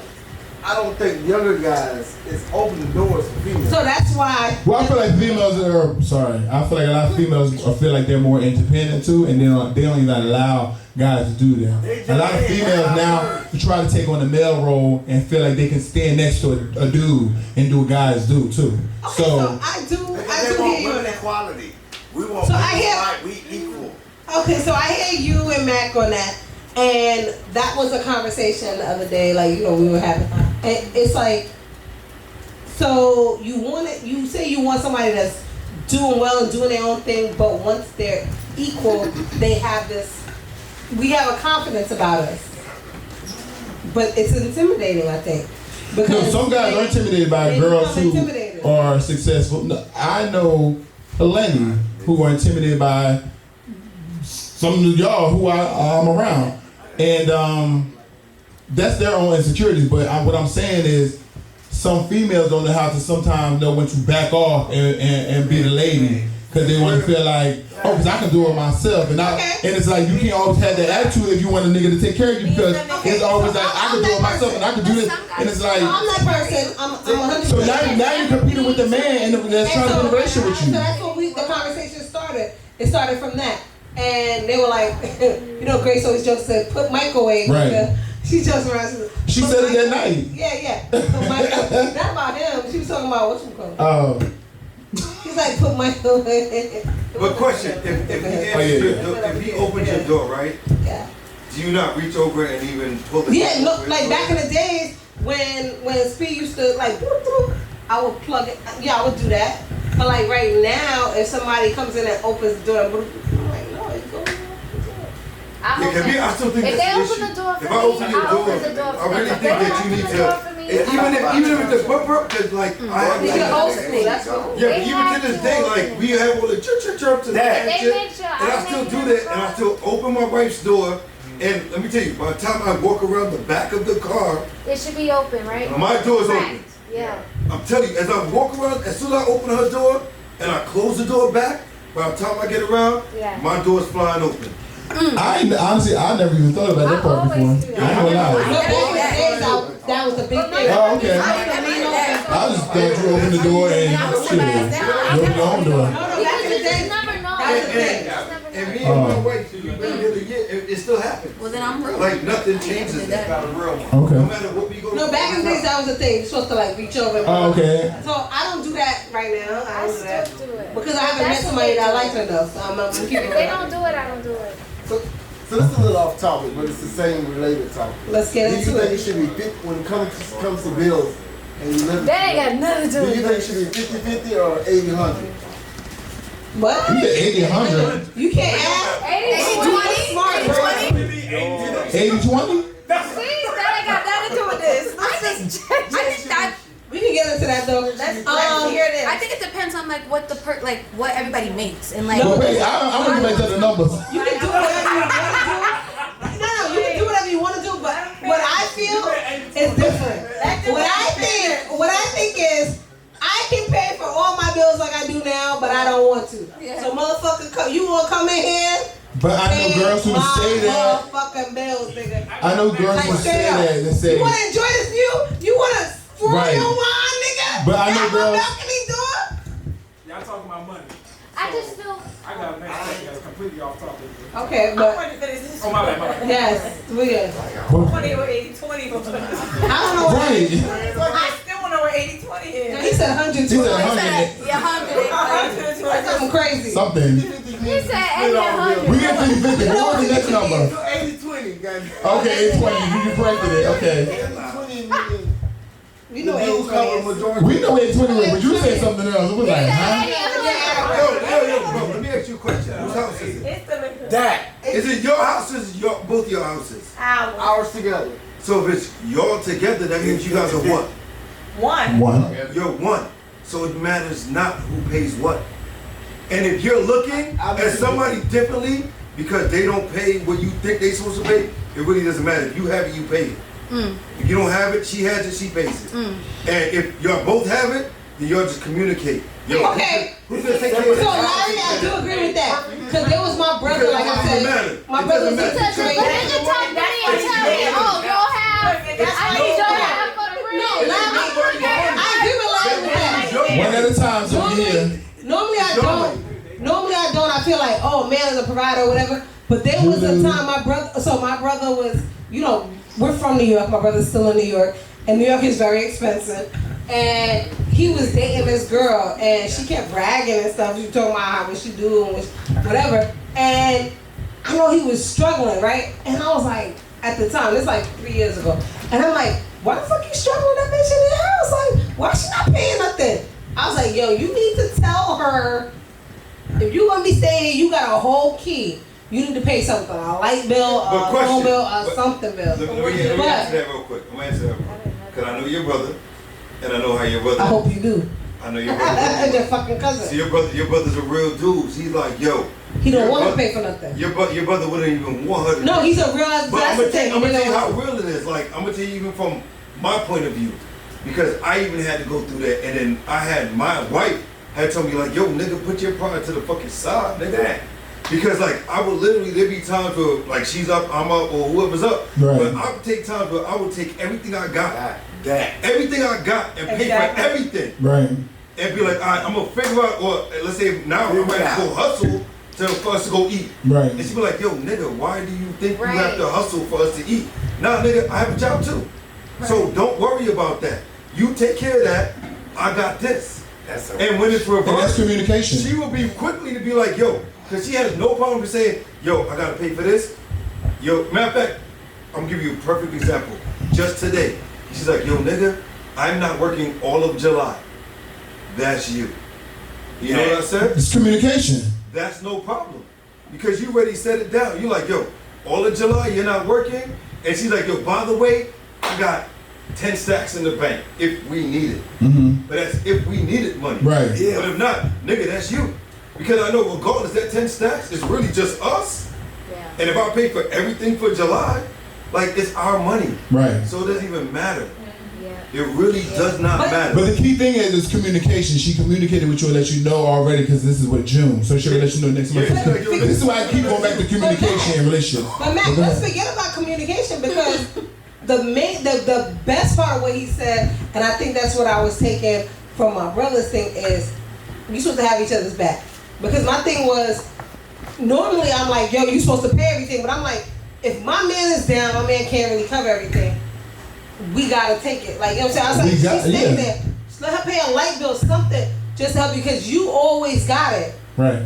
I don't think younger guys is opening doors for females. so that's why. Well, I feel like females are, sorry, I feel like a lot of females feel like they're more independent too, and they don't even allow guys to do that. A lot of females now try to take on the male role and feel like they can stand next to a dude and do what guys do too. Okay, so I do hear you on that. Equality. We want So I hear- right, we equal. Okay, so I hear you and Mac on that, and that was a conversation the other day. Like we were having, and it's like, so you say you want somebody that's doing well and doing their own thing, but once they're equal, they have this. We have a confidence about us, but it's intimidating, I think. No, some guys are intimidated by they girls become who intimidated. are successful. No, I know plenty who are intimidated by some of y'all who I'm around, and that's their own insecurities. But what I'm saying is, some females don't know how to sometimes know when to back off and be the lady because they want to feel like, oh, because I can do it myself, and it's like you can't always have that attitude if you want a nigga to take care of you because it's always like I can do it myself and I can do this, and it's like I'm that person. I'm 100%. so now you're competing with the man and that's trying to be in a relationship with So you. that's what the conversation started. It started from that. And they were like, Grace always jokes, said, put microwave. Right. She jokes around. She said it that night. Yeah. Put microwave. Not about him. She was talking about what you call it. Oh. He's like, put microwave. But question, if he opens your door, right? Yeah. Do you not reach over and even pull it? Yeah, no, like back in the days when Speed used to like, boop, boop, I would plug it. Yeah, I would do that. But like right now, if somebody comes in and opens the door, I'm like, no, it's going on. I still think if that's they an open issue. the door for If I me, open your I'll door, open the door for I really them. think If they that don't you need open the door for to. me, Even if the bumper, because like I have. You're old school, that's cool. Yeah, but even to this day, like we have all the chirps and that They shit, make sure and I still do that, and I still open my wife's door. And let me tell you, by the time I walk around the back of the car, it should be open, right? my door's open. Yeah. I'm telling you, as I walk around, as soon as I open her door and I close the door back, by the time I get around, my door's flying open. Honestly, I never even thought about that part before. I ain't gonna lie. That was a big thing. Oh, okay. I just thought you opened the door and shit. You opened your own door. And me and my wife, we've been together it still happens. Well, then I'm real. Like nothing changes that. Okay. No matter what we go. No, back in the days that was a thing. You're supposed to like reach over. Oh, okay. So I don't do that right now. I don't do that still do it. because I haven't met somebody that I like enough. So I'm keeping If they don't do it, I don't do it. So this is a little off topic, but it's the same related topic. Let's get Do you into think it. it should be 50 when it comes to bills and you live? That ain't got nothing to do Do with you it. think it should be 50-50 or 80-100? What? You said 80-100. You can't ask. 80-20? Smart, 80-20? See, that ain't got nothing to do with this. I think that We can get into that though. Let's hear this. I think it depends on like what what everybody makes and like. No, wait, I want to get back to the numbers. You can do whatever you want to do. No, you can do whatever you want to do, but what I feel is different. What I think is, I can pay for all my bills like I do now, but I don't want to. So motherfucker, you want to come in here? But I know girls who say that. Motherfucking bills, nigga. I know girls who say that and say. You want to enjoy this view? You want to throw Right. your wine, nigga? But I know Out my girls. balcony door? Y'all talking about money. I just feel. I got a next thing that's completely off topic. Okay, but Oh, my bad. yes, we good. 20 or 80-20. I don't know what Right. I still want to know where 80-20 is. he said 100. He said 100. Yeah, 100. That's something crazy. Something. He said 80-100. We get 50-50. What was the next number? 80-20, guys. Okay, 80-20. You corrected it. Okay. 80-20. We know The bills cover 80-20 is. majority. We know 80-20, but you said something else. It was like, huh? Yo, bro, let me ask you a question. Whose house is it? It's the That. Is it your house or is it both your houses? Ours together. So if it's y'all together, that means you guys are what? one. You're one. So it matters not who pays what. And if you're looking at somebody differently because they don't pay what you think they're supposed to pay, it really doesn't matter. If you have it, you pay it. If you don't have it, she has it, she pays it. And if y'all both have it, then y'all just communicate. Yo, Okay. who's gonna take care So of Larry, that? I do agree with that. Because there was my brother, like I said. My brother was in Because the Detroit. nigga talk to me and tell me, oh, you'll have. I need your half for the real. No, Larry, I agree with Larry with that. One at a time, so we here. Normally I don't. I feel like, oh man, is a provider or whatever. But there was a time my brother was, you know, we're from New York. My brother's still in New York. And New York is very expensive. And he was dating this girl and she kept bragging and stuff. She was talking about what she do and whatever. And I know he was struggling, right? And I was like, at the time, it's like 3 years ago. And I'm like, why the fuck you struggling with that bitch in the house? Like, why she not paying nothing? I was like, yo, you need to tell her, if you gonna be staying here, you got a whole key. You need to pay something, a light bill, a phone bill, a something bill. Let me answer that real quick. I'm gonna answer that real quick. Because I know your brother, and I know how your brother I hope you do. I know your brother. Your fucking cousin. See, your brother's a real dude. He's like, yo. He don't want to pay for nothing. Your brother wouldn't even want her to. No, he's a real ass. But I'm gonna tell you thing. how real it is. Like, I'm gonna tell you even from my point of view. Because I even had to go through that. And then I had my wife had told me like, yo, nigga, put your pride to the fucking side, nigga. Because like I would literally, there'd be times where like she's up, I'm up, or whoever's up. Right. But I would take times where I would take everything I got, everything I got, and pay for everything. Right. And be like, all right, I'm gonna figure out, or let's say now I'm ready to go hustle for us to go eat. Right. And she be like, yo, nigga, why do you think you have to hustle for us to eat? Nah, nigga, I have a job too. So don't worry about that. You take care of that. I got this. And when it's reversed, And that's communication. she will be quickly to be like, yo, because she has no problem with saying, yo, I gotta pay for this. Yo, matter of fact, I'm gonna give you a perfect example. Just today, she's like, yo, nigga, I'm not working all of July. That's you. You know what I said? It's communication. That's no problem. Because you already set it down. You're like, yo, all of July you're not working, and she's like, yo, by the way, I got 10 stacks in the bank if we need it. But that's if we needed money. Right. Yeah. But if not, nigga, that's you. Because I know regardless, that 10 stacks is really just us. Yeah. And if I pay for everything for July, like it's our money. Right. So it doesn't even matter. Yeah. It really does not matter. But the key thing is communication. She communicated with you and let you know already because this is what June. So she'll let you know next month. This is why I keep going back to communication and relationships. But Mac, let's forget about communication because the best part of what he said, and I think that's what I was taking from my brother's thing is you're supposed to have each other's back. Because my thing was, normally I'm like, yo, you're supposed to pay everything, but I'm like, if my man is down, my man can't really cover everything. We gotta take it. Like, you know what I'm saying? I was like, she's staying there. Just let her pay a light bill, something, just to help you, because you always got it. Right.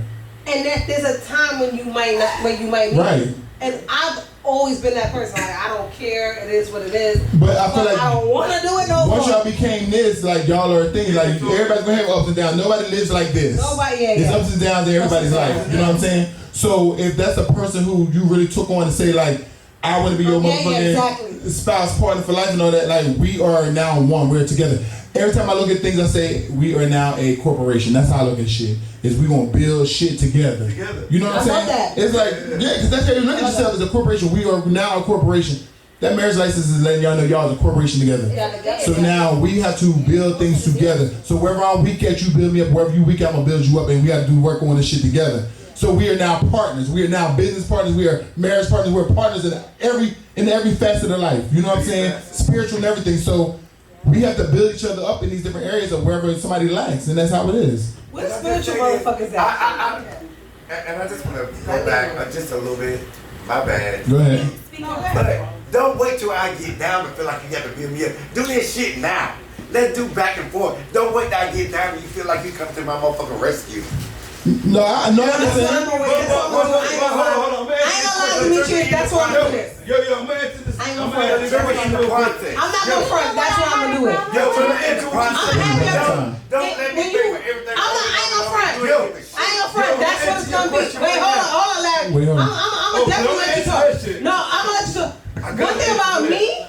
And that there's a time when you might not, when you might need right. it. And I've always been that person. Like, I don't care. It is what it is. But I feel like I don't want to do it no more. Once y'all became this, like y'all are a thing. Like everybody's gonna have ups and downs. Nobody lives like this. Nobody. There's ups and downs in everybody's life. You know what I'm saying? So if that's a person who you really took on to say like, I want to be your motherfucking spouse, partner for life and all that, like we are now one. We're together. Every time I look at things, I say we are now a corporation. That's how I look at shit. Is we gonna build shit together. You know what I'm saying? That. It's like because that's how you look at yourself as a corporation. We are now a corporation. That marriage license is letting y'all know y'all is a corporation together. So now we have to build things together. So wherever I'm weak at, you build me up. Wherever you weak at, I'm gonna build you up, and we got to do work on this shit together. So we are now partners. We are now business partners. We are marriage partners. We're partners in every facet of life. You know what I'm saying? Spiritual and everything. So we have to build each other up in these different areas of wherever somebody lacks, and that's how it is. What spiritual motherfuckers at? And I just want to go back just a little bit. My bad. Go ahead. But don't wait till I get down and feel like you got to build me up. Do this shit now. Let's do back and forth. Don't wait till I get down and you feel like you come to my motherfucking rescue. No, I know what I'm saying. Hold on, man. I ain't gonna lie, Demetrius, that's what I'm doing. Yo, I'm gonna answer this. I ain't gonna front. I'm not gonna front. That's what I'm gonna do it. Yo, let me answer what you I'm Don't let me pay for everything. I ain't gonna front. I ain't gonna front. That's what it's gonna be. Wait, hold on, Larry. I'm gonna definitely let you talk. No, I'm gonna let you talk. One thing about me,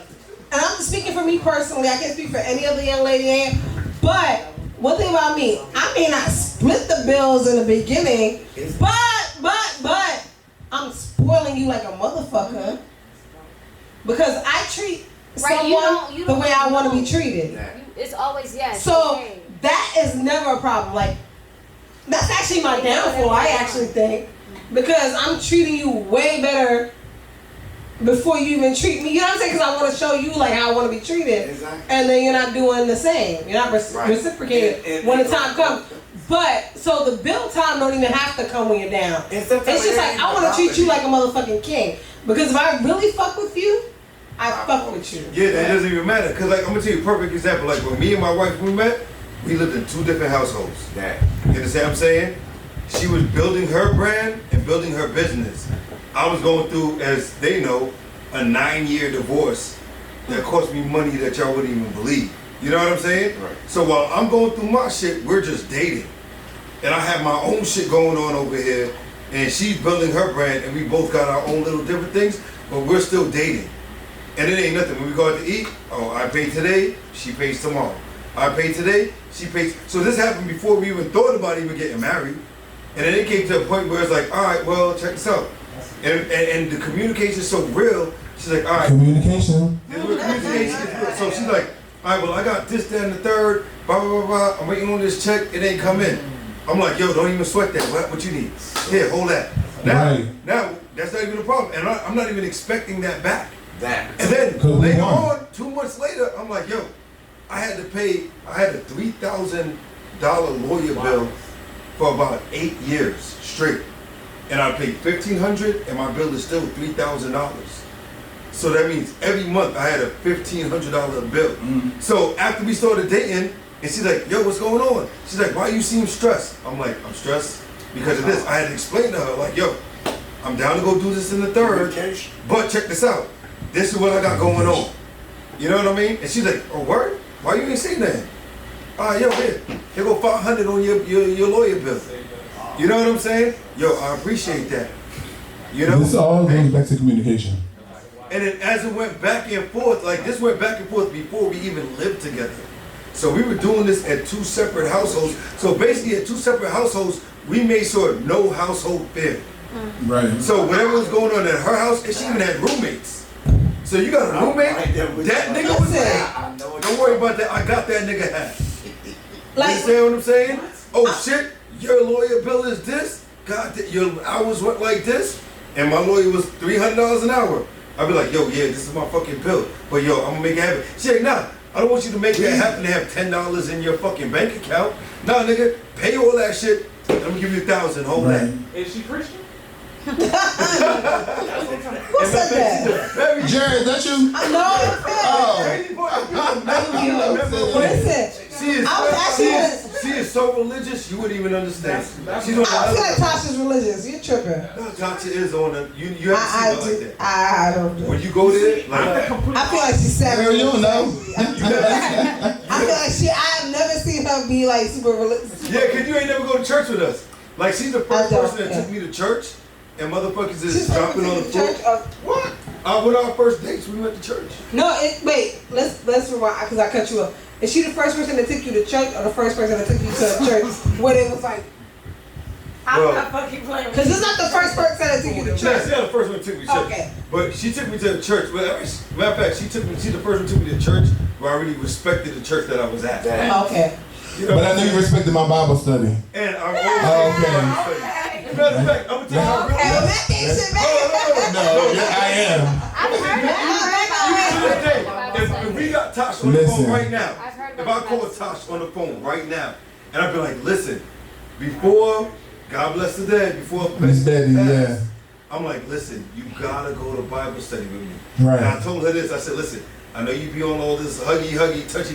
and I'm speaking for me personally, I can't speak for any other young lady here, but one thing about me, I may not split the bills in the beginning, but I'm spoiling you like a motherfucker because I treat someone the way I want to be treated. It's always yes. So that is never a problem. Like that's actually my downfall. I actually think because I'm treating you way better before you even treat me. You know what I'm saying? Because I want to show you like how I want to be treated, and then you're not doing the same. You're not reciprocating when the time comes. But so the bill time don't even have to come when you're down. It's just like I want to treat you like a motherfucking king because if I really fuck with you, I fuck with you. Yeah, that doesn't even matter. Cause like I'm gonna tell you a perfect example. Like when me and my wife we met, we lived in 2 different households. You understand what I'm saying? She was building her brand and building her business. I was going through, as they know, a 9-year divorce that cost me money that y'all wouldn't even believe. You know what I'm saying? Right. So while I'm going through my shit, we're just dating. And I have my own shit going on over here, and she's building her brand, and we both got our own little different things, but we're still dating. And it ain't nothing. When we go out to eat, oh, I pay today, she pays tomorrow. I pay today, she pays. So this happened before we even thought about even getting married. And then it came to a point where it's like, all right, well, check this out. And the communication is so real. She's like, all right. Communication. So she's like, all right, well, I got this, that, and the third, blah, blah, blah, blah. I'm waiting on this check. It ain't come in. I'm like, yo, don't even sweat that. What you need? Here, hold that. Now, that's not even a problem. And I'm not even expecting that back. And then later on, 2 months later, I'm like, yo, I had a $3,000 lawyer bill for about 8 years straight. And I paid $1,500 and my bill is still $3,000. So that means every month I had a $1,500 bill. So after we started dating, and she's like, yo, what's going on? She's like, why you seem stressed? I'm like, I'm stressed because of this. I had to explain to her, like, yo, I'm down to go do this in the third, but check this out. This is what I got going on. You know what I mean? And she's like, oh, word? Why you ain't say that? Yo, here go $500 on your lawyer bill. You know what I'm saying? Yo, I appreciate that. You know? This all goes back to communication. And then as it went back and forth, like this went back and forth before we even lived together. So we were doing this at 2 separate households. So basically at 2 separate households, we made sure no household failed. Right. So whatever was going on at her house, and she even had roommates. So you got a roommate? That nigga was like, don't worry about that. I got that nigga half. You understand what I'm saying? Oh shit, your lawyer bill is this? God, your hours went like this? And my lawyer was $300 an hour. I'd be like, yo, yeah, this is my fucking bill. But yo, I'm gonna make it happen. She like, nah, I don't want you to make that happen and have $10 in your fucking bank account. Nah, nigga, pay all that shit. I'm gonna give you $1,000. Hold that. Is she Christian? Who said that? Jared, is that you? I know. She is so religious, you wouldn't even understand. She's on the I other feel like Tasha's religious. You're tripping. No, Tasha is on the. You haven't seen her like that. I don't do it. When you go there, like, I feel like she's savage. Girl, you don't know. I feel like I've never seen her be like super religious. yeah, cause you ain't never go to church with us. Like she's the first person that took me to church, and motherfuckers is dropping on the floor. What? With our first dates, we went to church. No, wait. Let's rewind because I cut you off. Is she the first person that took you to church, or the first person that took you to a church where it was like? I'm not fucking playing with you. Because it's not the first person that took you to church. Yeah, she's not the first one that took me to church. Okay. But she took me to the church. Well, matter of fact, she's the first one that took me to church where I really respected the church that I was at. Okay. You know But I know you respected my Bible study. And I'm always Okay. Matter of fact, I'm gonna tell you how really No, yeah, I am. If we got Tosh on the phone right now, if I call Tosh on the phone right now, and I'd be like, listen, before, God bless the dead, before Miss Betty, yeah. I'm like, listen, you gotta go to Bible study with me. Right. And I told her this, I said, listen, I know you be on all this huggy,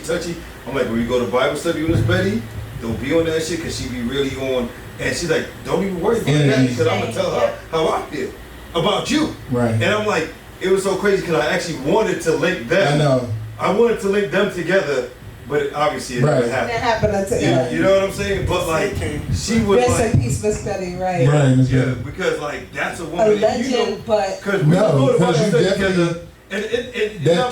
touchy. I'm like, when we go to Bible study with Miss Betty, don't be on that shit, because she be really on. And she's like, don't even worry about that, because I'm going to tell her how I feel about you. Right. And I'm like, it was so crazy, because I actually wanted to link them. I know. I wanted to link them together, but obviously it never happened. That happened until You know what I'm saying? But like, she was rest like, in peace, Miss Betty, right? Right, Miss yeah, Betty. because like, that's a A woman. legend, but Because we No, go to Bible because you study definitely. together. And That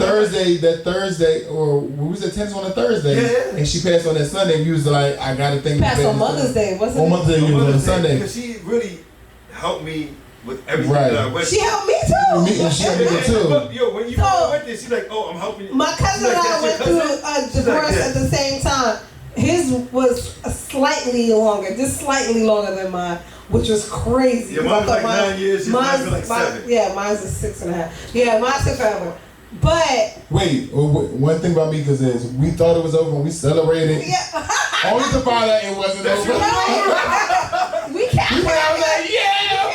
Thursday, or what was it, 10th on a Thursday? Yeah. And she passed on that Sunday, and you was like, I got to thank passed on Mother's Day, wasn't it? On Mother's Day, you was on Sunday. Because she really helped me with everything Right. that I went She through. helped me too. Me and she helped me too. But, yo, when you went there, she's like, oh, I'm helping you. My cousin and I went through a divorce at the same time. His was slightly longer, just slightly longer than mine, which was crazy. Yeah, mine was like 9 years, mine's like 7. Yeah, mine's is 6.5. Yeah, mine took forever. But Wait, one thing about Meeka's is we thought it was over when we celebrated. yeah, Only to find out it wasn't over. we kept We went out like, yeah,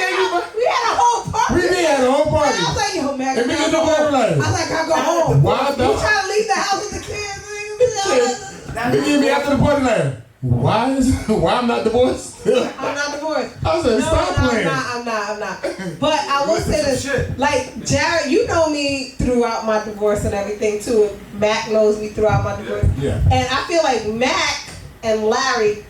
we had a whole party. we did have a whole party. I was like, yo, man, And I Meeka go don't home. like I was like, I go home. Why You not? trying to leave the house with the kids? They give me after the party like, why I'm not divorced? I'm not divorced. I was like, stop playing. I'm not. But I will say this, like Jared, you know me throughout my divorce and everything too. Mac knows me throughout my divorce. Yeah. And I feel like Mac and Larry,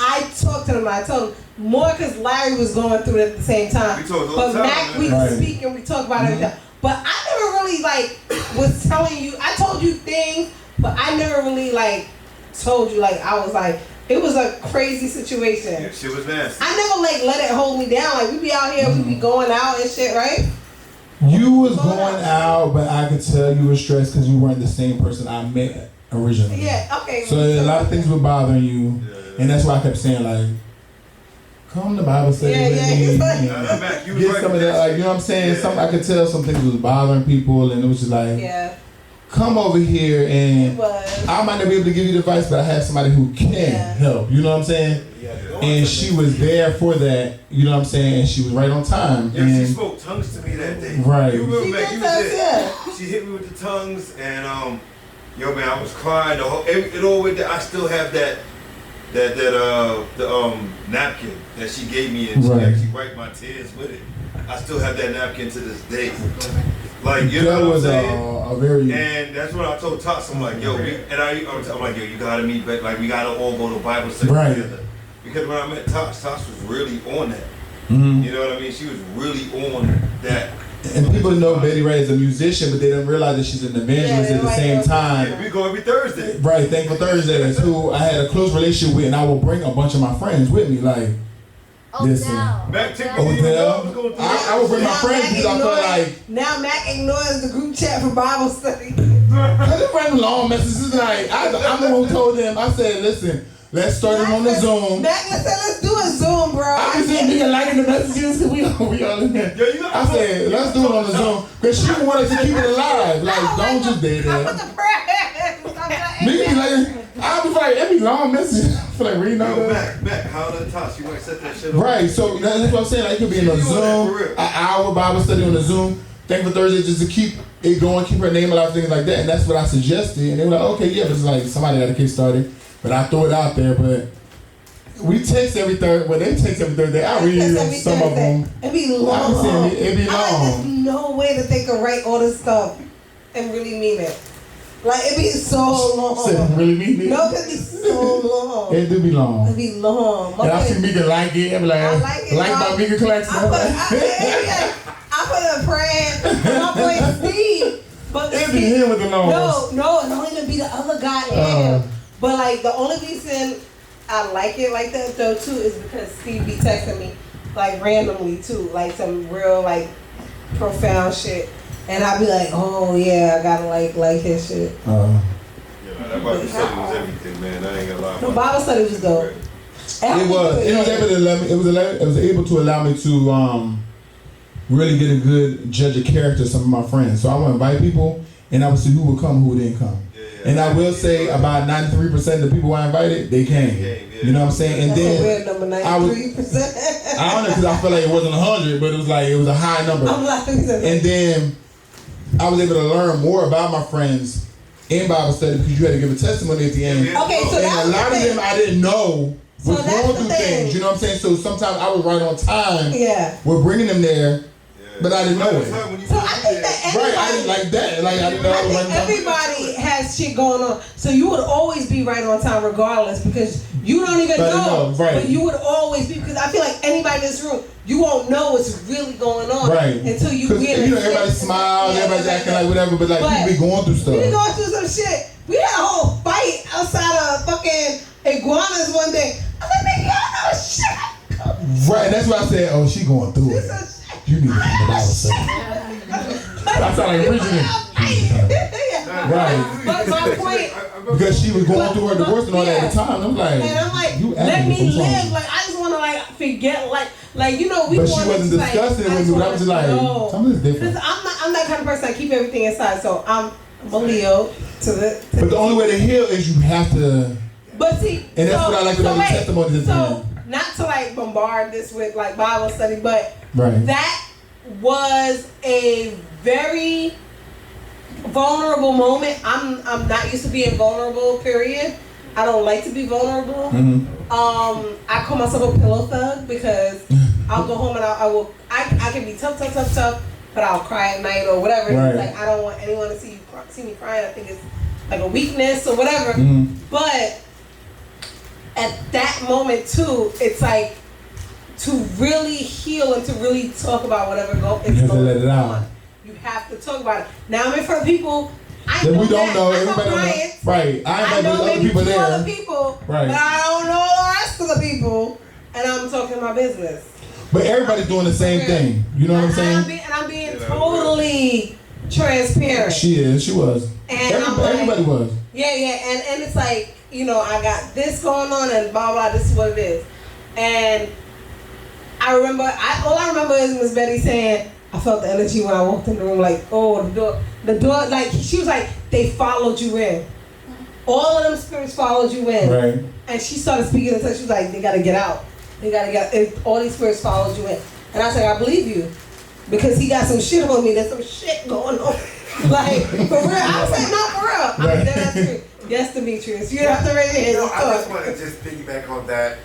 I talked to them. I told them more because Larry was going through it at the same time. We talked all the But time, Mac, man. we Right. speak and we talk about everything. But I never really like was telling you. I told you things, but I never really like told you like I was like. It was a crazy situation. Yeah, shit was nasty. I never like let it hold me down. Like we be out here, we be going out and shit, right? You was going out, but I could tell you were stressed because you weren't the same person I met originally. Yeah, okay. So a lot of things were bothering you, and that's why I kept saying like, come to Bible study Yeah, with yeah, me. he's like- you know, Mac, you was get right some of with that, that like shit. you know what I'm saying. Yeah. Some I could tell some things was bothering people, and it was just like, Yeah, come over here, it and was. I might not be able to give you the advice, but I have somebody who can Yeah. help. You know what I'm saying? And she was there for that. You know what I'm saying? And she was right on time. Yeah, she And spoke tongues to me that day. Right. You remember, She Mac, did you that, was there. yeah. She hit me with the tongues, and yo, man, I was crying. The whole, it all went there. I still have the napkin that she gave me, and she Right. actually wiped my tears with it. I still have that napkin to this day. Like, you know that what I'm was saying? a very And that's what I told Toss. I'm like, yo, I'm like, yo, you gotta meet, but like, we gotta all go to Bible study Right. together. Because when I met Tosh was really on that. You know what I mean? She was really on that. And people know Betty Wright is a musician, but they don't realize that she's an evangelist at the same time. Yeah, we go every Thursday. Right, Thankful Thursdays, who I had a close relationship with, and I will bring a bunch of my friends with me. Like, listen. Mac I would bring my friends because I feel like. Now Mac ignores the group chat for Bible study. I just bring long messages. Like, I'm the one who told them, I said, listen, let's start it on the Zoom. Mac, let's do a Zoom, bro. I can see nigga liking the messages because we all in there. I said, let's do it on the Zoom. Because she wanted to keep it alive. Like, don't just do that. Nigga be like, I'll be like, every long message. I feel like reading all that. Mac, how the toss? You might set that shit up. Right, so that's what I'm saying. Like, it could be in a Zoom, an hour Bible study on the Zoom. Thankful Thursday just to keep it going, keep her name alive, things like that. And that's what I suggested. And they were like, okay, yeah, but it's like somebody got to get started. But I throw it out there, but we text every Thursday. Well, they text every Thursday. I read some of them. It be long. It be long. There's no way that they can write all this stuff and really mean it. Like, it be so long. Really mean it? No, it be so long. It do be long. It be long. And I see Meeka like it. I'm like, I like my Meeka collection. I put a prayer for my boy Steve. But it be him with the long. No, it don't even be the other guy in him. But like the only reason I like it like that though too is because Steve be texting me like randomly too, like some real like profound shit, and I be like, oh yeah, I gotta like his shit. Yeah, that Bible study was everything, man. I ain't gonna lie. The Bible study was dope. It was able to allow me to really get a good judge of character of some of my friends. So I would invite people, and I would see who would come, who didn't come. And I will say about 93% of the people I invited, they came. You know what I'm saying? And That's then a weird number, 93%. I don't know, because I feel like it wasn't 100, but it was like, it was a high number. And then I was able to learn more about my friends in Bible study because you had to give a testimony at the end. Okay, so and a lot of them I didn't know was going through things. You know what I'm saying? So sometimes I was right on time. Yeah. We're bringing them there. But I didn't know it. So I think that right, I didn't like that. Like I didn't know. I think everybody has shit going on, so you would always be right on time regardless because you don't even know. Right. But you would always be because I feel like anybody in this room, you won't know what's really going on until you get it. You know, everybody smiles, everybody's acting like whatever, but like people be going through stuff. We be going through some shit. We had a whole fight outside of fucking iguanas one day. I was like, nigga, y'all know shit. Right, and that's why I said, oh, she going through it. You need to come to Bible study. I sound like preaching it. Right. But my point. Because she was going through her divorce and all that at the time. I'm like, let me live. Like I just want to like forget. Like you know we. But she wasn't discussing it with me. But I was just like, something's different. I'm that kind of person. I keep everything inside. So I'm a Leo to the. But the only way to heal is you have to. But see, and that's what I like about the testimonies. So not to like bombard this with like Bible study, but right. That was a very vulnerable moment. I'm not used to being vulnerable, period. I don't like to be vulnerable. Mm-hmm. I call myself a pillow thug because I'll go home and I can be tough, but I'll cry at night or whatever. Right. It's like I don't want anyone to see me crying. I think it's like a weakness or whatever. Mm-hmm. But at that moment too, it's like to really heal and to really talk about whatever is going on. Let it out. You have to talk about it. Now I'm in front of people. We don't know. Everybody don't know. Right. I know maybe other people there. Other people, right. But I don't know the rest of the people, and I'm talking my business. But everybody's doing the same thing. You know what I'm saying? I'm being totally transparent. She was. And everybody was. Yeah, and it's like, you know, I got this going on and blah blah. This is what it is, and I remember. All I remember is Miss Betty saying, I felt the energy when I walked in the room, like, oh, the door, like, she was like, they followed you in. All of them spirits followed you in. Right. And she started speaking in tongues. She was like, they got to get out. All these spirits followed you in. And I was like, I believe you. Because he got some shit on me. There's some shit going on. Like, for real. I was like, no, for real. Right. That's true. Yes, Demetrius. You have to raise your hand. I just want to just piggyback on that.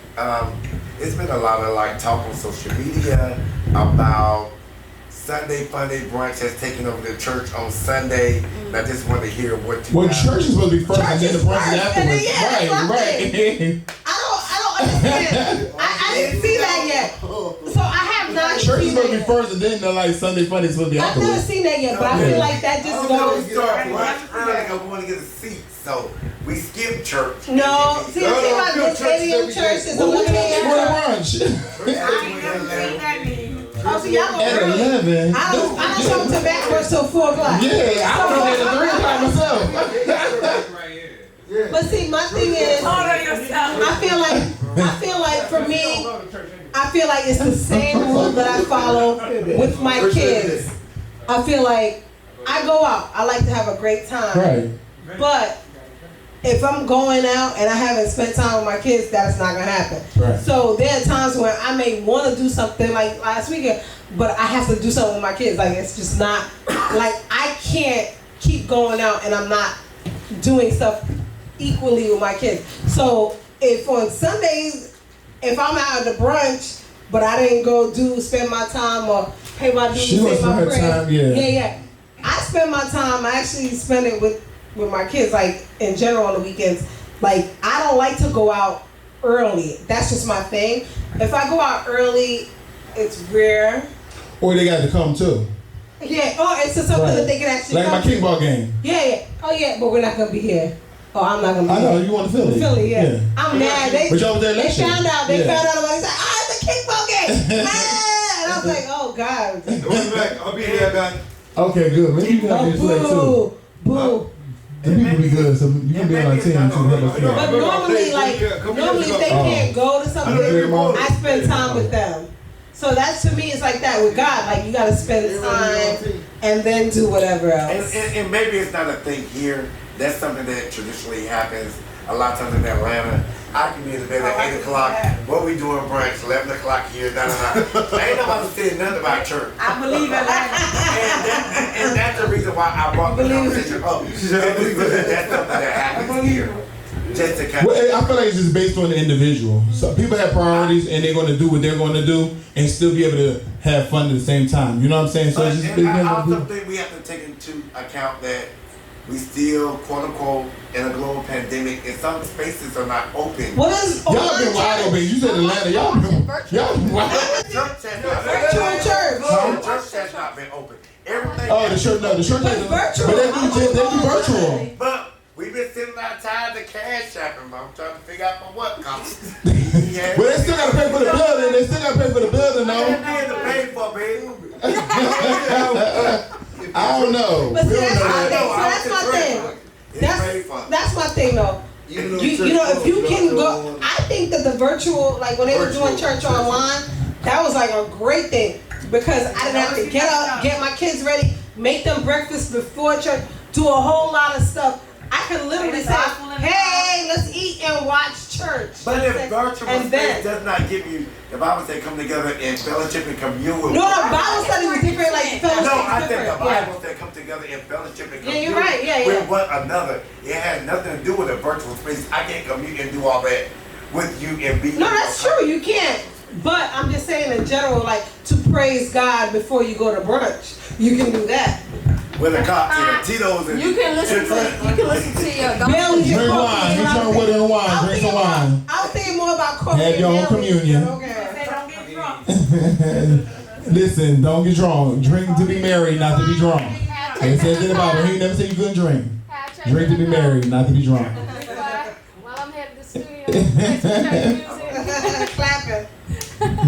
It's been a lot of, like, talk on social media about Sunday Funday Brunch has taken over the church on Sunday. And I just want to hear what you Well, church is supposed to be first and then the brunch is afterwards. Right. I don't understand. I didn't see that yet. So I never Church is seen supposed to be that. first, and then the like Sunday fun is supposed to be I've never afterwards. seen that yet, but I feel like that just goes. We start lunch early because we want to get a seat, so we skip church. No, see the thing about the stadium church is 11 a.m. brunch. Oh, so y'all go At early. 11. I don't show up to backwards till 4 o'clock. Yeah, I don't know at 3 o'clock myself. But see, my thing is, I feel like for me, I feel like it's the same rule that I follow with my kids. I feel like I go out. I like to have a great time. Right. But if I'm going out and I haven't spent time with my kids, that's not gonna happen. Right. So there are times when I may want to do something like last weekend, but I have to do something with my kids. Like it's just not like I can't keep going out and I'm not doing stuff equally with my kids. So if on Sundays, if I'm out at the brunch, but I didn't go spend my time or pay my dues, She wants say my her prayers. time, yeah. Yeah. I spend my time. I actually spend it with my kids, like in general on the weekends. Like I don't like to go out early. That's just my thing. If I go out early, it's rare. Or they got to come too. Yeah. Oh, it's just something Right. that they can actually. Like my come to. kickball game. Yeah. Oh yeah, but we're not gonna be here. Oh, I'm not gonna be I know, here. you want to Philly. Philly, yeah. I'm mad. But y'all was there last They year. found out about it. He's like, it's a kickball game. And I was like, oh God. I'll be there, man. Okay, good. Maybe you can be flag too. Boo. The people be good, so you can be on our team too. Help us But out. normally, if they can't go to something, I spend time with them. So that to me is like that with God. Like you gotta spend time and then do whatever else. And maybe it's not a thing here. That's something that traditionally happens a lot of times in Atlanta. I can be in the bed at 8 o'clock. What we doing brunch? 11 o'clock here. Ain't nobody saying nothing about church. I believe in that. And that's the reason why I brought the conversation up. That's something that happens here. Just to kind of. Well, I feel like it's just based on the individual. So people have priorities and they're going to do what they're going to do and still be able to have fun at the same time. You know what I'm saying? So it's just I also think we have to take into account that we still, quote unquote, in a global pandemic, and some spaces are not open. What is y'all been wide open? You said Atlanta. Y'all been wide open. Church has not Virtual church has not been open. Everything. Oh, the church hasn't. But they do virtual. But we've been sitting outside the cash shopping. I'm trying to figure out for what comes. But they still got to pay for the building. They still got to pay for the building, though. to pay for, baby. I don't know. But see, that's my thing. That's my thing, though. You know, if you can go, I think that the virtual, like when they were doing church online, that was like a great thing because I didn't have to get up, get my kids ready, make them breakfast before church, do a whole lot of stuff. I can literally say, hey, let's eat and watch church. But if virtual space does not give you, the Bible said come together in fellowship and commune with No, the Bible study was different, like fellowship. No, I think the Bible said come together in fellowship and commune you're right. with one another. It has nothing to do with a virtual space. I can't commune and do all that with you and be. No, that's true. You can't. But I'm just saying in general, like to praise God before you go to brunch, you can do that. With a cocktail, Tito's, and you can listen to your Drink wine. You turn water and wine. Drink some wine. I was thinking more about coffee. Have your own communion. Listen, don't get drunk. Drink to be merry, not to be drunk. It says in the Bible. He never said you couldn't drink. Drink to be merry, not to be drunk. While I'm heading to the studio, play some church music. Clapping.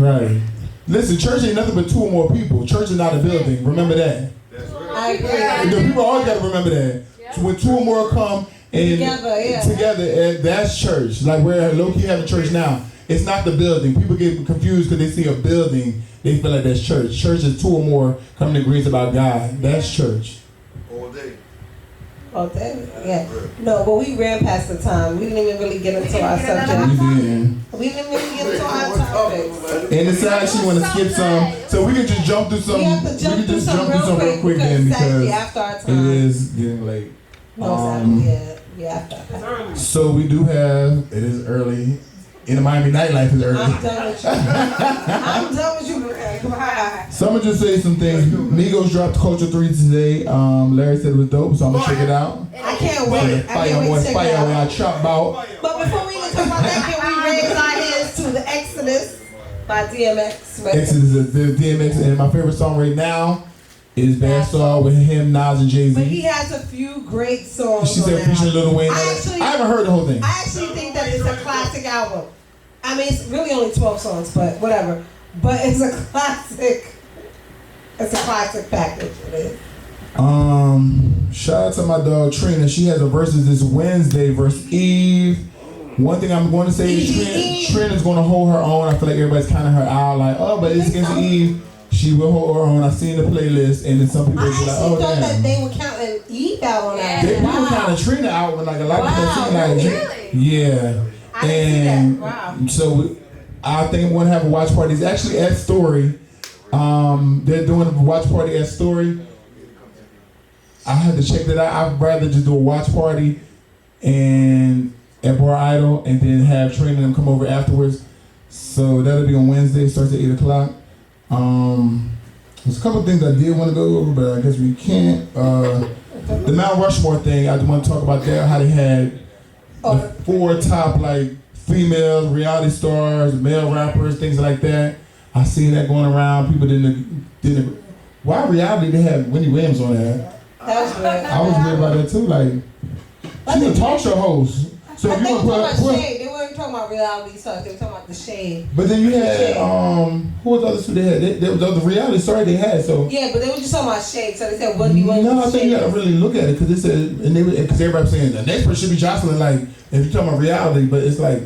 Right. Listen, church ain't nothing but two or more people. Church is not a building. Remember that. I agree. The people always got to remember that. So when two or more come and together, and that's church. Like we're low-key having church now. It's not the building. People get confused because they see a building. They feel like that's church. Church is two or more coming to agreement about God. That's church. Oh, damn. Yeah. No, but we ran past the time. We didn't even really get into our subject. We didn't even get into our topics. And it's actually want to skip some, so we can just jump through some. We have to jump through some real quick then because after our it time. is getting late. After. So we do have. It is early. In the Miami nightlife is early. I'm done with you. I'm done with you. Bye. So I'm gonna just say some things. Migos dropped Culture 3 today. Larry said it was dope, so I'm gonna check it out. I can't wait. I can't wait to check it out. Fire chop out. But before we even talk about that, can we raise our hands to the Exodus By DMX. Exodus, the DMX, and my favorite song right now is Bad Star with him, Nas, and Jay-Z. But he has a few great songs. She said featuring Lil Wayne. I haven't heard the whole thing. I actually think that it's a classic album. I mean, it's really only 12 songs, but whatever. But it's a classic. It's a classic package. It is. Shout out to my dog Trina. She has a versus this Wednesday versus Eve. One thing I'm going to say is Trina's going to hold her own. I feel like everybody's kind of her out, like, oh, but it's against Eve. She will hold her own. I seen the playlist, and then some people will be like, oh, thought damn. that they were counting Eve out on that. They were counting Trina out when like a lot of people like, really? yeah. I didn't see that. Wow. So I think we're gonna have a watch party. It's actually at Story. They're doing a watch party at Story. I had to check that out. I'd rather just do a watch party and at Bar Idol and then have Trina and them come over afterwards. So that'll be on Wednesday. It starts at 8 o'clock. There's a couple of things I did want to go over, but I guess we can't. The Mount Rushmore thing, I just want to talk about that, how they had the 4 top like female reality stars, male rappers, things like that. I seen that going around. People didn't. Why reality? They had Wendy Williams on there. That was weird. I was weird about that too. Like, she's a talk show host. So I if you think want to about shade. They weren't talking about reality stars. They were talking about the shade. But then you had who was the other two they had? There was the other reality star they had. So yeah, but they were just talking about shade. So they said Wendy Williams. No, I think you got to really look at it because they said, and because everybody's saying the next person should be Jocelyn. Like if you're talking about reality, but it's like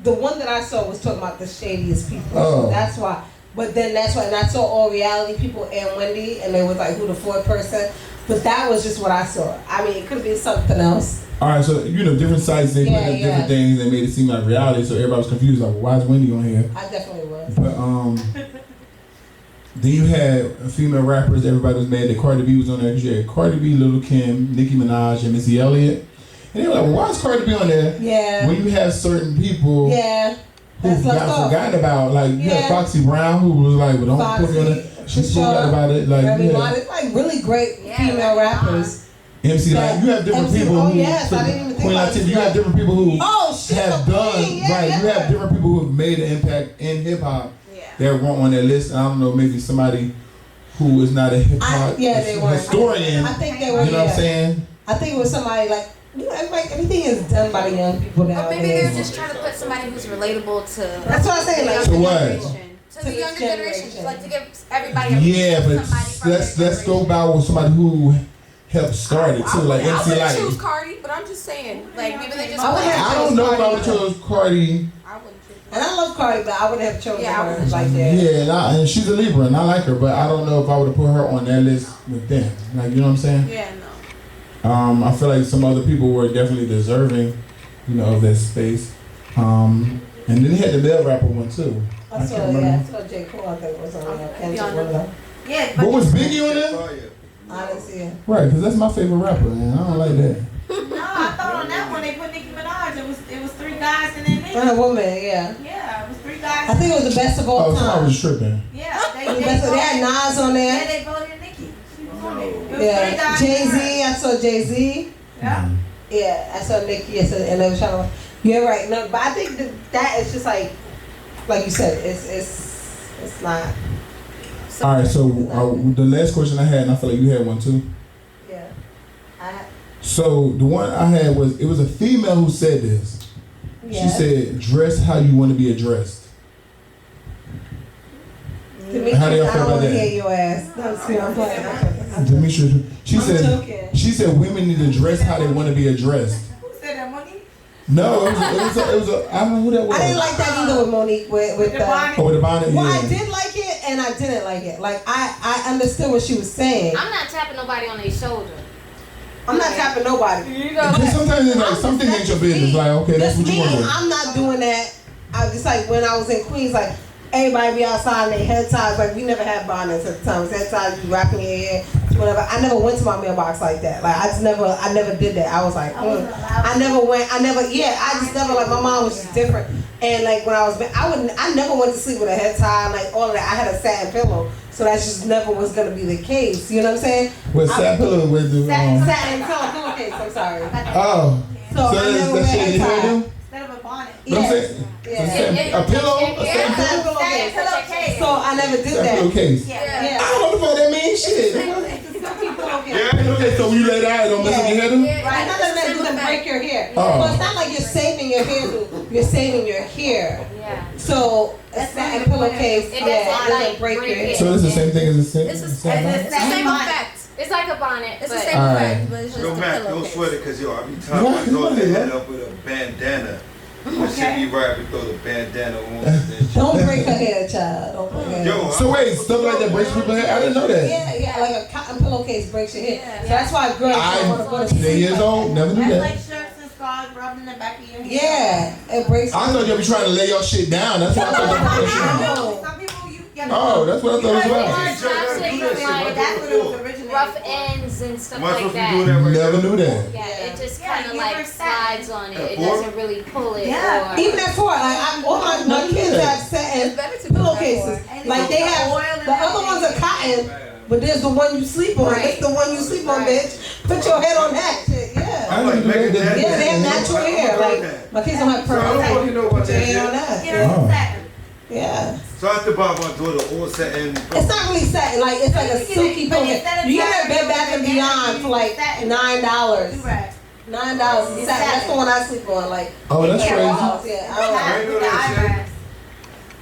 the one that I saw was talking about the shadiest people. Oh. So that's why. But then that's why, and I saw all reality people and Wendy, and they was like, who the 4th person? But that was just what I saw. I mean, it could be something else. all right, so different sites they put up different things. They made it seem like reality, so everybody was confused. Like, well, why is Wendy on here? I definitely was. But then you had female rappers. Everybody was mad that Cardi B was on there because you had Cardi B, Lil' Kim, Nicki Minaj, and Missy Elliott. And they were like, well, why is Cardi B on there? Yeah. When you have certain people. Yeah. Who got forgotten about, like you had Foxy Brown, who was like, "Well, don't put me on it." She spoke out about it, like it's like really great female rappers. MC Light, you have different people who. Yes, I didn't even think about it. You have different people who have done You have different people who have made an impact in hip hop. That weren't on that list. I don't know, maybe somebody who is not a hip hop historian. I think they were. You know what I'm saying? I think it was somebody like. Everything is done by the young people now. Or maybe they're just trying to put somebody who's relatable to. That's what I'm saying. Like, to what? To the younger generation, like to give everybody. But let's go about with somebody who helped start it too, like MC Light. I would choose Cardi, but I'm just saying, like maybe they just. I don't know if I would choose Cardi. And I love Cardi, but I wouldn't have chosen her like that. Yeah, and she's a Libra, and I like her, but I don't know if I would have put her on that list with them. Like, you know what I'm saying? Yeah, no. I feel like some other people were definitely deserving, of that space. And then they had the male rapper one too. I saw J. Cole, I think was on there. Yeah, but was Biggie on there? I didn't see it. Right, because that's my favorite rapper, man. I don't like that. No, I thought on that one they put Nicki Minaj. It was 3 guys and then Nicki. And a woman, yeah. Yeah, it was 3 guys. I think it was the best of all time. I was tripping. Yeah, they had Nas on there. Yeah, they voted Nicki. She was on there. It was 3 guys. Jay-Z, I saw Jay-Z. Yeah. Yeah, I saw Nicki, and they were trying to. You're right. No, but I think that is just like you said, it's not. All right, so the last question I had, and I feel like you had one too. Yeah. So the one I had was, it was a female who said this. Yeah. She said, "Dress how you want to be addressed." Demetrius, how do y'all feel I don't about want to that? hear your ass. No, see, I'm playing. Demetrius, she said women need to dress how they want to be addressed. Who said that, Monique? No, it was a I don't know who that was. I didn't like that either with Monique with the bonnet. Oh, with the bonnet, yeah. Well, I did like it and I didn't like it. Like I understood what she was saying. I'm not tapping nobody on their shoulder. I'm not tapping nobody. Because sometimes it's like something ain't your business. Like, okay, that's what you want to do. I'm not doing that. I just like when I was in Queens, like everybody be outside in their head ties. Like we never had bonnets at the time. It was head ties, you wrapping your hair, whatever. I never went to my mailbox like that. Like I never did that. I was like, I never went. I just never like my mom was just different. And like when I never went to sleep with a head tie, like all of that. I had a satin pillow. So that just never was gonna be the case. You know what I'm saying? With satin pillow with the satin pillowcase. I'm sorry. Oh. So I never wear instead of a bonnet. But I'm saying, a pillow, a satin pillowcase. So I never did that. Pillowcase. Yeah. I don't know what the fuck that means. Shit. Okay, so when you lay down, it don't mess up your hair. Right. Not that it doesn't break your hair. Oh. So it's not like you're saving your hair. You're saving your hair. Yeah. So a satin pillowcase, it doesn't break your hair. So it's the same thing as a satin. It's the same effect. It's like a bonnet. It's the same effect, but it's just Yo, a Mac, don't pillowcase. sweat it, cause yo, every time my daughter head up with a bandana, that shit be right. We throw the bandana on. Don't break her hair, child. Don't break her hair. Yo, So wait, stuff like that breaks people's hair? I didn't know that. Yeah, like a cotton pillowcase breaks your hair. So that's why girls don't want to go to sleep. 10 years old, never knew That's that. like shirts and scarves rubbing the back of your head. Yeah, it breaks. I thought you were trying to lay your shit down. That's what I thought that was. Some people you Oh, that's what I thought it was about. That's what it was originally. Rough ends and stuff Am I like supposed to be that. doing that right Never now? knew that. Yeah, it just Yeah, kind of you like never slides on it. It Four? doesn't really pull it. Yeah. Or, Even at 4, like all my kids have satin pillowcases. Like they have the other ones are cotton, but there's the one you sleep on. It's the one you sleep on, bitch. Put your head on that shit. Yeah. I'm like, Megan, that. Yeah, they have natural hair. Like my kids don't have So I don't purple. fucking know about Put your that hair on shit. that. Yeah. So I have to buy my daughter all satin. It's not really satin, like it's like a silky pillowcase. You get that Bed Bath and Beyond for like $9. $9. Satin. That's the one I sleep on. Like. Oh, that's crazy. Yeah. I ain't know that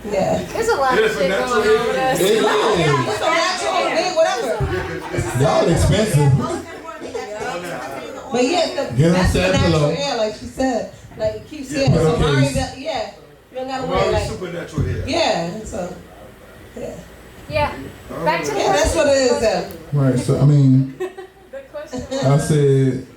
Yeah. There's a lot of It's a shit going natural on with us. It is. It's a natural, big, whatever. Y'all expensive. But yeah, Get on that's the satin natural pillow. hair, like she said. Like it keeps Yeah, hair. So pillowcase. Mari, yeah. You don't gotta shit. worry Mari like. supernatural hair. Yeah. So. Yeah. Yeah. Back to the Yeah, that's what it is. Though. Right, so I mean, The question I said,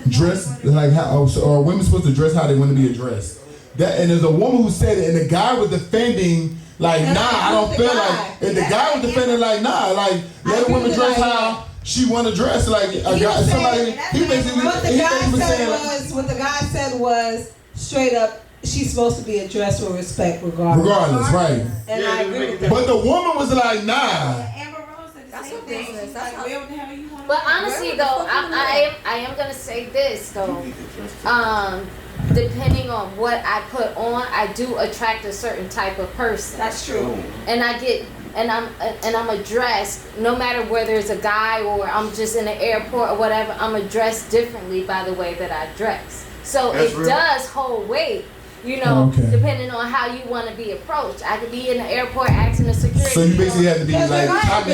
dress like how, or women supposed to dress how they want to be addressed. That, and there's a woman who said it, and the guy was defending, like, And nah, I don't the feel guy. like, and the guy was defending, like, nah, like, let a woman dress how she want to dress, like, a He guy, was somebody, saying- he basically, What the he guy basically said saying, was, what the guy said was, straight up, she's supposed to be addressed with respect regardless. regardless, right. And I agree with that. But the woman was like, nah. That's her business. That's how But honestly, though, I am gonna say this though. Depending on what I put on, I do attract a certain type of person. That's true. And I'm addressed no matter whether it's a guy or I'm just in the airport or whatever. I'm addressed differently by the way that I dress. So That's it real. does hold weight. You know, Okay. depending on how you want to be approached. I could be in the airport asking the security. So you basically have to be That's like, right, top You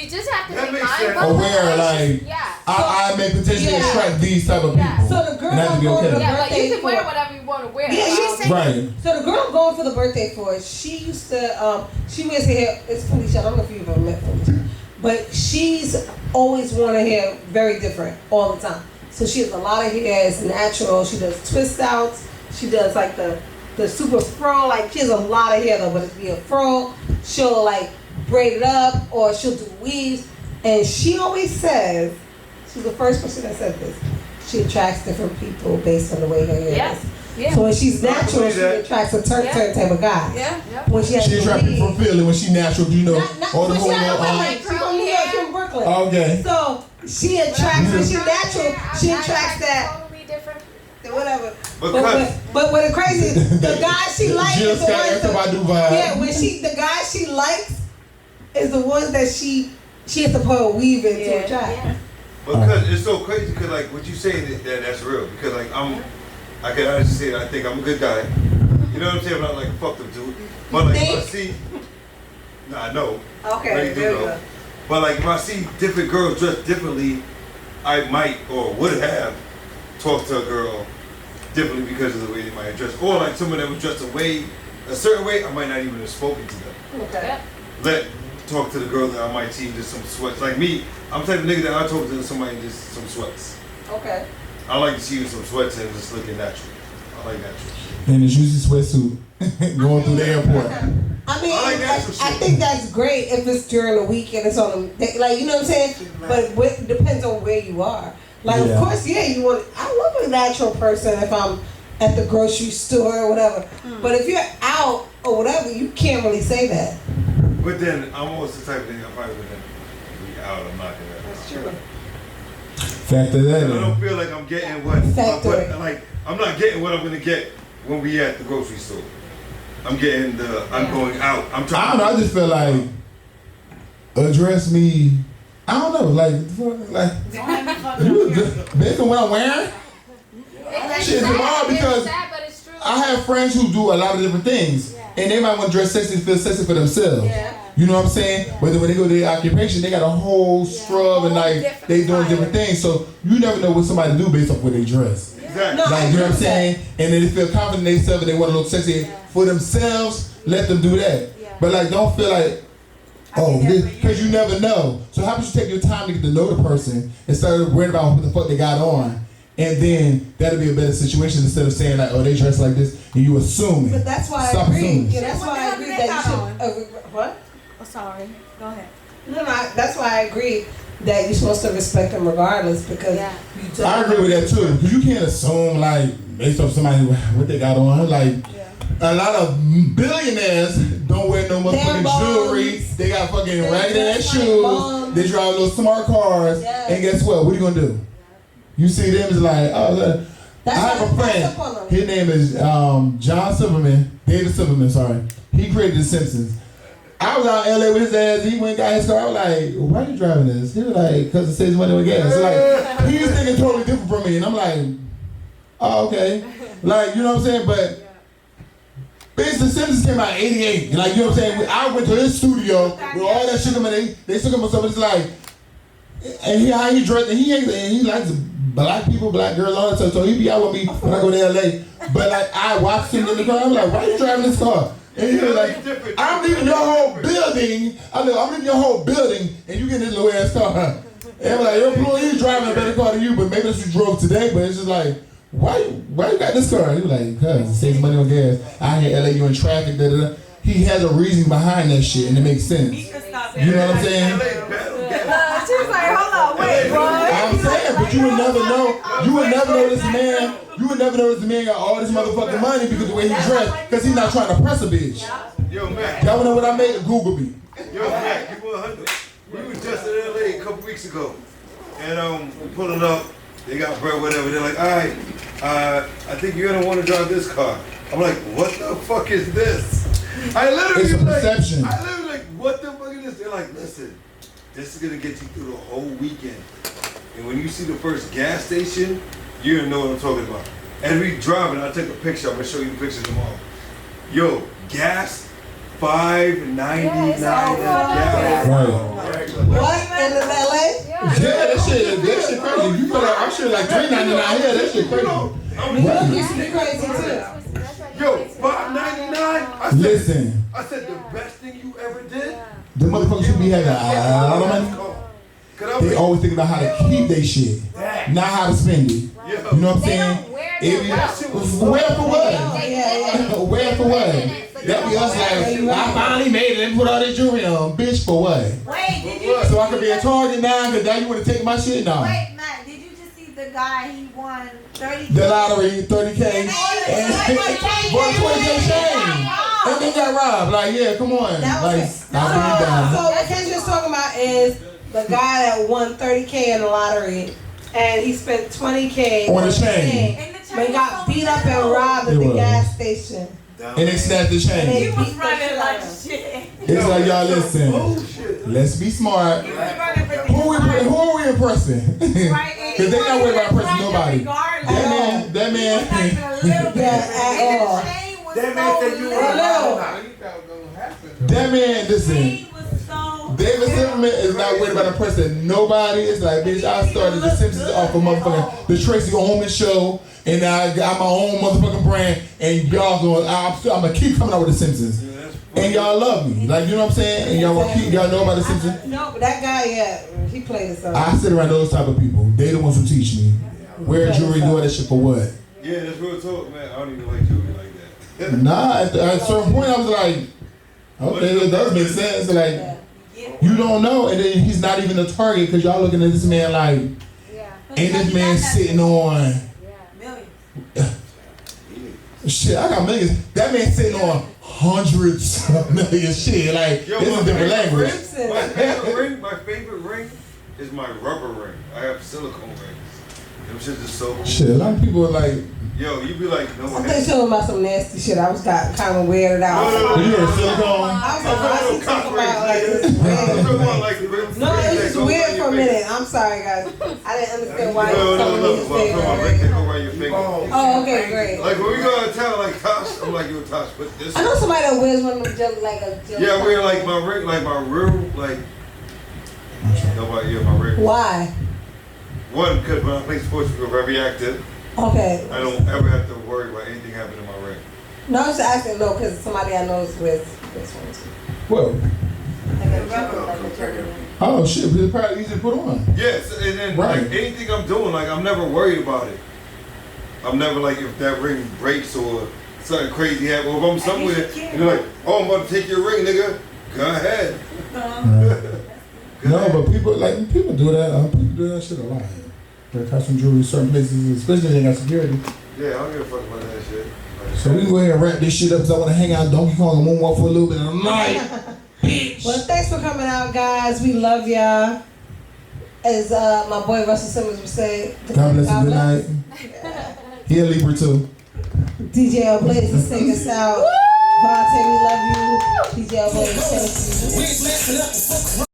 just have to That be makes sense. mindful. aware, like, Yeah. I may potentially Yeah. attract these type of people. Yeah. So the girl And that I'm would be going to okay. the Yeah, but you birthday can wear for. whatever you want to wear. Yeah, she said. Right. So the girl I'm going for the birthday for, she used to, she wears her hair, it's Felicia, I don't know if you've ever met Felicia, but she's always worn her hair very different all the time. So she has a lot of hair, it's natural, she does twist outs, she does like the super fro, like she has a lot of hair though, but it'd be a fro, she'll like braid it up or she'll do weaves, and she always says, she's the first person that said this, she attracts different people based on the way her hair Yeah. is. Yeah. So when she's natural, believe she that. attracts a certain type of guy. Yeah. When she has She attract people from Philly when she natural, you know, not all the when she whole has little, like, she's from New York, she's from Brooklyn. okay. So she attracts, when she's natural, she attracts that, Totally different. whatever. Because But what the crazy, the guy she likes Jill is the Scott, ones that, Erykah Badu vibe. yeah, the guy she likes is the ones that she has to put a weave in to attract. Because it's so crazy, because like what you saying that's real. Because like I can honestly say that I think I'm a good guy. You know what I'm saying? I'm not like a fucked up dude. But like if I see, I know. Okay, Really do there you know. go. But like if I see different girls dressed differently, I might or would have talked to a girl differently because of the way they might dress. Or like someone that was dressed a certain way, I might not even have spoken to them. Okay. Talk to the girl that I might see just some sweats. Like me, I'm the type of nigga that I talk to somebody in just some sweats. Okay. I like to see you in some sweats and just looking natural. I like natural. In a juicy sweatsuit, going through the airport. I mean, I like natural I shit. think that's great if it's during the week and it's on the, like, you know what I'm saying? But it depends on where you are. Like, Yeah. of course, yeah, I love a natural person if I'm at the grocery store or whatever. But if you're out or whatever, you can't really say that. But then I'm always the type of thing I probably wouldn't be out. I'm not gonna. That's true. Factor that I don't in. feel like I'm getting what. Factor it. Like I'm not getting what I'm gonna get when we at the grocery store. I'm getting I'm going out. I'm I trying. don't know. I just feel like address me. I don't know. Like based on what I'm wearing. Shit, tomorrow because I have friends who do a lot of different things, and they might want to dress sexy, feel sexy for themselves. You know what I'm saying? But then when they go to their occupation, they got a whole scrub and like they doing different things. So you never know what somebody do based off what they dress. Exactly. Like, you know what I'm saying? And then they feel confident in themselves and they want to look sexy for themselves, let them do that. But like, don't feel like, oh, because you never know. So how about you take your time to get to know the person instead of worrying about what the fuck they got on? And then that'll be a better situation instead of saying like, oh, they dress like this and you assuming. But that's why Stop I agree. assuming. Yeah, that's why I agree that you should. What? Oh, sorry. Go ahead. No, that's why I agree that you're supposed to respect them regardless because you don't. I agree with that too, because you can't assume like based off somebody what they got on. Like a lot of billionaires don't wear no motherfucking jewelry. They got fucking ragged ass shoes. They drive little smart cars. And guess what? What are you gonna do? You see them as like, oh, I have a friend. His name is John Silverman, David Silverman. Sorry, he created The Simpsons. I was out in LA with his ass. He went and got his car. I was like, why are you driving this? He was like, because it saves money on gas. So like, he's thinking totally different from me. And I'm like, oh, okay. Like, you know what I'm saying? But basically, The Simpsons came out in 88. Like, you know what I'm saying? I went to his studio with all that shit. They took him and stuff. It's like, and how he dressed. And he likes black people, black girls, all that stuff. So he be out with me when I go to LA. But like, I watched him in the car. I'm like, why are you driving this car? And he was like, I'm leaving your whole building. I'm leaving your whole building, and you get in this little ass car. And I'm like, your employee's driving a better car than you, but maybe that's what you drove today. But it's just like, why you got this car? He was like, cause it saves money on gas. I here in LA, you in traffic, da da da. He has a reason behind that shit, and it makes sense. You know what I'm saying? She was like, hold on, wait, what? I'm saying, but you would never know. You would never know this man. You would never know this man got all this motherfucking money because of the way he dressed. Because he's not trying to press a bitch. Yo, Mac. Y'all know what I made? Google me. Yo, Mac, you 100. We was just in LA a couple weeks ago, and we pulling up. They got bread, whatever. They're like, all right, I think you're gonna want to drive this car. I'm like, what the fuck is this? I literally like, what the fuck is this? They're like, listen, this is gonna get you through the whole weekend. And when you see the first gas station, you don't know what I'm talking about. And we driving, I'll take a picture. I'm gonna show you the pictures tomorrow. Yo, gas, $5.99 What in the LA? Yeah, that shit crazy. You feel like I'm sure like $3.99 here. That shit crazy. New York used to be crazy too. Yo, $5.99. Listen. I said the best thing you ever did. The motherfuckers who be having a lot of money. They always think about how to keep their shit, not how to spend it. You know what I'm saying? Where for what? Where for what? That be us like, I finally made it and put all that jewelry on. Bitch, for what? Wait, did you? So I could be a target now because now you want to take my shit now. Wait, Matt, did you just see the guy, he won 30K? The lottery, 30K. And bought a 20K chain. And then got robbed. Like, yeah, come on. That was like, so what Kendra's talking about is the guy that won 30K in the lottery and he spent 20K on the chain. But he got beat up and robbed at the gas station. And they snapped the chain. He was running like shit. It's like, y'all listen, let's be smart. Who are we impressing? Because they not worried about impressing nobody. That man. That man said you were That man, listen. David Silverman is not worried about impressing nobody. It's like, bitch, I started The Simpsons off of motherfucking the Tracy Ullman show, and I got my own motherfucking brand, and y'all going, I'm gonna keep coming out with The Simpsons. And y'all love me. Like, you know what I'm saying? And y'all know about The Simpsons? No, but that guy, yeah, he played it so. I sit around those type of people. They the ones who teach me. Wear jewelry, do all that shit for what? Yeah, that's real talk, man. I don't even like jewelry like that. Nah, at a certain point I was like, okay, it does make sense. Like, you don't know, and then he's not even a target because y'all looking at this man like, ain't this man sitting on shit? I got millions. That man sitting on hundreds of millions. Shit, like, yo, this is a different language. My favorite ring is my rubber ring. I have silicone rings. Them shit just so cool. Shit, a lot of people are like, yo, you be like, no I one. think showing about some nasty shit. I was kind of weirded out. No. you heard silicone? I was talking about like this weird. No, it was just weird for a minute. I'm sorry, guys. I didn't understand why you were telling me his favorite. Oh, okay, great. Like when we go out of town, like Tosh, I'm like, yo, Tosh, put this. I know somebody that wears one of them jump like a jump. Yeah, I wear like my ring, like my real, like. Nobody, yeah, my ring. Why? One, because when I play sports, we're very active. Okay. I don't ever have to worry about anything happening in my ring. No, I'm just asking though, because somebody I know is with this one too. Well, Like a jumper, like a jumper. oh shit, but it's probably easy to put on. Yes, and then Right. like anything I'm doing, like I'm never worried about it. I'm never like if that ring breaks or something crazy happens. Or if I'm somewhere and they're like, oh, I'm about to take your ring, nigga. Go ahead. No, but people do that. People do that shit a lot. They custom jewelry in certain places, especially they got security. Yeah, I don't give a fuck about that shit. So we can go ahead and wrap this shit up because I want to hang out Donkey Kong and moonwalk for a little bit of the night. Bitch. Well, thanks for coming out, guys. We love y'all. As my boy Russell Simmons would say, God bless you. Good night. He a Libra too. DJ L Blaze is take us out. Vontae, we love you. DJ L Blaze, thank you.